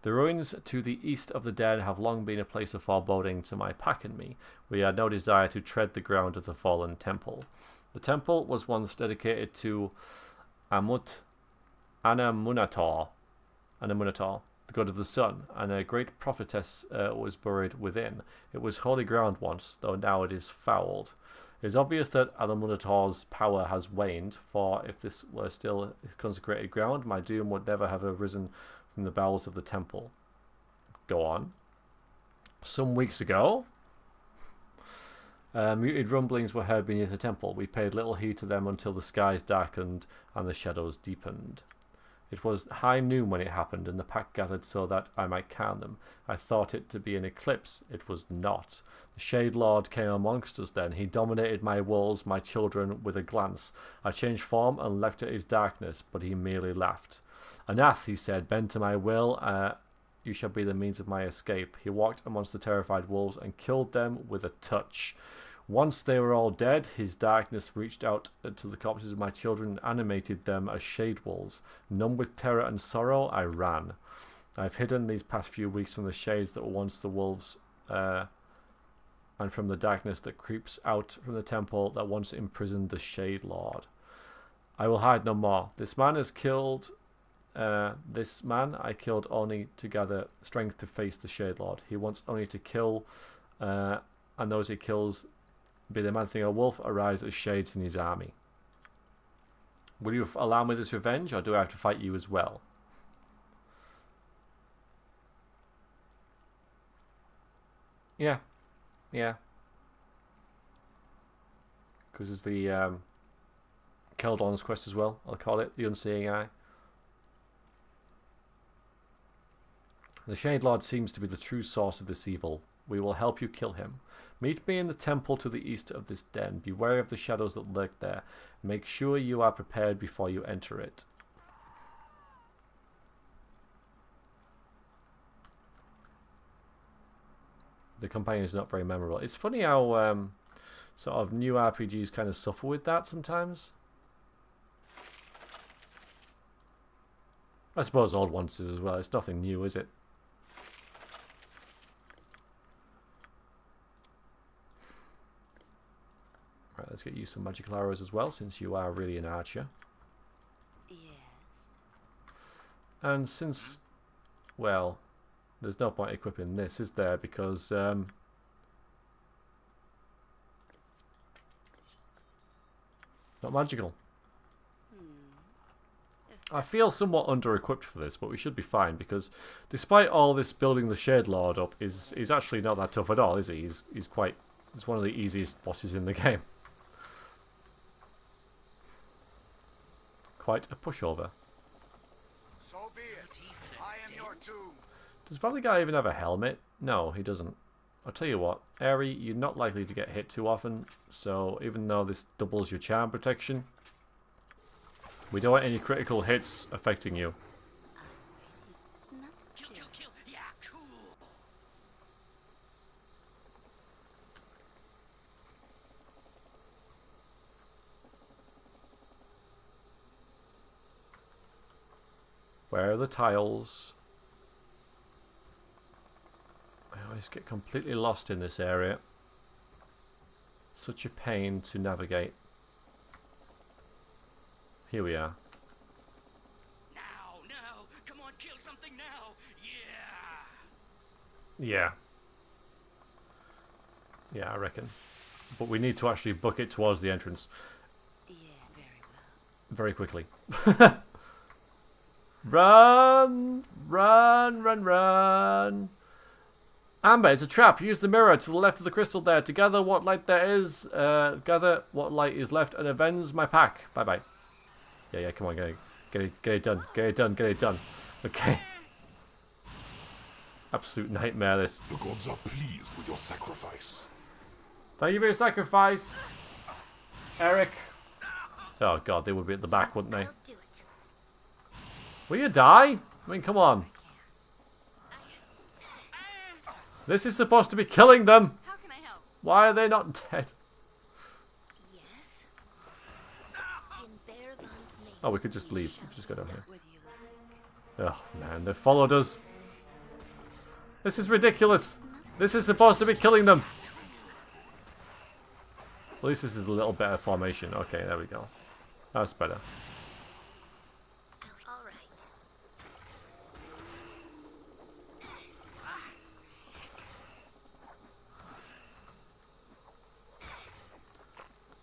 The ruins to the east of the den have long been a place of foreboding to my pack and me. We had no desire to tread the ground of the fallen temple. The temple was once dedicated to Anamunator, the god of the sun, and a great prophetess was buried within. It was holy ground once, though now it is fouled. It is obvious that Anamunator's power has waned, for if this were still consecrated ground, my doom would never have arisen from the bowels of the temple. Go on. Some weeks ago, muted rumblings were heard beneath the temple. We paid little heed to them until the skies darkened and the shadows deepened. It was high noon when it happened, and the pack gathered so that I might calm them. I thought it to be an eclipse. It was not. The Shade Lord came amongst us then. He dominated my wolves, my children, with a glance. I changed form and leapt at his darkness, but he merely laughed. Anath, he said, bend to my will, you shall be the means of my escape. He walked amongst the terrified wolves and killed them with a touch. Once they were all dead, his darkness reached out to the corpses of my children and animated them as shade wolves. Numb with terror and sorrow, I ran. I've hidden these past few weeks from the shades that were once the wolves, and from the darkness that creeps out from the temple that once imprisoned the Shade Lord. I will hide no more. This man I killed only to gather strength to face the Shade Lord. He wants only to kill, and those he kills, be the man thing or wolf, arise as shades in his army. Will you allow me this revenge, or do I have to fight you as well? Yeah. Because there's the Keldorn's quest as well. I'll call it the Unseeing Eye. The Shade Lord seems to be the true source of this evil. We will help you kill him. Meet me in the temple to the east of this den. Beware of the shadows that lurk there. Make sure you are prepared before you enter it. The campaign is not very memorable. It's funny how sort of new RPGs kind of suffer with that sometimes. I suppose old ones is as well. It's nothing new, is it? Right, let's get you some magical arrows as well, since you are really an archer. Yes. And since well, there's no point equipping this, is there? Because not magical. I feel somewhat under-equipped for this, but we should be fine because, despite all this building the Shade Lord up, he's actually not that tough at all, is he? He's one of the easiest bosses in the game. Quite a pushover. So be it. I am your tomb. Does Valygar even have a helmet? No, he doesn't. I'll tell you what, Aerie, you're not likely to get hit too often, so even though this doubles your charm protection, we don't want any critical hits affecting you. Kill, kill, kill. Yeah, cool. Where are the tiles? I always get completely lost in this area. Such a pain to navigate. Here we are. Now, now. Come on, kill something now. Yeah. Yeah. Yeah, I reckon. But we need to actually book it towards the entrance. Yeah, very well. Very quickly. Run! Run, run, run! Amber, it's a trap. Use the mirror to the left of the crystal there to gather what light there is. Gather what light is left and avenge my pack. Bye-bye. Yeah, come on, get it done. Get it done, get it done. Okay. Absolute nightmare, this. The gods are pleased with your sacrifice. Thank you for your sacrifice, Eric. Oh god, they would be at the back, wouldn't they? Will you die? I mean, come on. This is supposed to be killing them. How can I help? Why are they not dead? Oh, we could just leave. Just go down here. Oh, man, they followed us. This is ridiculous. This is supposed to be killing them. At least this is a little better formation. Okay, there we go. That's better.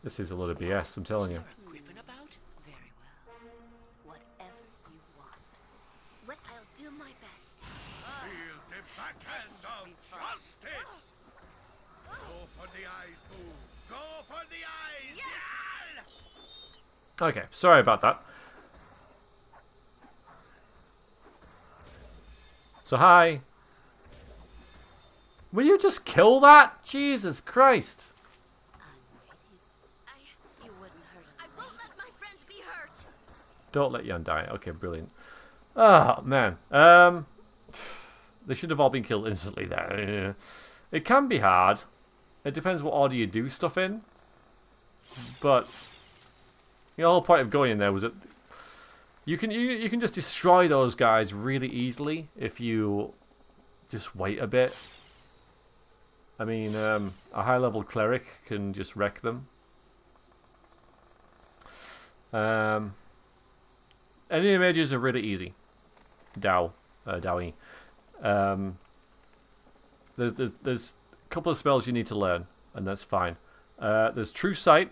This is a lot of BS, I'm telling you. Very well. Whatever you want. What I'll do my best. Feel the backhand of justice! Go for the eyes, Boo! Go for the eyes! Yeah! Okay, sorry about that. So, hi. Will you just kill that? Jesus Christ. Don't let Jan die. Okay, brilliant. Oh, man. They should have all been killed instantly there. It can be hard. It depends what order you do stuff in. But the whole point of going in there was that you can just destroy those guys really easily if you just wait a bit. I mean, a high-level cleric can just wreck them. Any mages are really easy. Dowie. There's a couple of spells you need to learn, and that's fine. There's True Sight,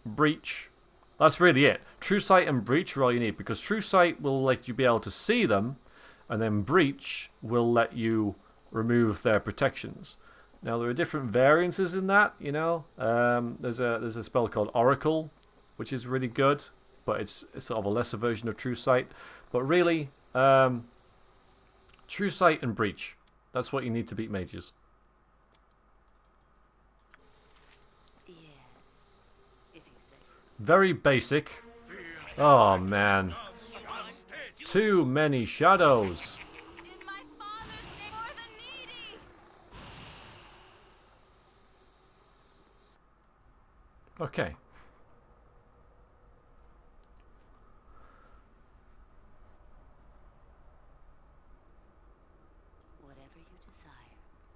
Breach. That's really it. True Sight and Breach are all you need, because True Sight will let you be able to see them, and then Breach will let you remove their protections. Now there are different variances in that, you know. There's a spell called Oracle, which is really good, but it's sort of a lesser version of True Sight. But really, True Sight and Breach. That's what you need to beat mages. Yes, if you say so. Very basic. Oh man. Too many shadows. Okay.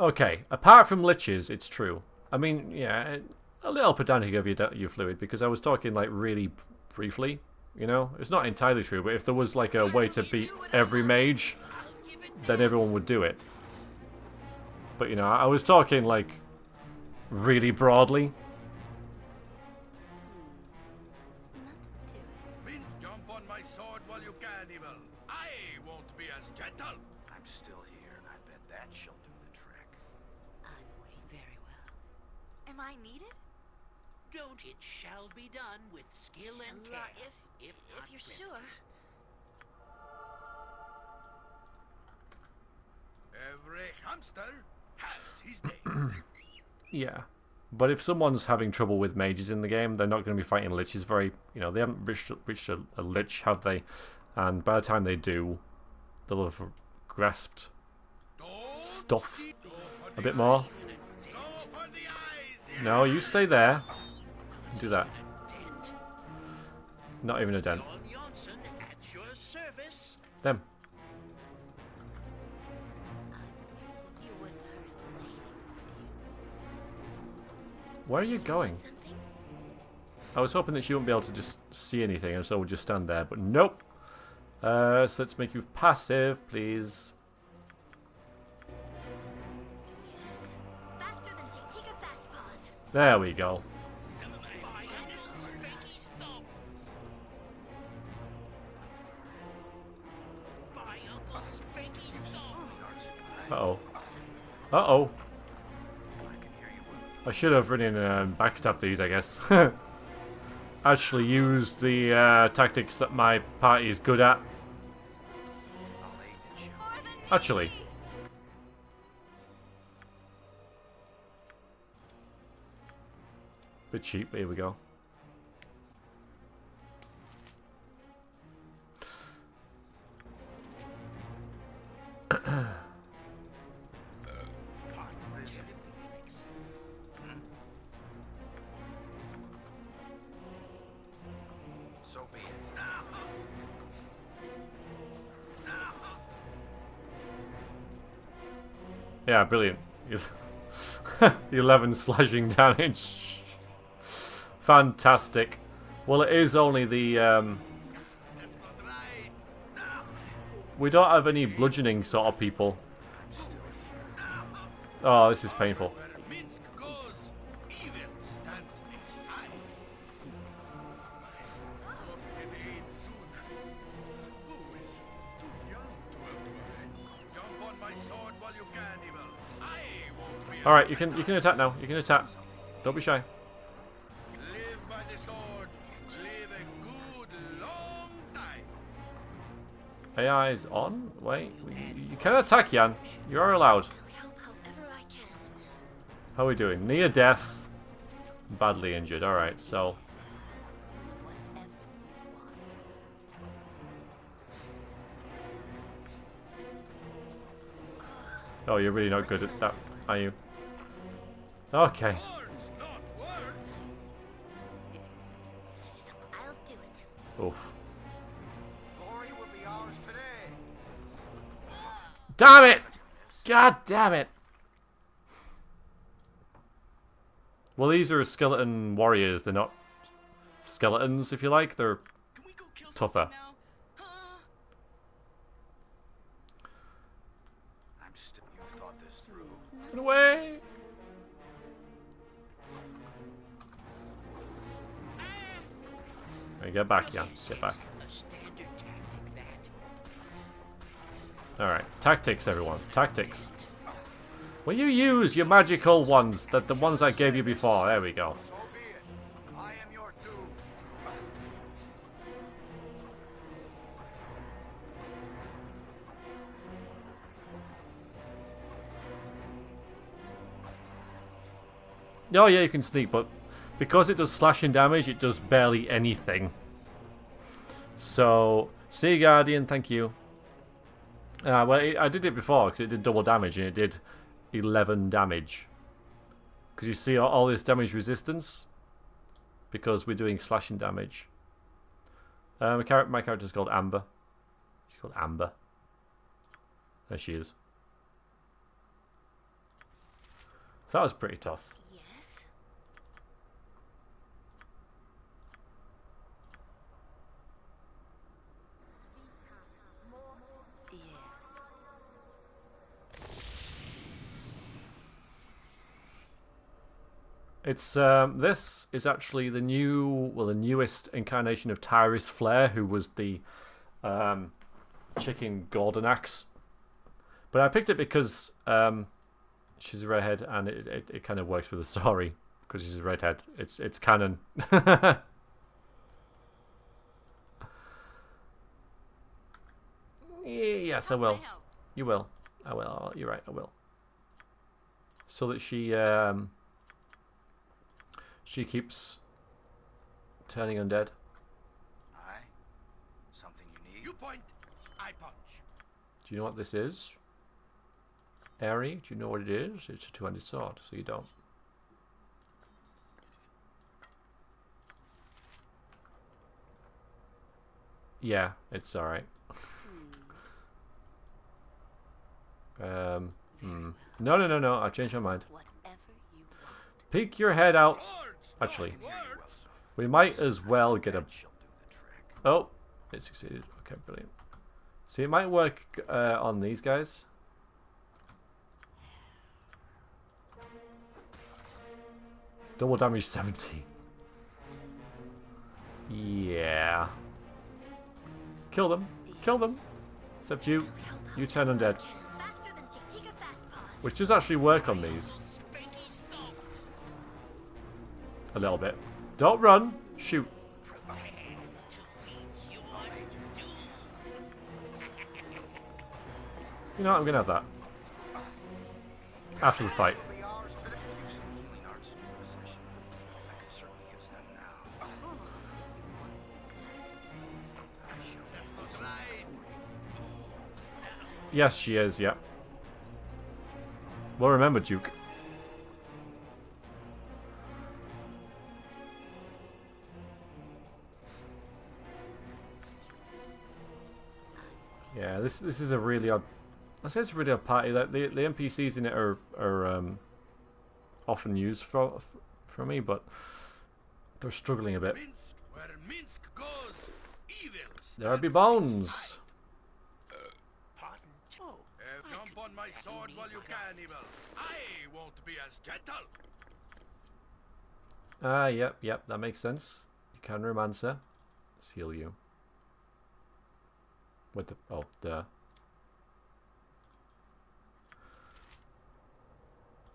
Okay, apart from liches, it's true. I mean, yeah, a little pedantic of you, Fluid, because I was talking like really briefly, you know? It's not entirely true, but if there was like a way to beat every mage then everyone would do it. But, you know, I was talking, like, really broadly. Vince, jump on my sword while you can, Evil. I won't be as gentle. I'm still here, and I bet that she'll do the trick. I'm waiting very well. Am I needed? Don't it shall be done with skill and Inshallah, care. if not you're plenty. sure. Every hamster has his day. Yeah. But if someone's having trouble with mages in the game, they're not going to be fighting liches very... You know, they haven't reached a lich, have they? And by the time they do, they'll have grasped stuff a bit more. No, you stay there. Do that. Not even a dent. Them. Where are you going? I was hoping that she wouldn't be able to just see anything and so would just stand there, but nope. So let's make you passive, please. There we go. Uh-oh. Uh-oh. I should have run in and backstabbed these, I guess. Actually used the tactics that my party is good at. Actually. Bit cheap, but here we go. So be it. 'Brilliant. 11 slashing damage. Fantastic. Well, it is only the... We don't have any bludgeoning sort of people. Oh, this is painful. Alright, you can attack now. You can attack. Don't be shy. AI is on? Wait, you can attack, Jan. You are allowed. How are we doing? Near death. Badly injured. Alright, so... Oh, you're really not good at that, are you? Okay. Oof. Damn it! God damn it! Well, these are skeleton warriors. They're not skeletons, if you like. They're tougher. You've thought this through. Get away! Hey, get back, Jan. Get back. Alright, tactics, everyone. Tactics. Will you use your magical ones, the ones I gave you before? There we go. Oh yeah, you can sneak, but because it does slashing damage, it does barely anything. So, Sea Guardian, thank you. Well, I did it before because it did double damage and it did 11 damage. Because you see all this damage resistance because we're doing slashing damage. My character's called Amber. She's called Amber. There she is. So that was pretty tough. It's this is actually the newest incarnation of Tyrus Flare, who was the chicken golden axe. But I picked it because she's a redhead, and it kind of works with the story because she's a redhead. It's canon. Yes, I will. You will. I will. You're right. I will. So that she keeps turning undead. Aye. Something you need? You point, I punch. Do you know what this is? Airy, do you know what it is? It's a two-handed sword, so you don't. Yeah, it's alright. No, I changed my mind. Peek your head out. Actually, we might as well get a... Oh, it succeeded. Okay, brilliant. See, it might work on these guys. Double damage 70. Yeah. Kill them. Kill them. Except you. You turn undead. Which does actually work on these. A little bit. Don't run. Shoot. You know what? I'm going to have that. After the fight. Yes, she is, yeah. Well, remember, Duke. Yeah, this is a really odd... I say it's a really odd party. That the NPCs in it are often used for me, but they're struggling a bit. There be bones. Jump on my sword while you can, evil. I won't be as gentle. Yep, that makes sense. You can romancer. Let's heal you. With the... Oh, duh.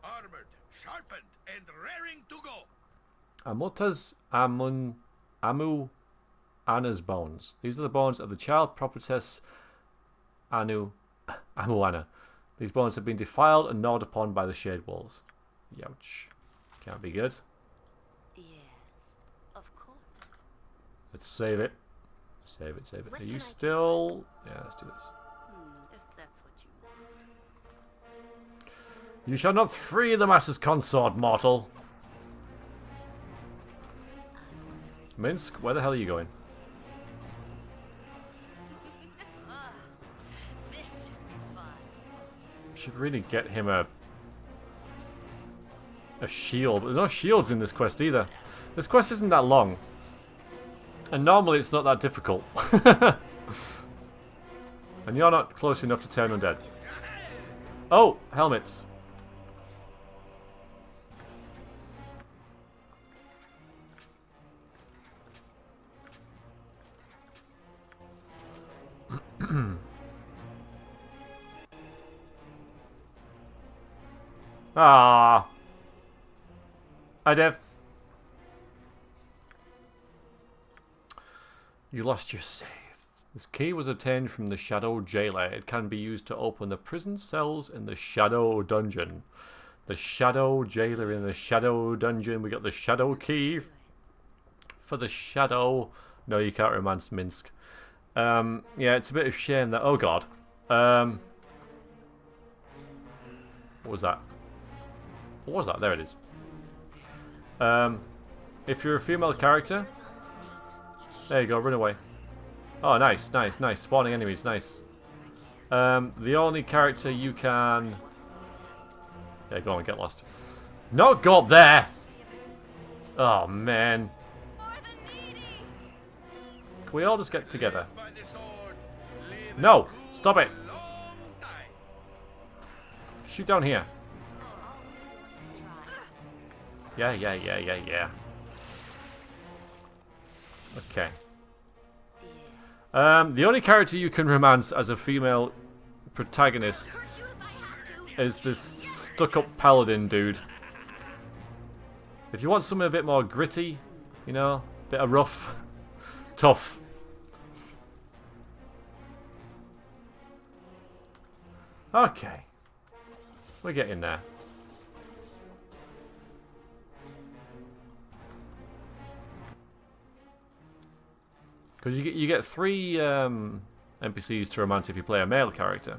Armored, sharpened, and raring to go. Amuta's Amu Anna's bones. These are the bones of the child prophetess Amuana. These bones have been defiled and gnawed upon by the shade wolves. Youch. Can't be good. Yes, of course. Let's save it. Save it. Are you still... Yeah, let's do this. If that's what you want. You shall not free the Master's consort, mortal. Minsk, where the hell are you going? Should really get him a shield. There's no shields in this quest either. This quest isn't that long. And normally it's not that difficult. And you're not close enough to turn undead. Oh, helmets. Ah, hi Dev. You lost your save. This key was obtained from the Shadow Jailer. It can be used to open the prison cells in the Shadow Dungeon. The Shadow Jailer in the Shadow Dungeon. We got the Shadow Key for the Shadow. No, you can't romance Minsk. Yeah, it's a bit of shame that... Oh god. What was that? What was that? There it is. If you're a female character, there you go, run away. Oh, nice. Spawning enemies, nice. The only character you can... Yeah, go on, get lost. Not go up there! Oh, man. Can we all just get together? No! Stop it! Shoot down here. Yeah. Okay. The only character you can romance as a female protagonist is this stuck-up paladin dude. If you want something a bit more gritty, you know, a bit of rough, tough. Okay. We're getting there. Because you get 3 NPCs to romance if you play a male character.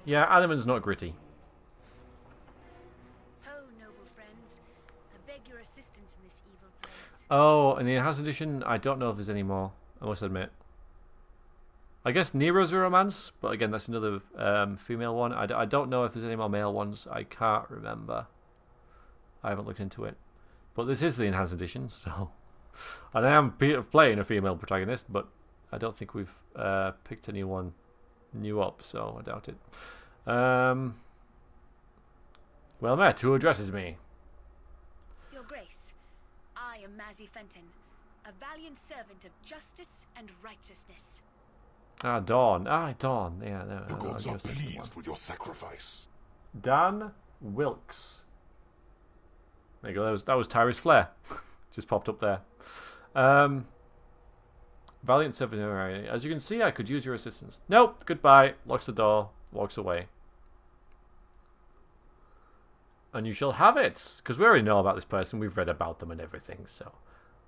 Yeah, Animan's not gritty. Oh, noble friends, I beg your assistance in this evil place. Oh, and the Enhanced Edition, I don't know if there's any more, I must admit. I guess Nero's a romance, but again, that's another female one. I don't know if there's any more male ones. I can't remember. I haven't looked into it. But this is the Enhanced Edition, so... And I am playing a female protagonist, but I don't think we've picked anyone new up, so I doubt it. Well met, who addresses me? Your Grace, I am Mazzy Fenton, a valiant servant of justice and righteousness. Ah, Dawn. Ah, Dawn. Yeah, no, the gods are pleased with your sacrifice. Dan Wilkes. There you go. That was Tyra's flare. Just popped up there. Valiant servant. As you can see, I could use your assistance. Nope. Goodbye. Locks the door. Walks away. And you shall have it, because we already know about this person. We've read about them and everything. So,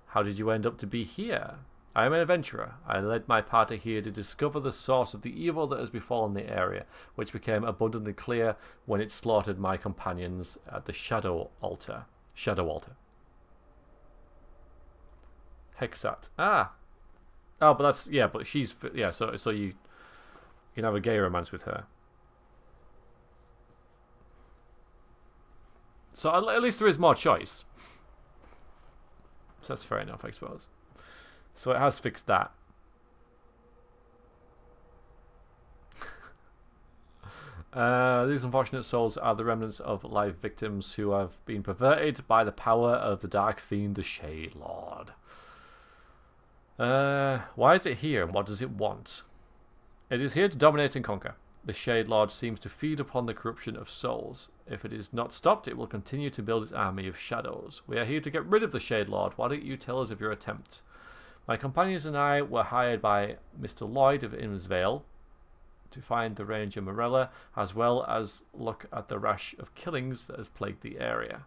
how did you end up to be here? I am an adventurer. I led my party here to discover the source of the evil that has befallen the area, which became abundantly clear when it slaughtered my companions at the Shadow Altar. Hexat. Ah. Oh, but that's... Yeah, but she's... Yeah, so you can have a gay romance with her. So at least there is more choice. So that's fair enough, I suppose. So it has fixed that. These unfortunate souls are the remnants of live victims who have been perverted by the power of the Dark Fiend, the Shade Lord. Why is it here and what does it want? It is here to dominate and conquer. The Shade Lord seems to feed upon the corruption of souls. If it is not stopped, it will continue to build its army of shadows. We are here to get rid of the Shade Lord. Why don't you tell us of your attempt? My companions and I were hired by Mr. Lloyd of Innisvale to find the Ranger Morella, as well as look at the rash of killings that has plagued the area.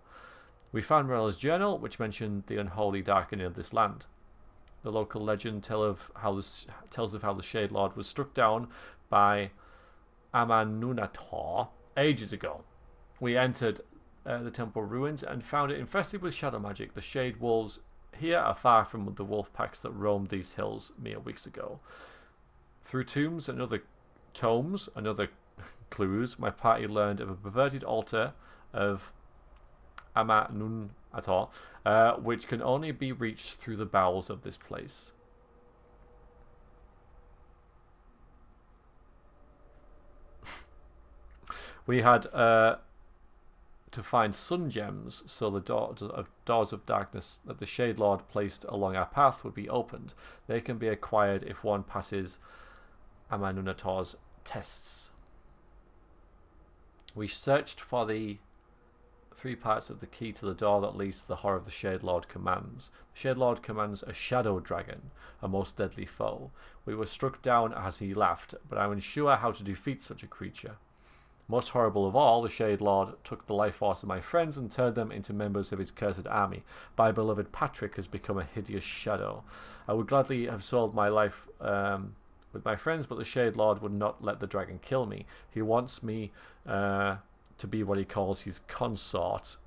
We found Morella's journal, which mentioned the unholy darkening of this land. The local legend tells of how the Shade Lord was struck down by Amanunator ages ago. We entered the temple ruins and found it infested with shadow magic. The Shade Wolves here are far from the wolf packs that roamed these hills mere weeks ago. Through tomes and other clues, my party learned of a perverted altar of Amanunator, which can only be reached through the bowels of this place. We had to find sun gems, so the doors of darkness that the Shade Lord placed along our path would be opened. They can be acquired if one passes Amanunator's tests. We searched for the 3 parts of the key to the door that leads to the horror of the Shade Lord commands. The Shade Lord commands a shadow dragon, a most deadly foe. We were struck down as he laughed, but I'm unsure how to defeat such a creature. Most horrible of all, the Shade Lord took the life force of my friends and turned them into members of his cursed army. My beloved Patrick has become a hideous shadow. I would gladly have sold my life with my friends, but the Shade Lord would not let the dragon kill me. He wants me to be what he calls his consort.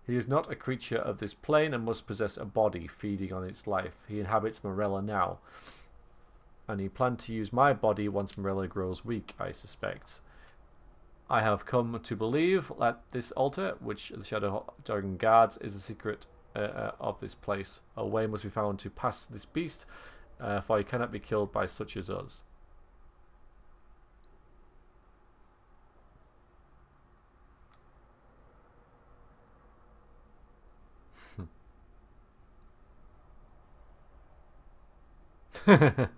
He is not a creature of this plane and must possess a body feeding on its life. He inhabits Morella now, and he planned to use my body once Morella grows weak, I suspect. I have come to believe that this altar, which the Shadow Dragon guards, is a secret of this place. A way must be found to pass this beast for he cannot be killed by such as us. The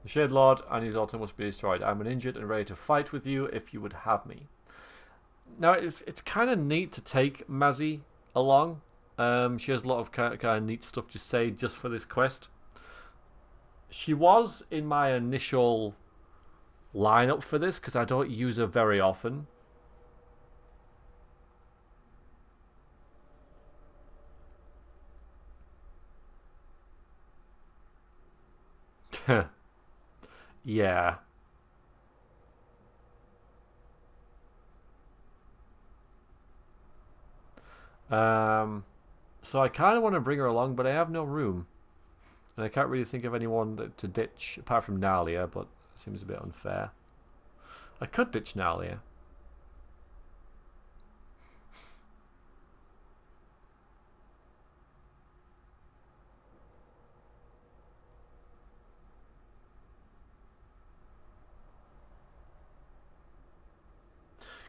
Shade Lord and his altar must be destroyed. I'm uninjured and ready to fight with you if you would have me. Now, it's kind of neat to take Mazzy along. She has a lot of kind of neat stuff to say just for this quest. She was in my initial lineup for this because I don't use her very often. Yeah. So I kind of want to bring her along, but I have no room. And I can't really think of anyone to ditch, apart from Nalia, but it seems a bit unfair. I could ditch Nalia.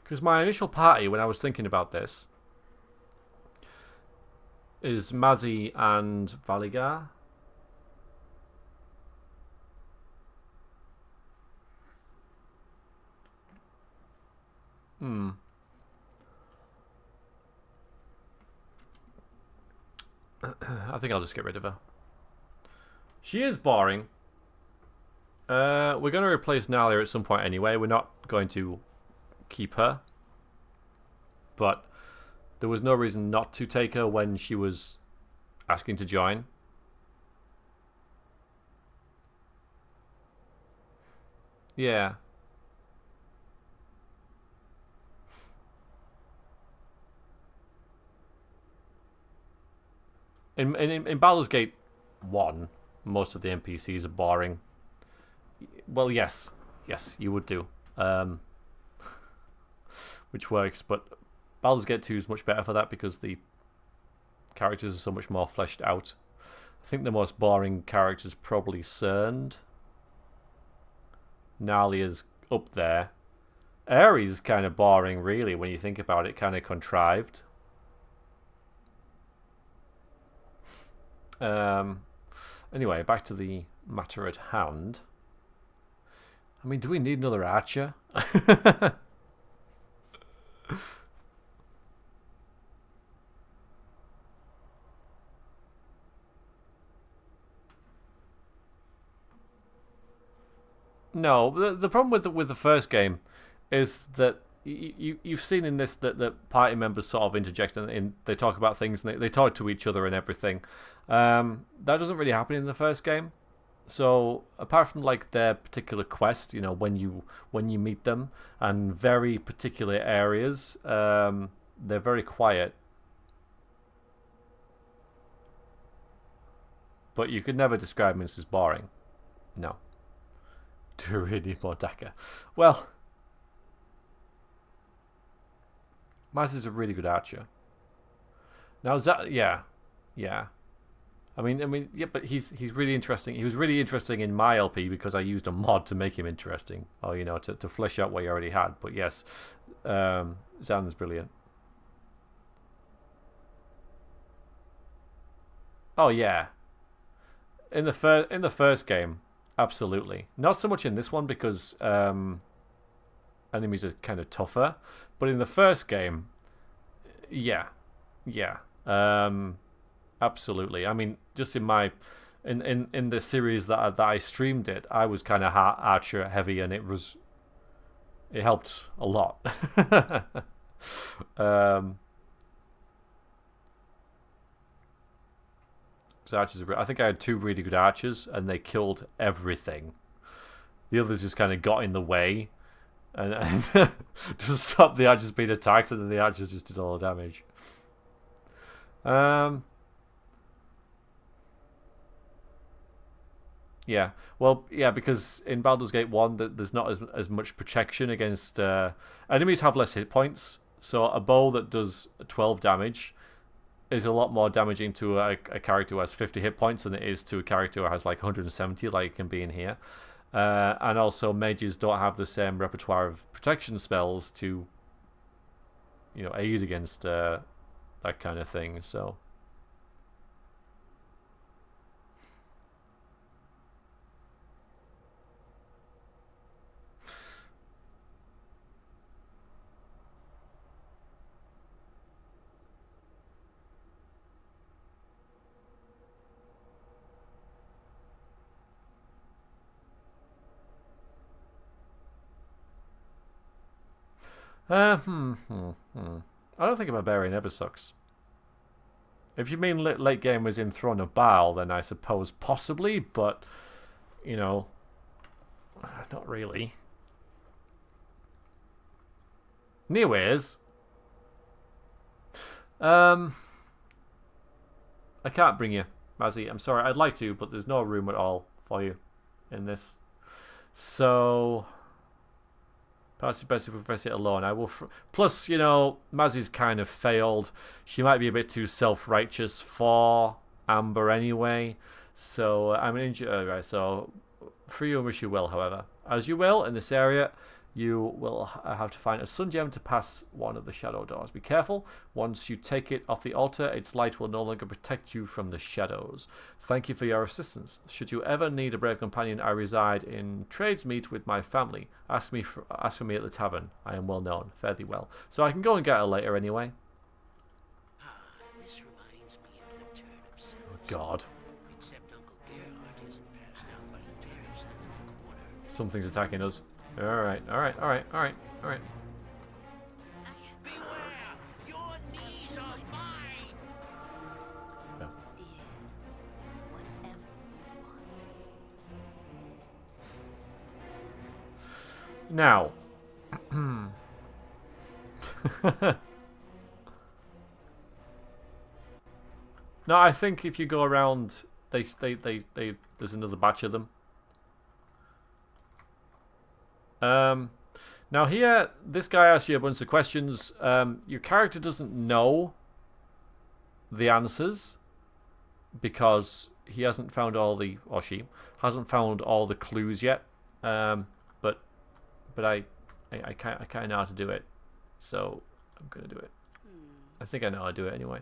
Because my initial party, when I was thinking about this, is Mazzy and Valygar. I think I'll just get rid of her. She is boring. We're going to replace Nalia at some point anyway. We're not going to keep her. But there was no reason not to take her when she was asking to join. Yeah. In Baldur's Gate 1, most of the NPCs are boring. Well, yes. Yes, you would do. Which works, but Baldur's Gate 2 is much better for that because the characters are so much more fleshed out. I think the most boring character is probably Cerned. Nalia's up there. Ares is kind of boring, really, when you think about it, kind of contrived. Anyway, back to the matter at hand. I mean, do we need another archer? No, the problem with the first game is that you've seen in this that party members sort of interject and they talk about things and they talk to each other and everything. That doesn't really happen in the first game. So apart from like their particular quest, you know, when you meet them and very particular areas, they're very quiet. But you could never describe them as boring. No. Do we need more Daka? Well, Maz is a really good archer. Now, yeah. I mean, yeah, but he's really interesting. He was really interesting in my LP because I used a mod to make him interesting, or you know, to flesh out what you already had. But yes, Zan's brilliant. Oh yeah, in the first game, absolutely. Not so much in this one because enemies are kind of tougher, but in the first game, yeah. Absolutely. I mean, just in my in the series that I streamed it, I was kind of archer heavy, and it helped a lot. So archers I think I had 2 really good archers, and they killed everything. The others just kind of got in the way, and just stopped the archers being attacked, and then the archers just did all the damage. Yeah, well, yeah, because in Baldur's Gate 1, there's not as much protection against... enemies have less hit points, So a bow that does 12 damage is a lot more damaging to a character who has 50 hit points than it is to a character who has like 170, like it can be in here. And also, mages don't have the same repertoire of protection spells to, you know, aid against that kind of thing. So. I don't think a barbarian ever sucks. If you mean late game was in Throne of Baal, then I suppose possibly, but, you know, not really. Anyways, I can't bring you, Mazzy. I'm sorry. I'd like to, but there's no room at all for you in this. So. Perhaps it's best if we press it alone. I will. Plus, you know, Mazzy's kind of failed. She might be a bit too self-righteous for Amber anyway. So I'm an injured. Right. So for you, I wish you well. However, as you will in this area, you will have to find a sun gem to pass one of the shadow doors. Be careful. Once you take it off the altar, its light will no longer protect you from the shadows. Thank you for your assistance. Should you ever need a brave companion, I reside in Tradesmeet with my family. Ask for me at the tavern. I am well known. Fare thee well. So I can go and get her later anyway. This reminds me of the turnips. Oh, God. Except Uncle Gerhard isn't passed out by the turnips in the corner. Something's attacking us. Alright. Beware! Your knees are mine! No. Now. No, I think if you go around, there's another batch of them. Now here, this guy asks you a bunch of questions. Your character doesn't know the answers because he hasn't found all the, or she hasn't found all the clues yet. But I kind of know how to do it, so I'm gonna do it. I think I know how to do it anyway.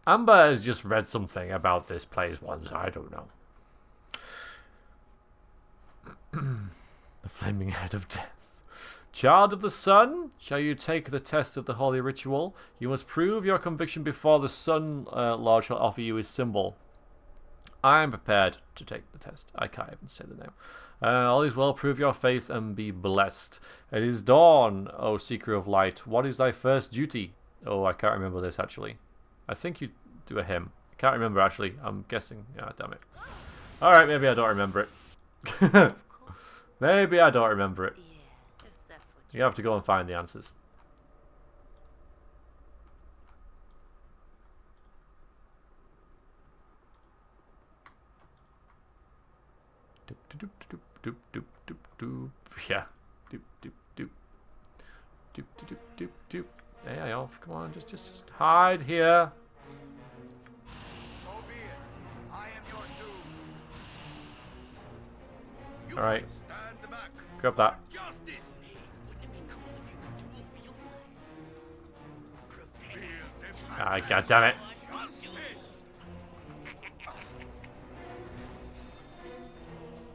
Amber has just read something about this place once. I don't know. The flaming head of death. Child of the sun, shall you take the test of the holy ritual? You must prove your conviction before the Sun Lord shall offer you his symbol. I am prepared to take the test. I can't even say the name. All is well, prove your faith and be blessed. It is dawn, O seeker of light. What is thy first duty? Oh, I can't remember this actually. I think you do a hymn. I can't remember actually. I'm guessing. Yeah, damn it. Alright, maybe I don't remember it. Maybe I don't remember it. You have to go and find the answers. Doop doop doop doop doop doop doop. Yeah. Doop doop doop. Doop doop doop doop. Hey, elf, come on, just hide here. So be it. I am your doom. All right. Stand back. Grab that. Justice. Ah, God damn it.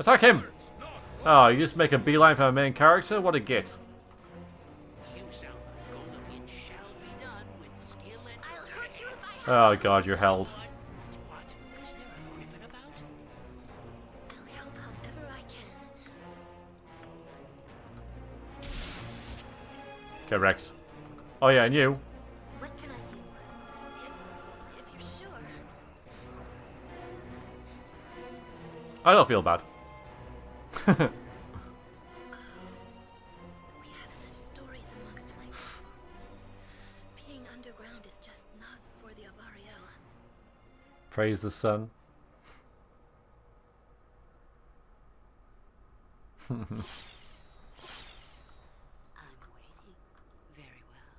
Attack him! Oh, you just make a beeline for our main character? What a git. Oh God, you're held. Okay, Rex. Oh yeah, and you. What can I do? If you're sure. I don't feel bad. We have such stories amongst my people. Being underground is just not for the Avariel. Praise the sun. I'm waiting. Very well.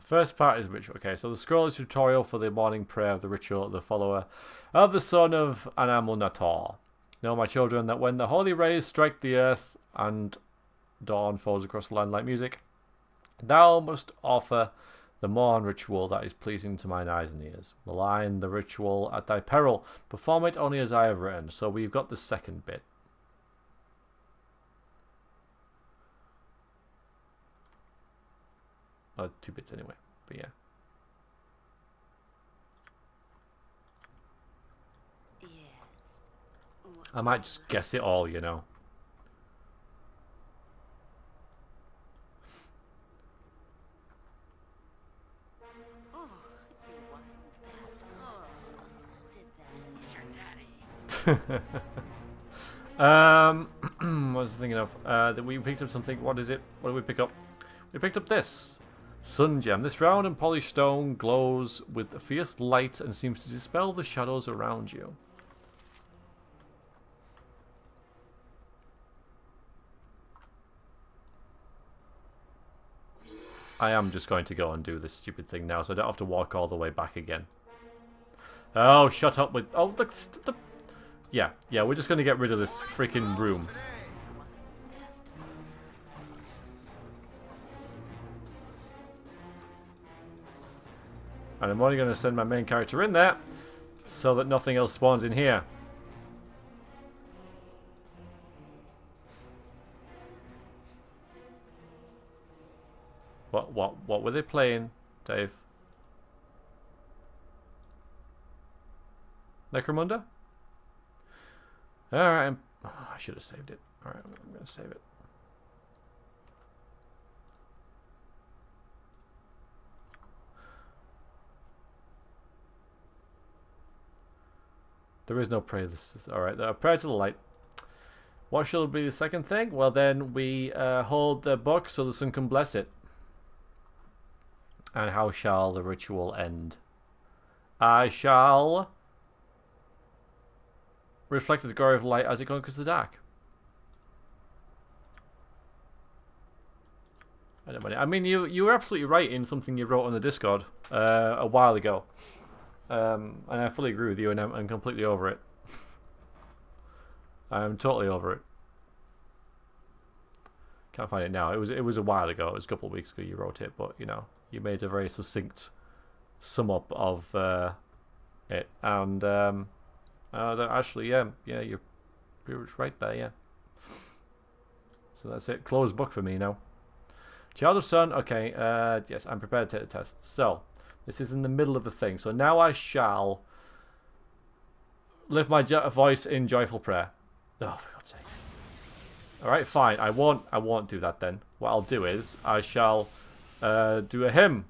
First part is ritual. Okay, so the scroll is tutorial for the morning prayer of the ritual of the follower of the son of Anamunator. Know, my children, that when the holy rays strike the earth and dawn falls across the land like music, thou must offer the morn ritual that is pleasing to mine eyes and ears. Malign the ritual at thy peril. Perform it only as I have written. So we've got the second bit. Oh, 2 bits anyway, but yeah. I might just guess it all, you know. What was I thinking of? That we picked up something. What is it? What did we pick up? We picked up this. Sun gem. This round and polished stone glows with a fierce light and seems to dispel the shadows around you. I am just going to go and do this stupid thing now, so I don't have to walk all the way back again. Oh, shut up with... Oh, the yeah, we're just going to get rid of this freaking room. And I'm only going to send my main character in there so that nothing else spawns in here. What were they playing, Dave? Necromunda? Alright, I should have saved it. Alright, I'm going to save it. There is no prayer. This is alright. Prayer to the light. What shall be the second thing? Well, then we hold the book so the sun can bless it. And how shall the ritual end? I shall reflect the glory of light as it conquers the dark. I mean, you were absolutely right in something you wrote on the Discord a while ago. And I fully agree with you, and I'm completely over it. I'm totally over it. Can't find it now. It was a while ago. It was a couple of weeks ago you wrote it, but you know, you made a very succinct sum up of it, and actually, yeah, you're pretty much right there, yeah. So that's it. Closed book for me now. Child of Sun. Okay. Yes, I'm prepared to take the test. So. This is in the middle of the thing. So now I shall lift my voice in joyful prayer. Oh, for God's sakes. Alright, fine. I won't do that then. What I'll do is I shall do a hymn.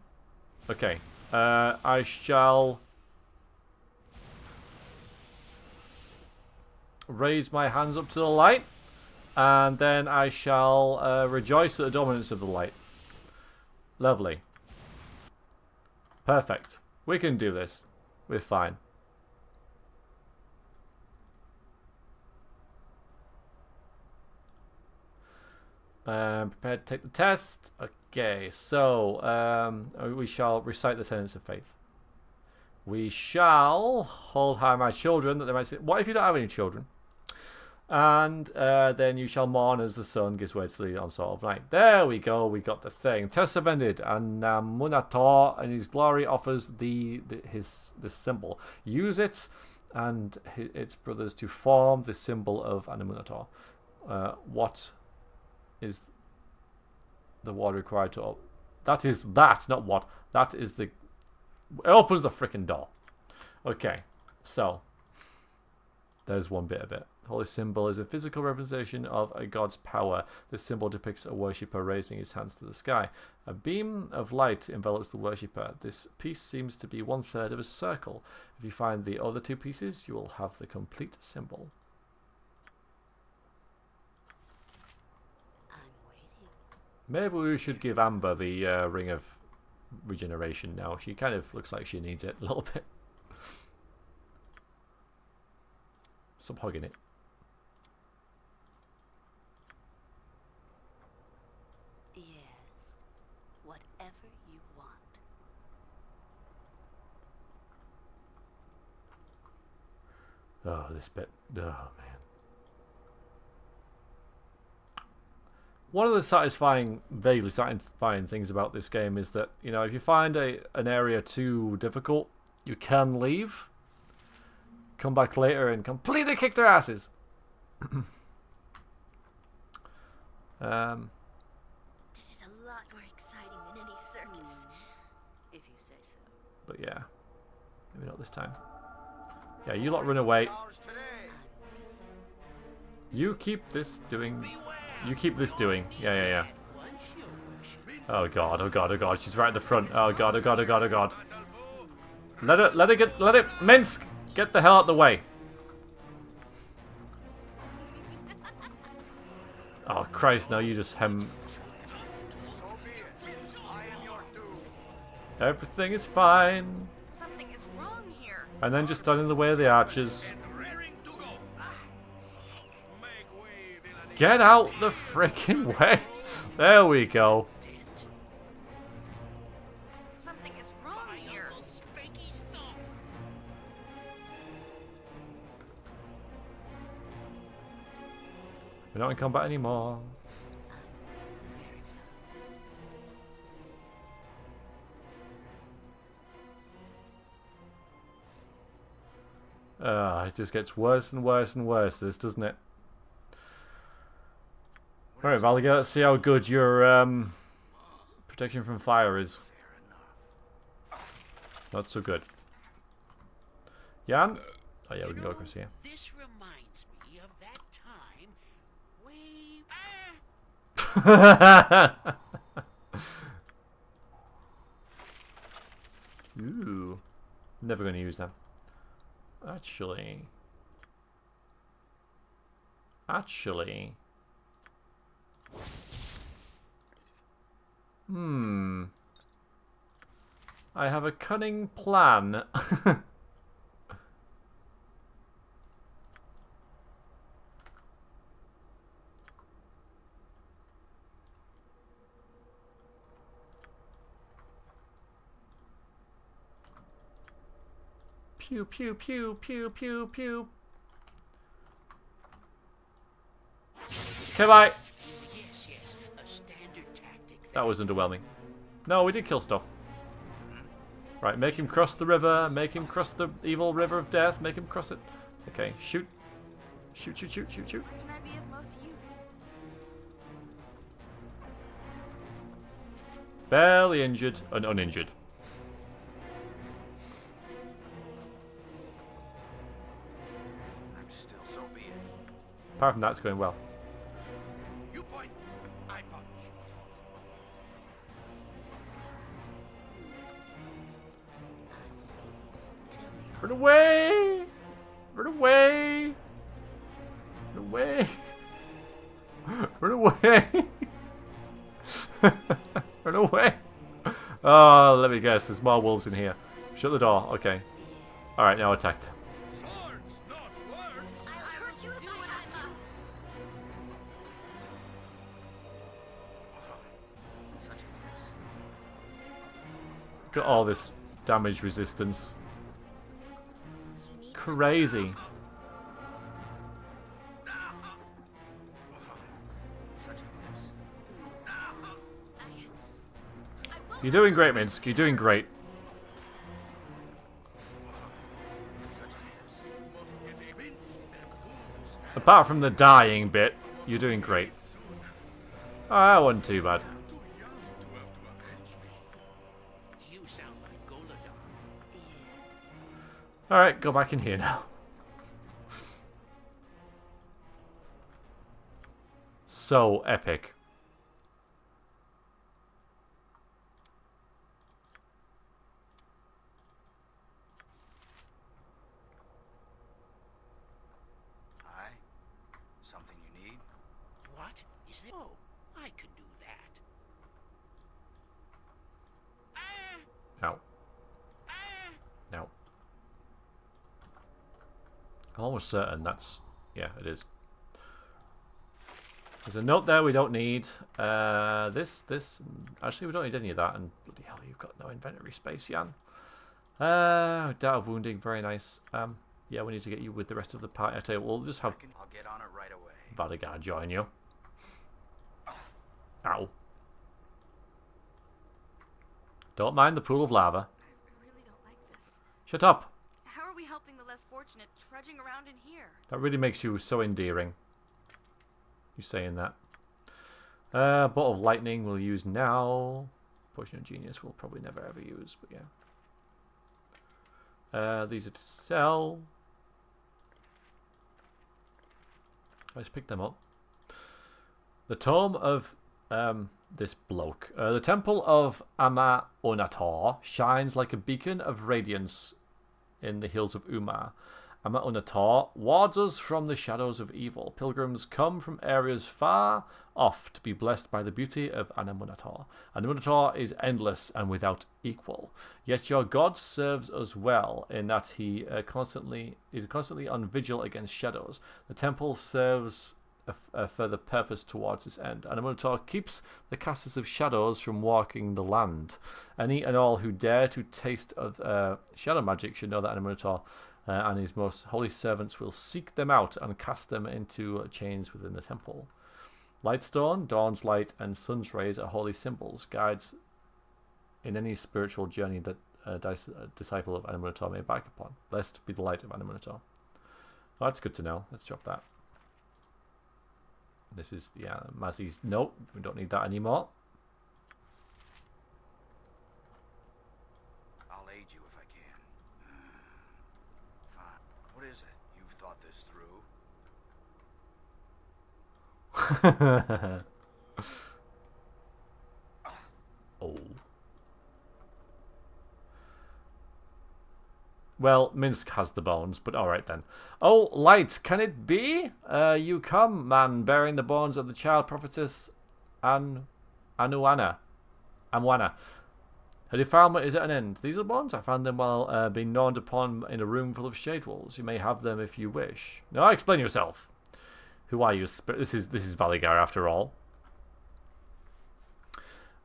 Okay. I shall raise my hands up to the light. And then I shall rejoice at the dominance of the light. Lovely. Perfect. We can do this. We're fine. Prepared to take the test. Okay, so we shall recite the tenets of faith. We shall hold high my children that they might say, what if you don't have any children? And then you shall mourn as the sun gives way to the onslaught of night. There we go. We got the thing. Test have ended. And Munator and his glory offers this symbol. Use it and its brothers to form the symbol of Anamunator. What is the word required to? That is that, not what. That is the. It opens the freaking door. Okay, so there's one bit of it. Holy symbol is a physical representation of a god's power. This symbol depicts a worshipper raising his hands to the sky. A beam of light envelops the worshipper. This piece seems to be 1/3 of a circle. If you find the other 2 pieces, you will have the complete symbol. I'm waiting. Maybe we should give Amber the ring of regeneration now. She kind of looks like she needs it a little bit. Stop hugging it. Yes. Whatever you want. Oh, this bit. Oh, man. One of the vaguely satisfying things about this game is that, you know, if you find an area too difficult, you can leave, come back later and completely kick their asses. This is a lot more exciting than any circus. If you say so. But yeah, maybe not this time. Yeah, you lot run away. You keep this doing. You keep this doing. Yeah. Oh god, oh god, oh god. She's right at the front. Oh god, oh god, oh god, oh god. Let it, Minsk! Get the hell out of the way. Oh Christ, now you just hem. Everything is fine. Something is wrong here. And then just stand in the way of the archers. Get out the frickin' way. There we go. Something is wrong here. We're not in combat anymore. It just gets worse and worse and worse, this, doesn't it? Alright, Valygar, let's see how good your protection from fire is. Not so good. Jan? Oh yeah, we can go across here. This reminds me of that time we... Ooh. Never going to use them. Actually... I have a cunning plan. Pew pew pew pew pew pew. Okay, bye. That was underwhelming. No, we did kill stuff. Right, make him cross the river. Make him cross the evil river of death. Make him cross it. Okay, shoot. Shoot, shoot, shoot, shoot, shoot. Where can I be of most use? Barely injured and uninjured. I'm still so be it. Apart from that, it's going well. You point, I punch. Run away! Run away! Run away! Run away! Run away! Oh, let me guess. There's more wolves in here. Shut the door. Okay. Alright, now attack them. Got all this damage resistance. Crazy. You're doing great, Minsk. You're doing great. Apart from the dying bit, you're doing great. Oh, that wasn't too bad. Alright, go back in here now. So epic. Aye? Something you need? What is it? Oh, I could do that. No. No. I'm almost certain that's... Yeah, it is. There's a note there we don't need. This... Actually, we don't need any of that. And bloody hell, you've got no inventory space, Jan. Doubt of wounding. Very nice. Yeah, we need to get you with the rest of the party. I tell you, we'll just have I'll get on it right away. Valygar join you. Ow. Don't mind the pool of lava. I really don't like this. Shut up. How are we helping the less fortunate trudging around in here? That really makes you so endearing. You saying that. Bolt of lightning we'll use now. Potion of genius we'll probably never ever use, but yeah. These are to sell. Let's pick them up. The tomb of this bloke. The temple of Ama-Onator shines like a beacon of radiance in the hills of Umar. Ama-Onator wards us from the shadows of evil. Pilgrims come from areas far off to be blessed by the beauty of Ama-Onator. Ama-Onator is endless and without equal. Yet your God serves us well in that he is constantly on vigil against shadows. The temple serves a further purpose towards this end. Ama-Onator keeps the casters of shadows from walking the land. Any and all who dare to taste of shadow magic should know that Ama-Onator and his most holy servants will seek them out and cast them into chains within the temple. Lightstone, dawn's light, and sun's rays are holy symbols, guides in any spiritual journey that a disciple of Ama-Onator may embark upon. Blessed be the light of Ama-Onator. Oh, that's good to know. Let's drop that. This is, yeah, Mazzy's note. We don't need that anymore. I'll aid you if I can. Fine. What is it? You've thought this through? Oh. Well, Minsk has the bones, but alright then. Oh, light, can it be? You come, man, bearing the bones of the child prophetess Amwana. Her defilement is at an end. These are bones. I found them while being gnawed upon in a room full of shade walls. You may have them if you wish. Now, explain yourself. Who are you? This is Valygar after all.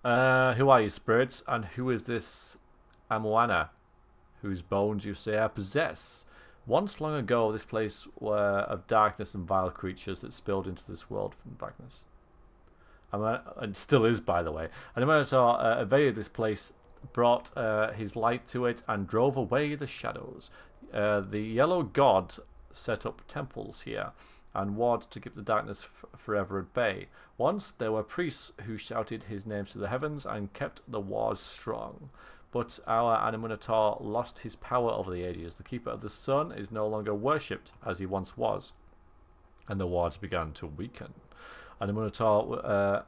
Who are you, spirits? And who is this Amwana, whose bones you say I possess? Once long ago, this place were of darkness and vile creatures that spilled into this world from darkness. And still is, by the way. And Ama-Onator invaded this place, brought his light to it, and drove away the shadows. The yellow god set up temples here, and ward to keep the darkness forever at bay. Once there were priests who shouted his name to the heavens and kept the wars strong. But our Ama-Onator lost his power over the ages. The Keeper of the Sun is no longer worshipped as he once was, and the wards began to weaken. Ama-Onator,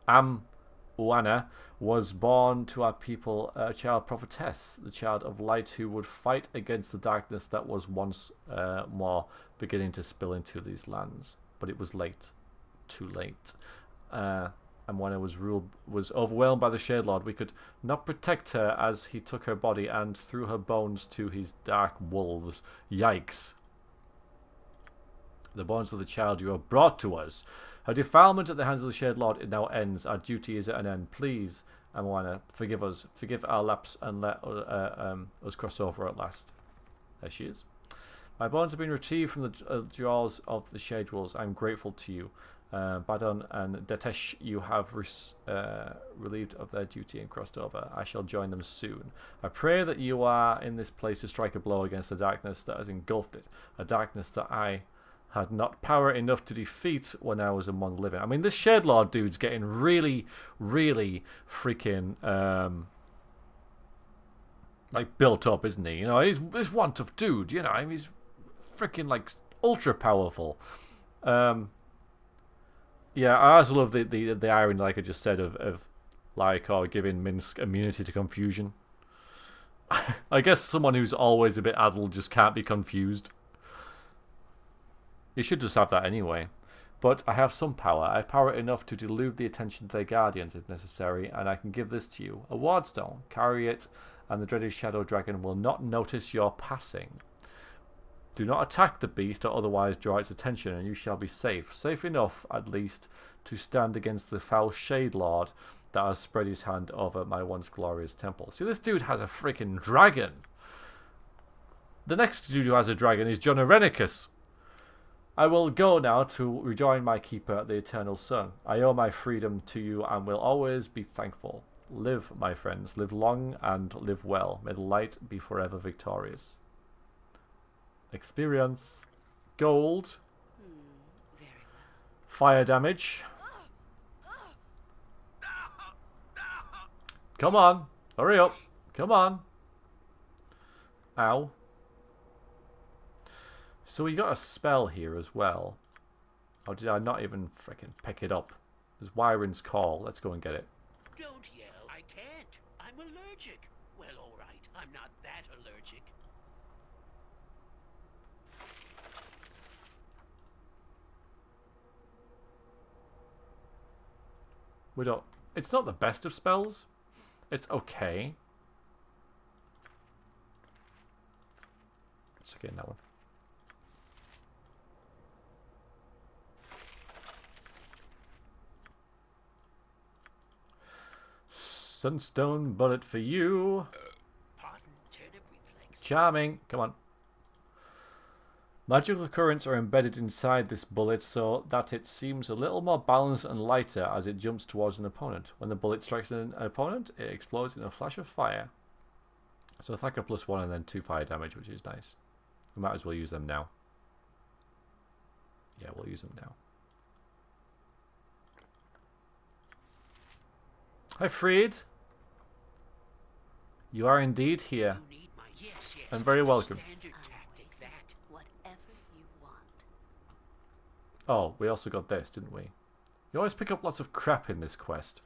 Amwana was born to our people a child prophetess, the child of light who would fight against the darkness that was once more beginning to spill into these lands. But it was late. Too late. Amwana was overwhelmed by the Shade Lord. We could not protect her as he took her body and threw her bones to his dark wolves. Yikes. The bones of the child you have brought to us. Her defilement at the hands of the Shade Lord, it now ends. Our duty is at an end. Please, Amwana, forgive us. Forgive our lapse and let us cross over at last. There she is. My bones have been retrieved from the jaws of the Shade Wolves. I am grateful to you. Badon and Datesh, you have relieved of their duty and crossed over. I shall join them soon. I pray that you are in this place to strike a blow against the darkness that has engulfed it. A darkness that I had not power enough to defeat when I was among living. I mean, this Shade Lord dude's getting really, really freaking like built up, isn't he? You know, he's this one tough dude. You know, I mean, he's freaking like ultra powerful. Yeah, I also love the irony, like I just said, of Lyakor giving Minsk immunity to confusion. I guess someone who's always a bit addled just can't be confused. You should just have that anyway. But I have some power. I have power enough to delude the attention of their guardians if necessary, and I can give this to you. A wardstone. Carry it, and the dreaded Shadow Dragon will not notice your passing. Do not attack the beast or otherwise draw its attention, and you shall be safe. Safe enough, at least, to stand against the foul Shade Lord that has spread his hand over my once glorious temple. See, this dude has a freaking dragon. The next dude who has a dragon is John Irenicus. I will go now to rejoin my keeper, the Eternal Sun. I owe my freedom to you and will always be thankful. Live, my friends, live long and live well. May the light be forever victorious. Experience. Gold. Fire damage. Come on. Hurry up. Come on. Ow. So we got a spell here as well. Or did I not even freaking pick it up? There's Wyron's Call. Let's go and get it. Don't yell. I can't. I'm allergic. Well, all right. I'm not that allergic. We don't... It's not the best of spells. It's okay. Let's get in that one. Sunstone bullet for you. Charming. Come on. Magical currents are embedded inside this bullet so that it seems a little more balanced and lighter as it jumps towards an opponent. When the bullet strikes an opponent, it explodes in a flash of fire. So attacker +1 and then 2 fire damage, which is nice. We might as well use them now. Yeah, we'll use them now. Hi, Freed. You are indeed here. And very welcome. Oh, we also got this, didn't we? You always pick up lots of crap in this quest.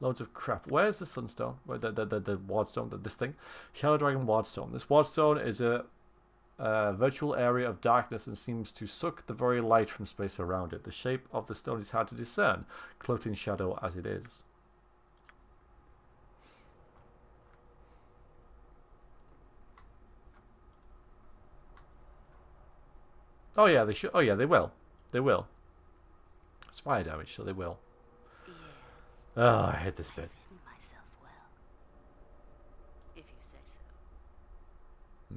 Loads of crap. Where's the Sunstone? Where the Wardstone, this thing? Shadow Dragon Wardstone. This Wardstone is a virtual area of darkness and seems to suck the very light from space around it. The shape of the stone is hard to discern, cloaked in shadow as it is. Oh yeah, they should. Oh yeah, they will. They will. It's fire damage, so they will. Yes. Oh, I hate this bit. Well, if you say so.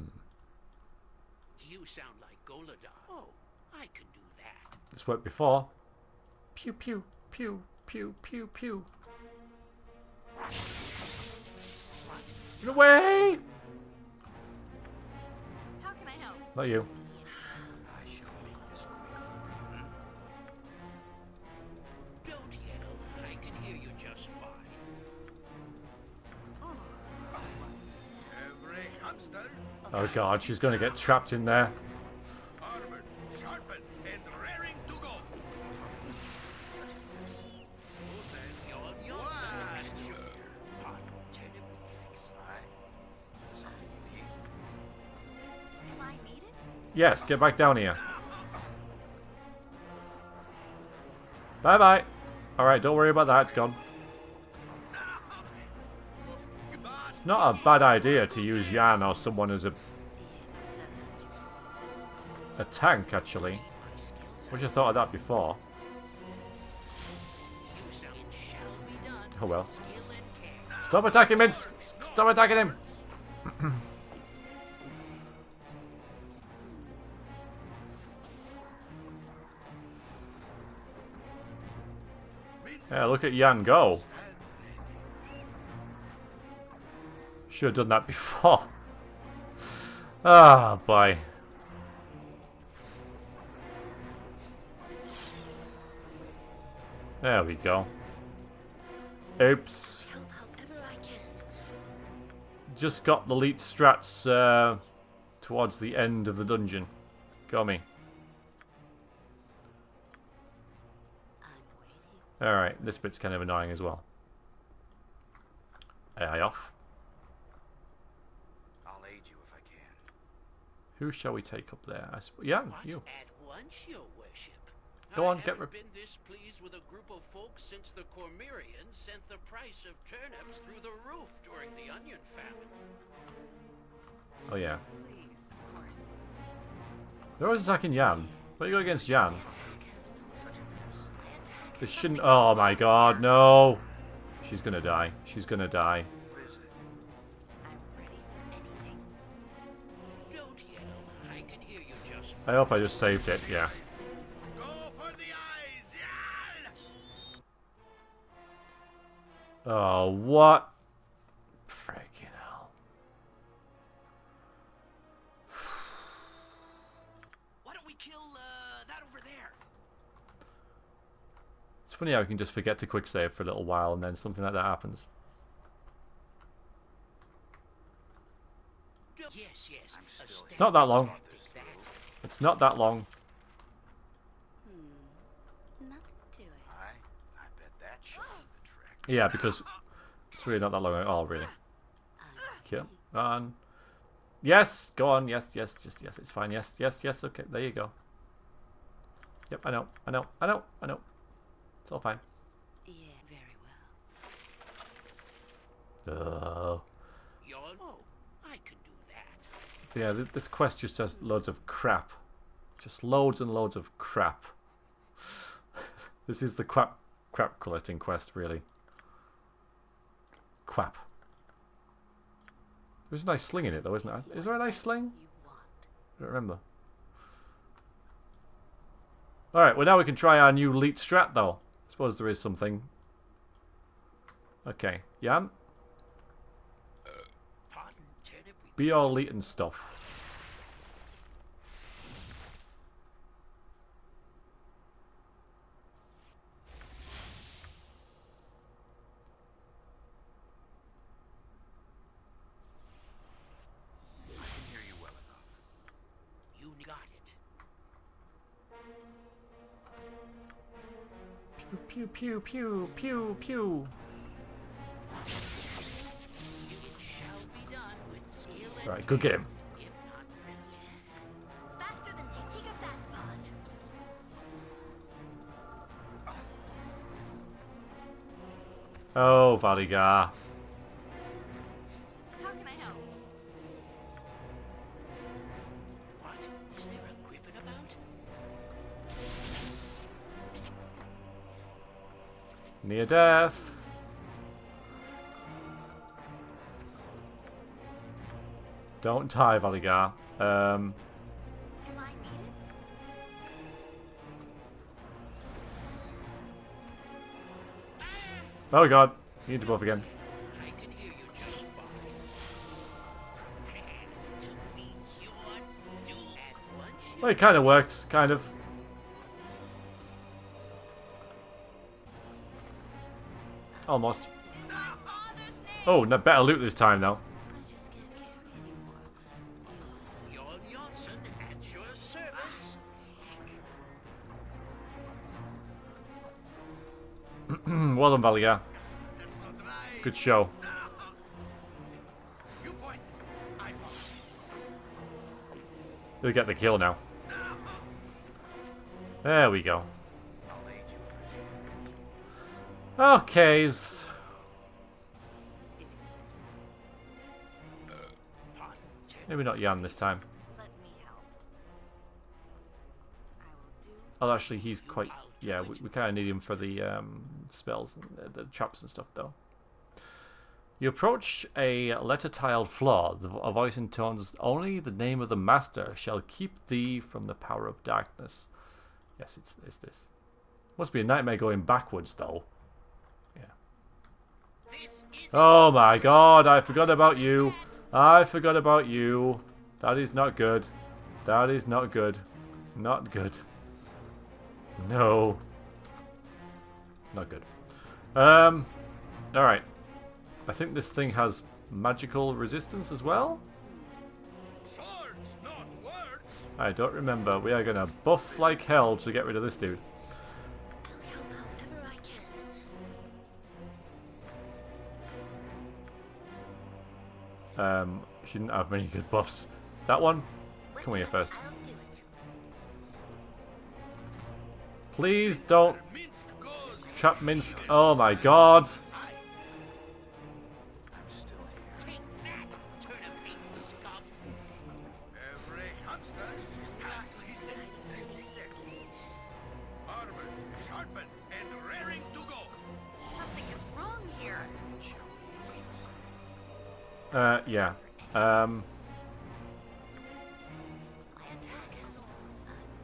You sound like Goladar. Oh, I can do that. This worked before. Pew pew pew pew pew pew. Get away! How can I help? Not you. Oh god, she's going to get trapped in there. Armored, sharpened, and raring to go. Am I needed? Yes, get back down here. Bye bye. Alright, don't worry about that, it's gone. It's not a bad idea to use Jan or someone as a tank, actually. Wish I thought of that before. Oh well. Stop attacking Minsk! Stop attacking him! Yeah, look at Jan go. Should have done that before. Ah, boy. There we go. Oops. Just got the elite strats towards the end of the dungeon. Got me. Alright, this bit's kind of annoying as well. AI off. I'll aid you if I can. Who shall we take up there? Yeah, you. At once, your worship. Go on, I get haven't been this pleased with a group of folks since the Cormyreans sent the price of turnips through the roof during the onion famine. Oh yeah. They're always attacking Jan. What do you go against Jan? This shouldn't... Oh my god, no! She's gonna die. She's gonna die. Don't I hope I just saved it, yeah. Go for the eyes, yeah! Oh, what? Freaking hell. Why don't we kill that over there? It's funny how you can just forget to quick save for a little while and then something like that happens. Yes, yes. It's not that long. It's not that long. Nothing to it. I bet that should be the trick. Yeah, because it's really not that long. Oh, really? Come on. Yes, go on. Yes, yes, just yes. It's fine. Yes, yes, yes. Okay, there you go. Yep, I know. I know. I know. I know. It's all fine. Yeah, very well. Oh, I could do that. Yeah, this quest just has loads of crap. Just loads and loads of crap. This is the crap collecting quest, really. Crap. There's a nice sling in it, though, isn't there? Is there a nice sling? I don't remember. Alright, well now we can try our new leet strat, though. I suppose there is something. Okay, Jan? Be all leet and stuff. Pew, pew, pew, pew, pew. Right, good game. Faster than Chitika Fast Paws. Oh, Valygar. How can I help? What? Is there a griffin about? Near death. Don't die, Valygar. Am I needed? Oh god, you need to buff again. I can hear you just fine. Prepare to meet your doom at once. Well, it kind of worked, kind of. Almost. Oh, no, better loot this time, though. Jon Johnson at your service. Well done, Valygar. Good show. You'll get the kill now. There we go. Okay. Maybe not Jan this time. Oh, actually, he's quite... Yeah, we kind of need him for the spells and the traps and stuff, though. You approach a letter-tiled floor. A voice intones, "Only the name of the master shall keep thee from the power of darkness." Yes, it's this. Must be a nightmare going backwards, though. Yeah. Oh my god, I forgot about you. I forgot about you. That is not good. That is not good. Not good. No. Not good. Alright. I think this thing has magical resistance as well? Swords, not words. I don't remember. We are going to buff like hell to get rid of this dude. She didn't have many good buffs. That one? Come here first. Please don't trap Minsk. Oh my god. Yeah.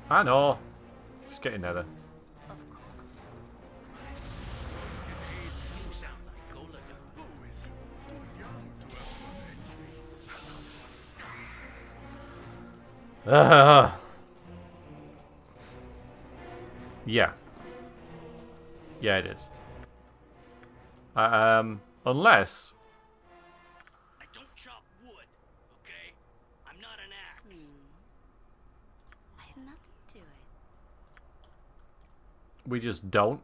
I know. Just get in there then. Yeah. Yeah, it is. Unless... I don't chop wood, okay? I'm not an axe. I have nothing to it. We just don't.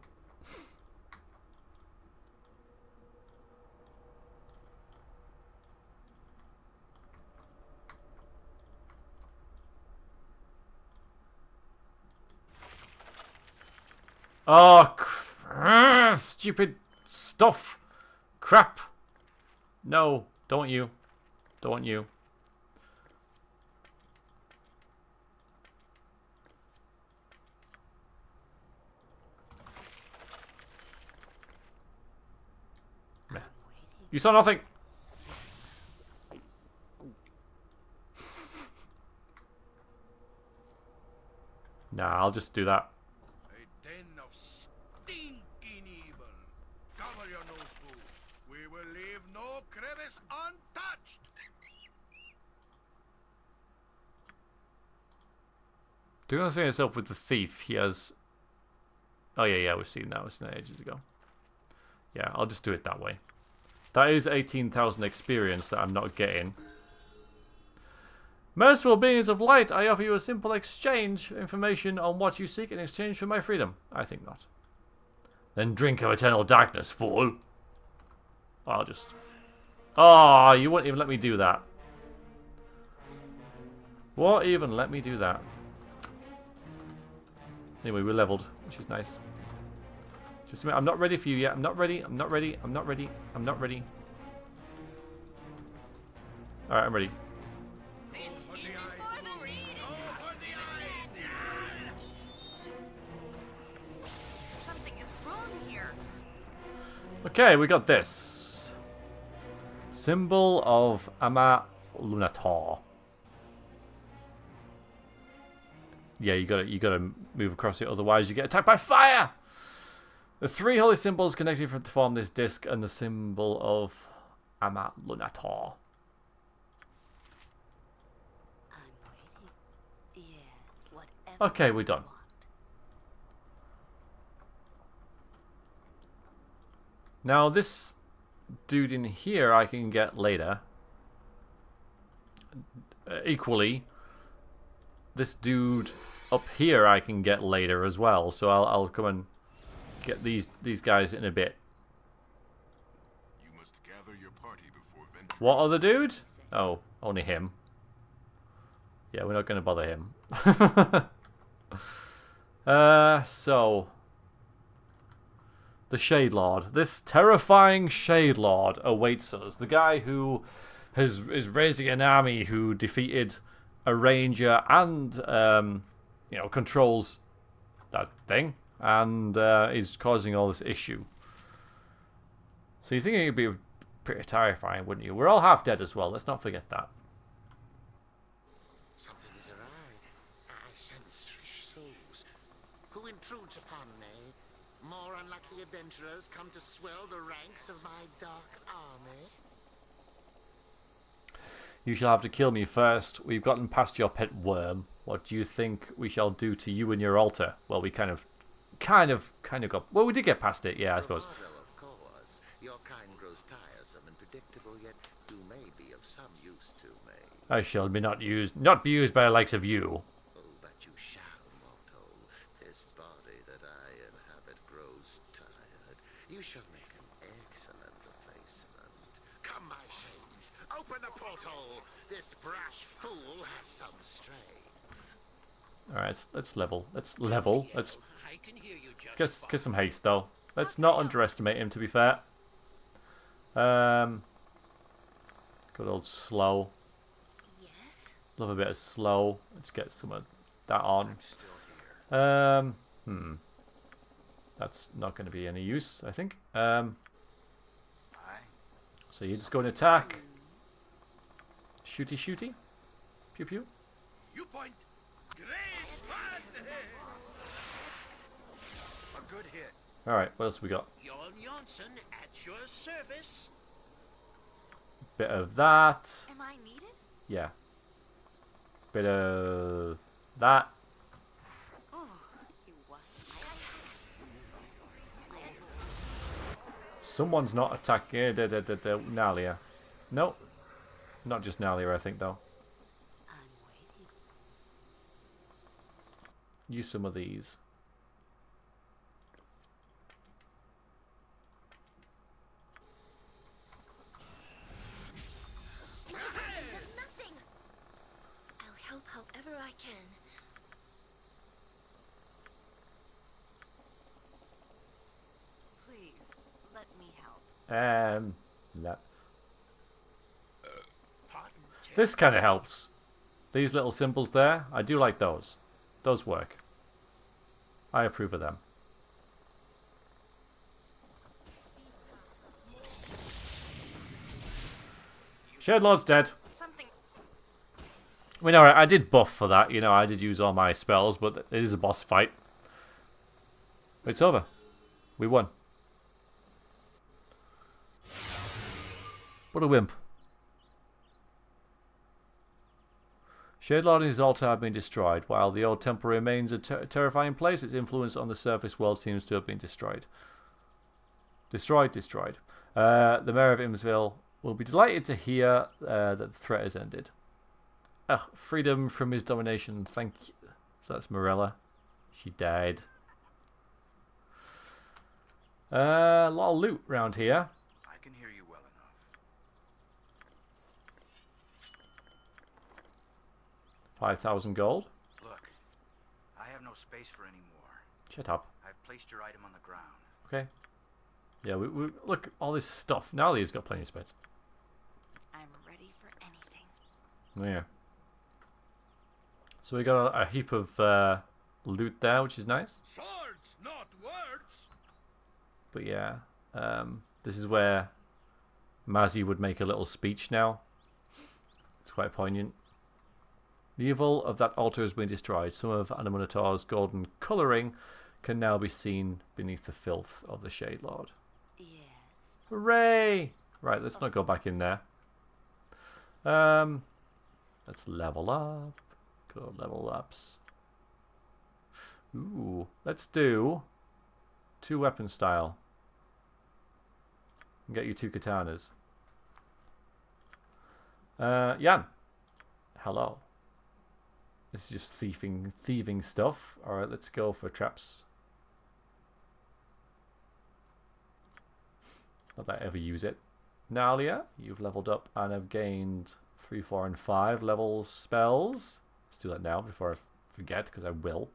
Oh, stupid stuff. Crap. No, don't you. Don't you. You saw nothing. Nah, I'll just do that. A den of stinking evil. Cover your nose, boo. We will leave no crevice untouched. Do you want to say yourself with the thief? He has... Oh, yeah, we've seen that. We've seen that ages ago. Yeah, I'll just do it that way. That is 18,000 experience that I'm not getting. Merciful beings of light, I offer you a simple exchange. Information on what you seek in exchange for my freedom. I think not. Then drink of eternal darkness, fool. I'll just... Oh, you won't even let me do that. Won't even let me do that. Anyway, we're leveled, which is nice. Just a minute, I'm not ready for you yet. I'm not ready. I'm not ready. I'm not ready. I'm not ready. Alright, I'm ready. Something is wrong here. Okay, we got this. Symbol of Ama Lunator. Yeah, you gotta move across it, otherwise you get attacked by fire! The three holy symbols connected to form this disc and the symbol of Ama Lunator. Okay, we're done. Now this dude in here I can get later. Equally, this dude up here I can get later as well. So I'll come and get these guys in a bit. You must gather your party before venturing. What other dude? Oh, only him. Yeah, we're not going to bother him. So the Shade Lord. This terrifying Shade Lord awaits us. The guy who is raising an army who defeated a ranger and you know, controls that thing and is causing all this issue. So you think it'd be pretty terrifying, wouldn't you? We're all half dead as well. Let's not forget that. Something has arrived. I sense fresh souls. Who intrudes upon me? More unlucky adventurers come to swell the ranks of my dark army. You shall have to kill me first. We've gotten past your pet worm. What do you think we shall do to you and your altar? Well, we kind of got... Well, we did get past it, yeah, I suppose. Of course. Your kind grows tiresome and predictable, yet you may be of some use to me. I shall be not be used by the likes of you. Oh, but you shall, mortal. This body that I inhabit grows tired. You shall make an excellent replacement. Come, my shades. Open the portal. This brash fool has some strength. Alright, let's level. Let's get some haste, though. Let's not underestimate him, to be fair. Good old slow. Yes? Love a bit of slow. Let's get some of that on. That's not going to be any use, I think. So you just go and attack. Shooty shooty. Pew pew. You point. Great fun! A good hit. Alright, what else we got? Jon Johnson at your service. Bit of that. Am I needed? Yeah. Bit of that. Oh, you what? Someone's not attacking Nalia. Nope. Not just Nalia, I think, though. Use some of these. Nothing. I'll help however I can. Please, let me help. No. This kind of helps. These little symbols there, I do like those. Those work. I approve of them. Shared Lord's dead. I mean, alright, I did buff for that. You know, I did use all my spells, but it is a boss fight. It's over. We won. What a wimp. Shade Lord and his altar have been destroyed. While the old temple remains a terrifying place, its influence on the surface world seems to have been destroyed. Destroyed. The mayor of Imsville will be delighted to hear that the threat has ended. Freedom from his domination, thank you. So that's Morella. She died. A lot of loot around here. I can hear you well enough. 5,000 gold. Look, I have no space for any more. Shut up. I've placed your item on the ground. Okay. Yeah, we look, all this stuff. Nalia's got plenty of space. I'm ready for anything. Yeah. So we got a heap of loot there, which is nice. Swords, not words. But yeah, this is where Mazzy would make a little speech now. It's quite poignant. The evil of that altar has been destroyed. Some of Animator's golden colouring can now be seen beneath the filth of the Shade Lord. Yes. Hooray! Right, let's not go back in there. Let's level up. Go level ups. Ooh, let's do 2 weapon style. And get you 2 katanas. Jan. Hello. This is just thieving stuff. Alright, let's go for traps. Not that I ever use it. Nalia, you've leveled up and have gained 3, 4, and 5 level spells. Let's do that now before I forget, because I will.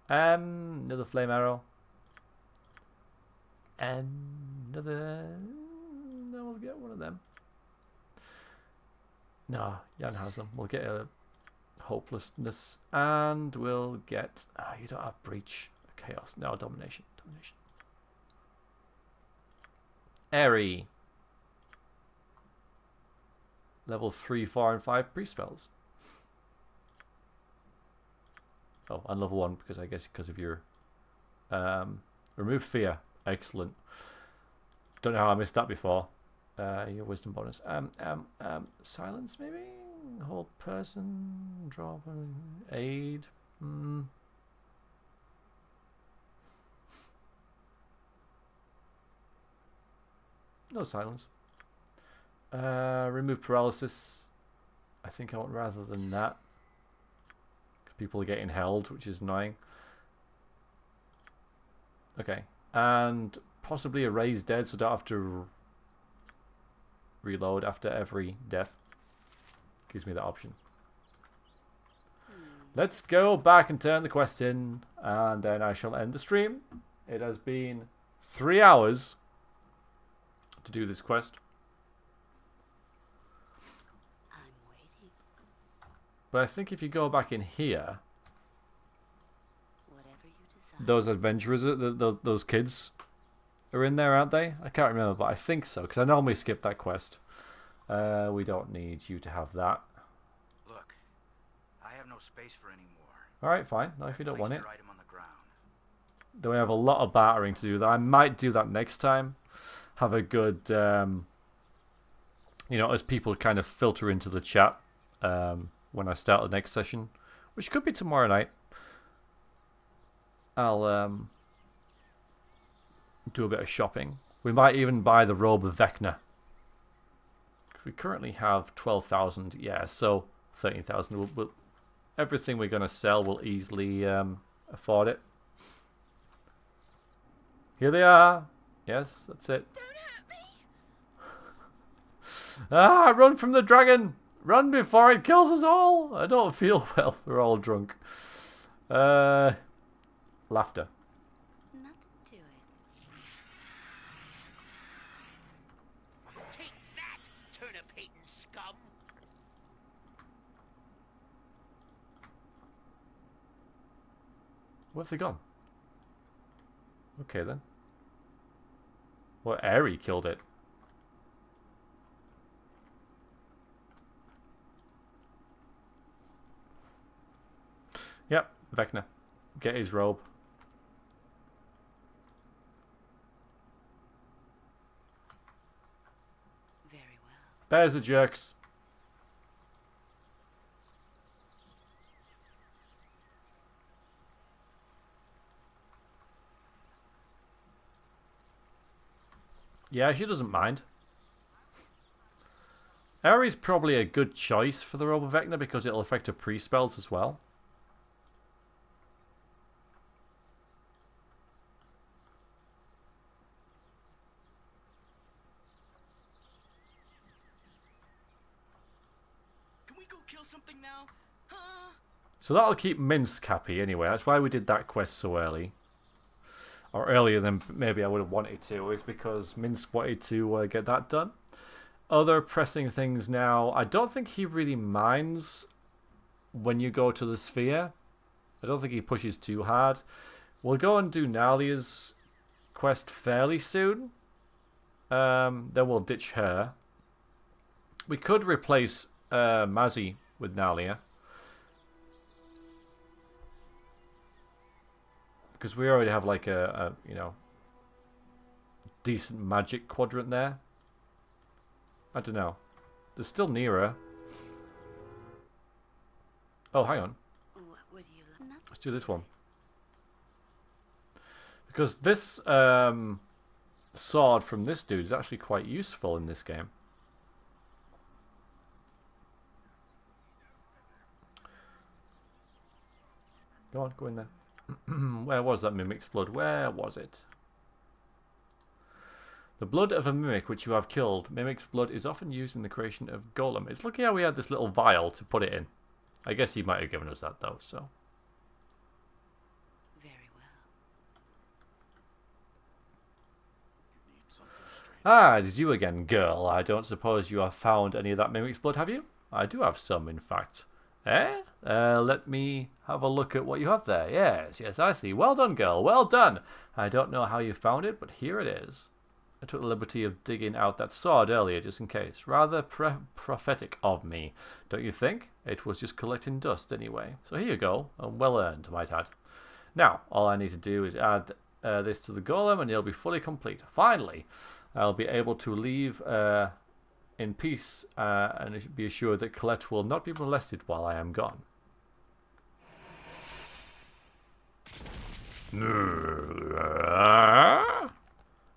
Another flame arrow. Another... No, we'll get one of them. No, Jan has them. We'll get a hopelessness, and we'll get... you don't have breach. Chaos. No, domination. Airy. Level 3, 4, and 5 priest spells. Oh, and level 1 because I guess because of your remove fear. Excellent. Don't know how I missed that before. Your wisdom bonus. Silence maybe? Hold person. Drop aid. No silence. Remove paralysis. I think I want rather than that. People are getting held, which is annoying. Okay. And possibly erase dead so I don't have to reload after every death. Gives me that option. Let's go back and turn the quest in, and then I shall end the stream. It has been 3 hours to do this quest. But I think if you go back in here, those adventurers, those kids are in there, aren't they? I can't remember, but I think so, because I normally skip that quest. We don't need you to have that. Look, I have no space for any more. Alright, fine. No, if you don't want it. Your item on the ground. Then we have a lot of bartering to do. That I might do that next time. Have a good, you know, as people kind of filter into the chat when I start the next session, which could be tomorrow night. I'll do a bit of shopping. We might even buy the robe of Vecna. We currently have 12,000. Yeah, so 13,000. Everything we're going to sell will easily afford it. Here they are. Yes, that's it. Don't hurt me. Ah, run from the dragon. Run before it kills us all. I don't feel well. We're all drunk. Laughter. Nothing to it. Take that, turnip-hating scum! Where have they gone? Okay then. Well, Aerie killed it. Yep, Vecna. Get his robe. Very well. Bears are jerks. Yeah, she doesn't mind. Aerie's probably a good choice for the robe of Vecna because it'll affect her pre-spells as well. Can we go kill something now? Huh? So that'll keep Minsk happy anyway. That's why we did that quest so early. Or earlier than maybe I would have wanted to. Is because Minsk wanted to get that done. Other pressing things now. I don't think he really minds when you go to the sphere. I don't think he pushes too hard. We'll go and do Nalia's quest fairly soon. Then we'll ditch her. We could replace Mazzy with Nalia. Because we already have like a you know, decent magic quadrant there. I don't know. They're still nearer. Oh, hang on. What would you like? Let's do this one. Because this sword from this dude is actually quite useful in this game. Go on, go in there. Where was that mimic's blood? Where was it? The blood of a mimic which you have killed. Mimic's blood is often used in the creation of golem. It's lucky how we had this little vial to put it in. I guess he might have given us that though, so. Very well. Ah, it is you again, girl. I don't suppose you have found any of that mimic's blood, have you? I do have some, in fact. Eh? Let me have a look at what you have there. Yes, yes, I see. Well done, girl. Well done. I don't know how you found it, but here it is. I took the liberty of digging out that sword earlier, just in case. Rather prophetic of me, don't you think? It was just collecting dust anyway. So here you go, and well earned, might add. Now, all I need to do is add this to the golem, and it'll be fully complete. Finally, I'll be able to leave in peace and be assured that Colette will not be molested while I am gone.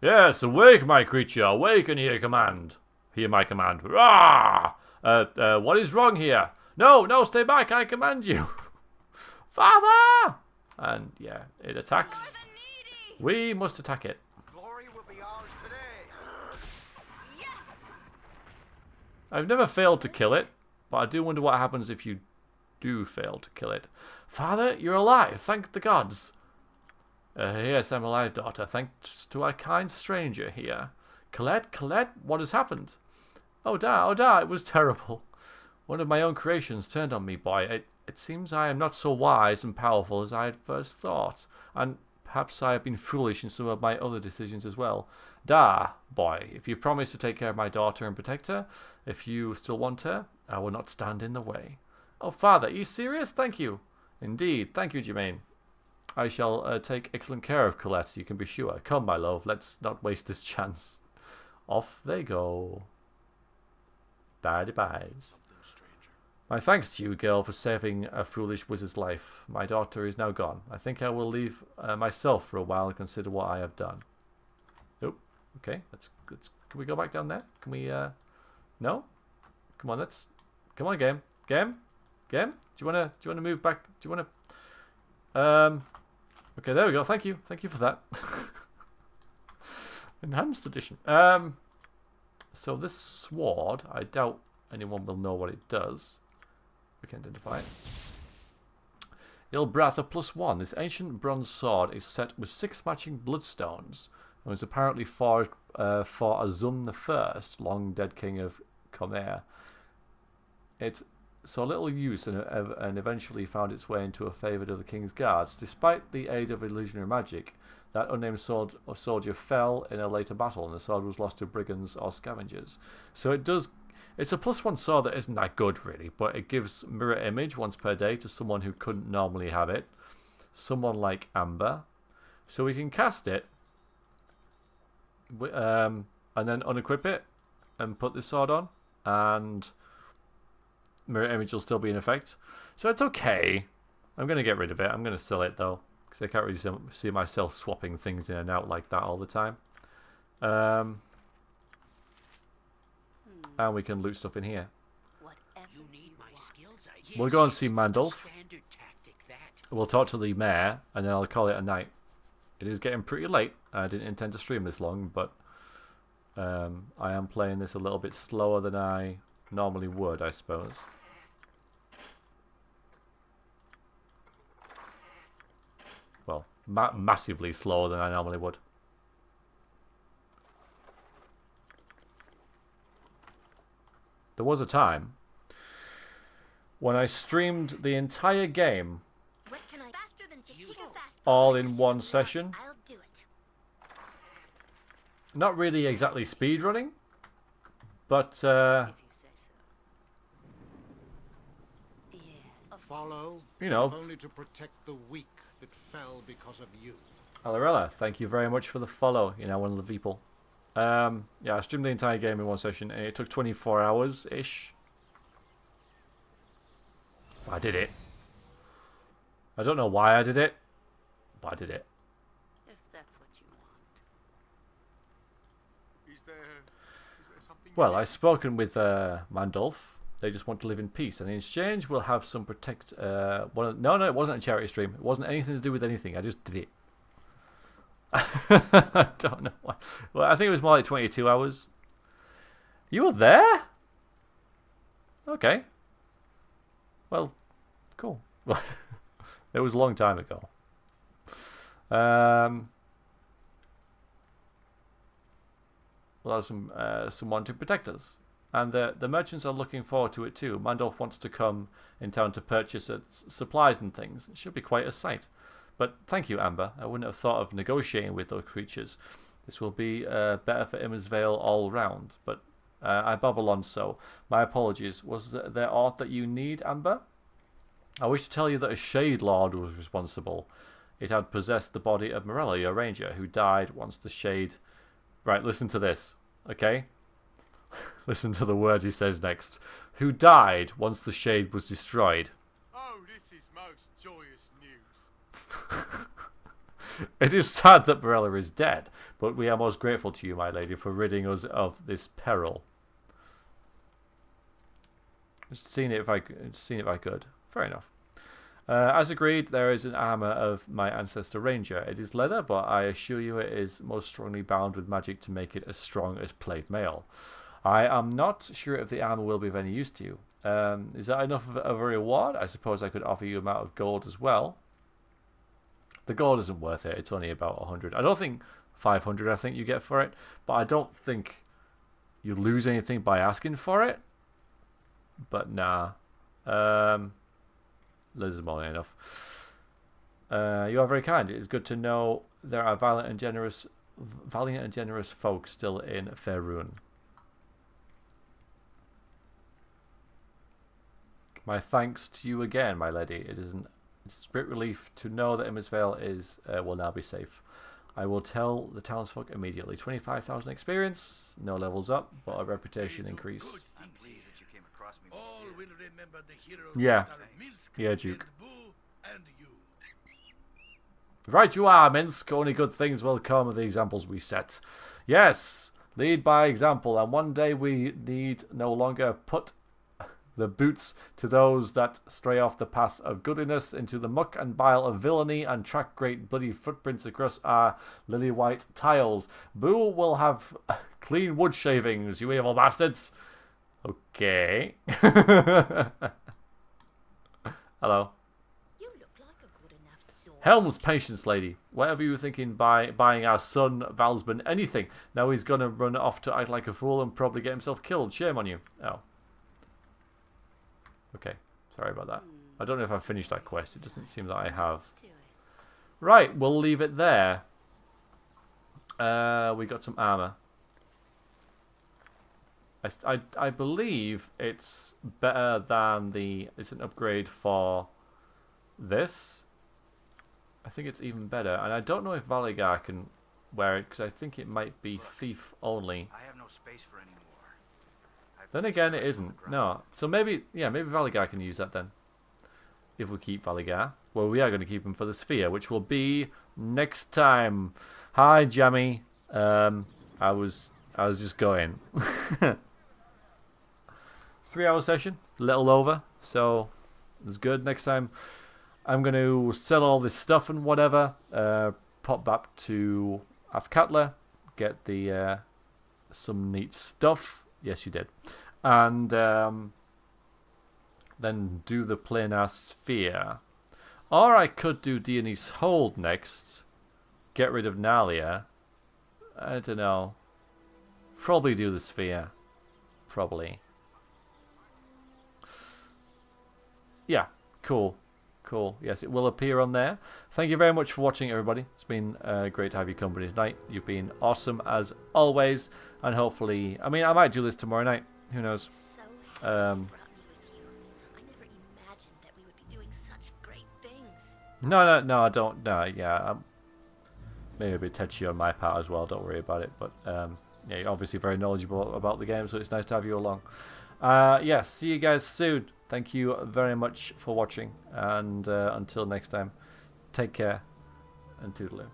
Yes, awake, my creature. Awake and hear command. Hear my command. What is wrong here? No, no, stay back. I command you. Father! And yeah, it attacks. We must attack it. Glory will be ours today. Yes! I've never failed to kill it, but I do wonder what happens if you do fail to kill it. Father, you're alive. Thank the gods. Yes, I'm alive, daughter. Thanks to a kind stranger here. Colette, Colette, what has happened? Oh, da, it was terrible. One of my own creations turned on me, boy. It seems I am not so wise and powerful as I had first thought, and perhaps I have been foolish in some of my other decisions as well. Da, boy, if you promise to take care of my daughter and protect her, if you still want her, I will not stand in the way. Oh, Father, are you serious? Thank you. Indeed. Thank you, Jermaine. I shall take excellent care of Colette, you can be sure. Come, my love, let's not waste this chance. Off they go. Bye-byes. My thanks to you, girl, for saving a foolish wizard's life. My daughter is now gone. I think I will leave myself for a while and consider what I have done. Oh, okay. Let's. Can we go back down there? Can we? No. Come on. Come on, game. Game. Do you wanna move back? Do you wanna? Okay, there we go. Thank you. Thank you for that. Enhanced edition. So this sword, I doubt anyone will know what it does. We can identify it. Ilbrath, a +1. This ancient bronze sword is set with 6 matching bloodstones and was apparently forged for Azum I, long dead king of Comer. It saw little use and eventually found its way into a favoured of the king's guards. Despite the aid of illusionary magic, that unnamed soldier fell in a later battle and the sword was lost to brigands or scavengers. So it's a +1 sword that isn't that good really, but it gives mirror image once per day to someone who couldn't normally have it. Someone like Amber. So we can cast it and then unequip it and put this sword on, and mirror image will still be in effect. So it's okay. I'm going to get rid of it. I'm going to sell it though, because I can't really see myself swapping things in and out like that all the time. And we can loot stuff in here. We'll go and see Mandolf. We'll talk to the mayor, and then I'll call it a night. It is getting pretty late. I didn't intend to stream this long, but I am playing this a little bit slower than I normally would, I suppose. Well, massively slower than I normally would. There was a time when I streamed the entire game all in one session. Not really exactly speedrunning, but follow, you know, only to protect the weak that fell because of you. Alarella, thank you very much for the follow. You know, one of the people. Yeah, I streamed the entire game in one session, and it took 24 hours-ish. I did it. I don't know why I did it, but I did it. If that's what you want. Is there something? Well, I've spoken with Mandolf. They just want to live in peace, and in exchange, we'll have some protect. No, it wasn't a charity stream. It wasn't anything to do with anything. I just did it. I don't know why. Well, I think it was more like 22 hours. You were there? Okay. Well, cool. It was a long time ago. We'll have someone to protect us. And the merchants are looking forward to it too. Mandolf wants to come in town to purchase supplies and things. It should be quite a sight. But thank you, Amber. I wouldn't have thought of negotiating with those creatures. This will be better for Immersvale all round. But I babble on so. My apologies. Was there aught that you need, Amber? I wish to tell you that a Shade Lord was responsible. It had possessed the body of Morella, your ranger, who died once the Shade... Right, listen to this, okay? Listen to the words he says next. Who died once the Shade was destroyed. Oh, this is most joyous news. It is sad that Morella is dead, but we are most grateful to you, my lady, for ridding us of this peril. Just seeing it if I could. Fair enough. As agreed, there is an armour of my ancestor Ranger. It is leather, but I assure you it is most strongly bound with magic to make it as strong as plate mail. I am not sure if the armour will be of any use to you. Is that enough of a reward? I suppose I could offer you an amount of gold as well. The gold isn't worth it. It's only about 100. I don't think 500 I think you get for it, but I don't think you lose anything by asking for it. But nah. Liz is more than enough. You are very kind. It is good to know there are valiant and generous folk still in Faerun. My thanks to you again, my lady. It is an It's a great relief to know that Umar Vale is will now be safe. I will tell the townsfolk immediately. 25,000 experience, no levels up, but a reputation increase. I'm pleased that you came across me. All will remember the heroes Yeah. that are Minsk, Yeah, Duke. Boo, and you. Right you are, Minsk. Only good things will come of the examples we set. Yes, lead by example, and one day we need no longer put the boots to those that stray off the path of goodliness into the muck and bile of villainy and track great bloody footprints across our lily-white tiles. Boo will have clean wood shavings, you evil bastards. Okay. Hello. You look like a good enough sword. Helm's patience, lady. Whatever you were thinking by buying our son, Valsman, anything. Now he's going to run off to act like a fool and probably get himself killed. Shame on you. Oh. Okay. Sorry about that. I don't know if I've finished that quest. It doesn't seem that I have. Right. We'll leave it there. We got some armor. I believe it's better than the... It's an upgrade for this. I think it's even better. And I don't know if Valygar can wear it, because I think it might be thief only. I have no space for any more. Then again, it isn't. No. So maybe, yeah, maybe Valygar can use that then. If we keep Valygar. Well, we are going to keep him for the sphere, which will be next time. Hi, Jammy. I was just going. 3-hour session, a little over, so it's good. Next time, I'm going to sell all this stuff and whatever. Pop back to Athkatla, get the some neat stuff. Yes, you did. And then do the planar sphere. Or I could do Dionys Hold next. Get rid of Nalia. I don't know. Probably do the sphere. Probably. Yeah, cool. Cool. Yes, it will appear on there. Thank you very much for watching, everybody. It's been great to have your company tonight. You've been awesome as always. And hopefully, I mean, I might do this tomorrow night. Who knows? No, I don't. No, yeah. Maybe a bit touchy on my part as well. Don't worry about it. But yeah, you're obviously very knowledgeable about the game, so it's nice to have you along. Yeah, see you guys soon. Thank you very much for watching, and until next time, take care and toodaloo.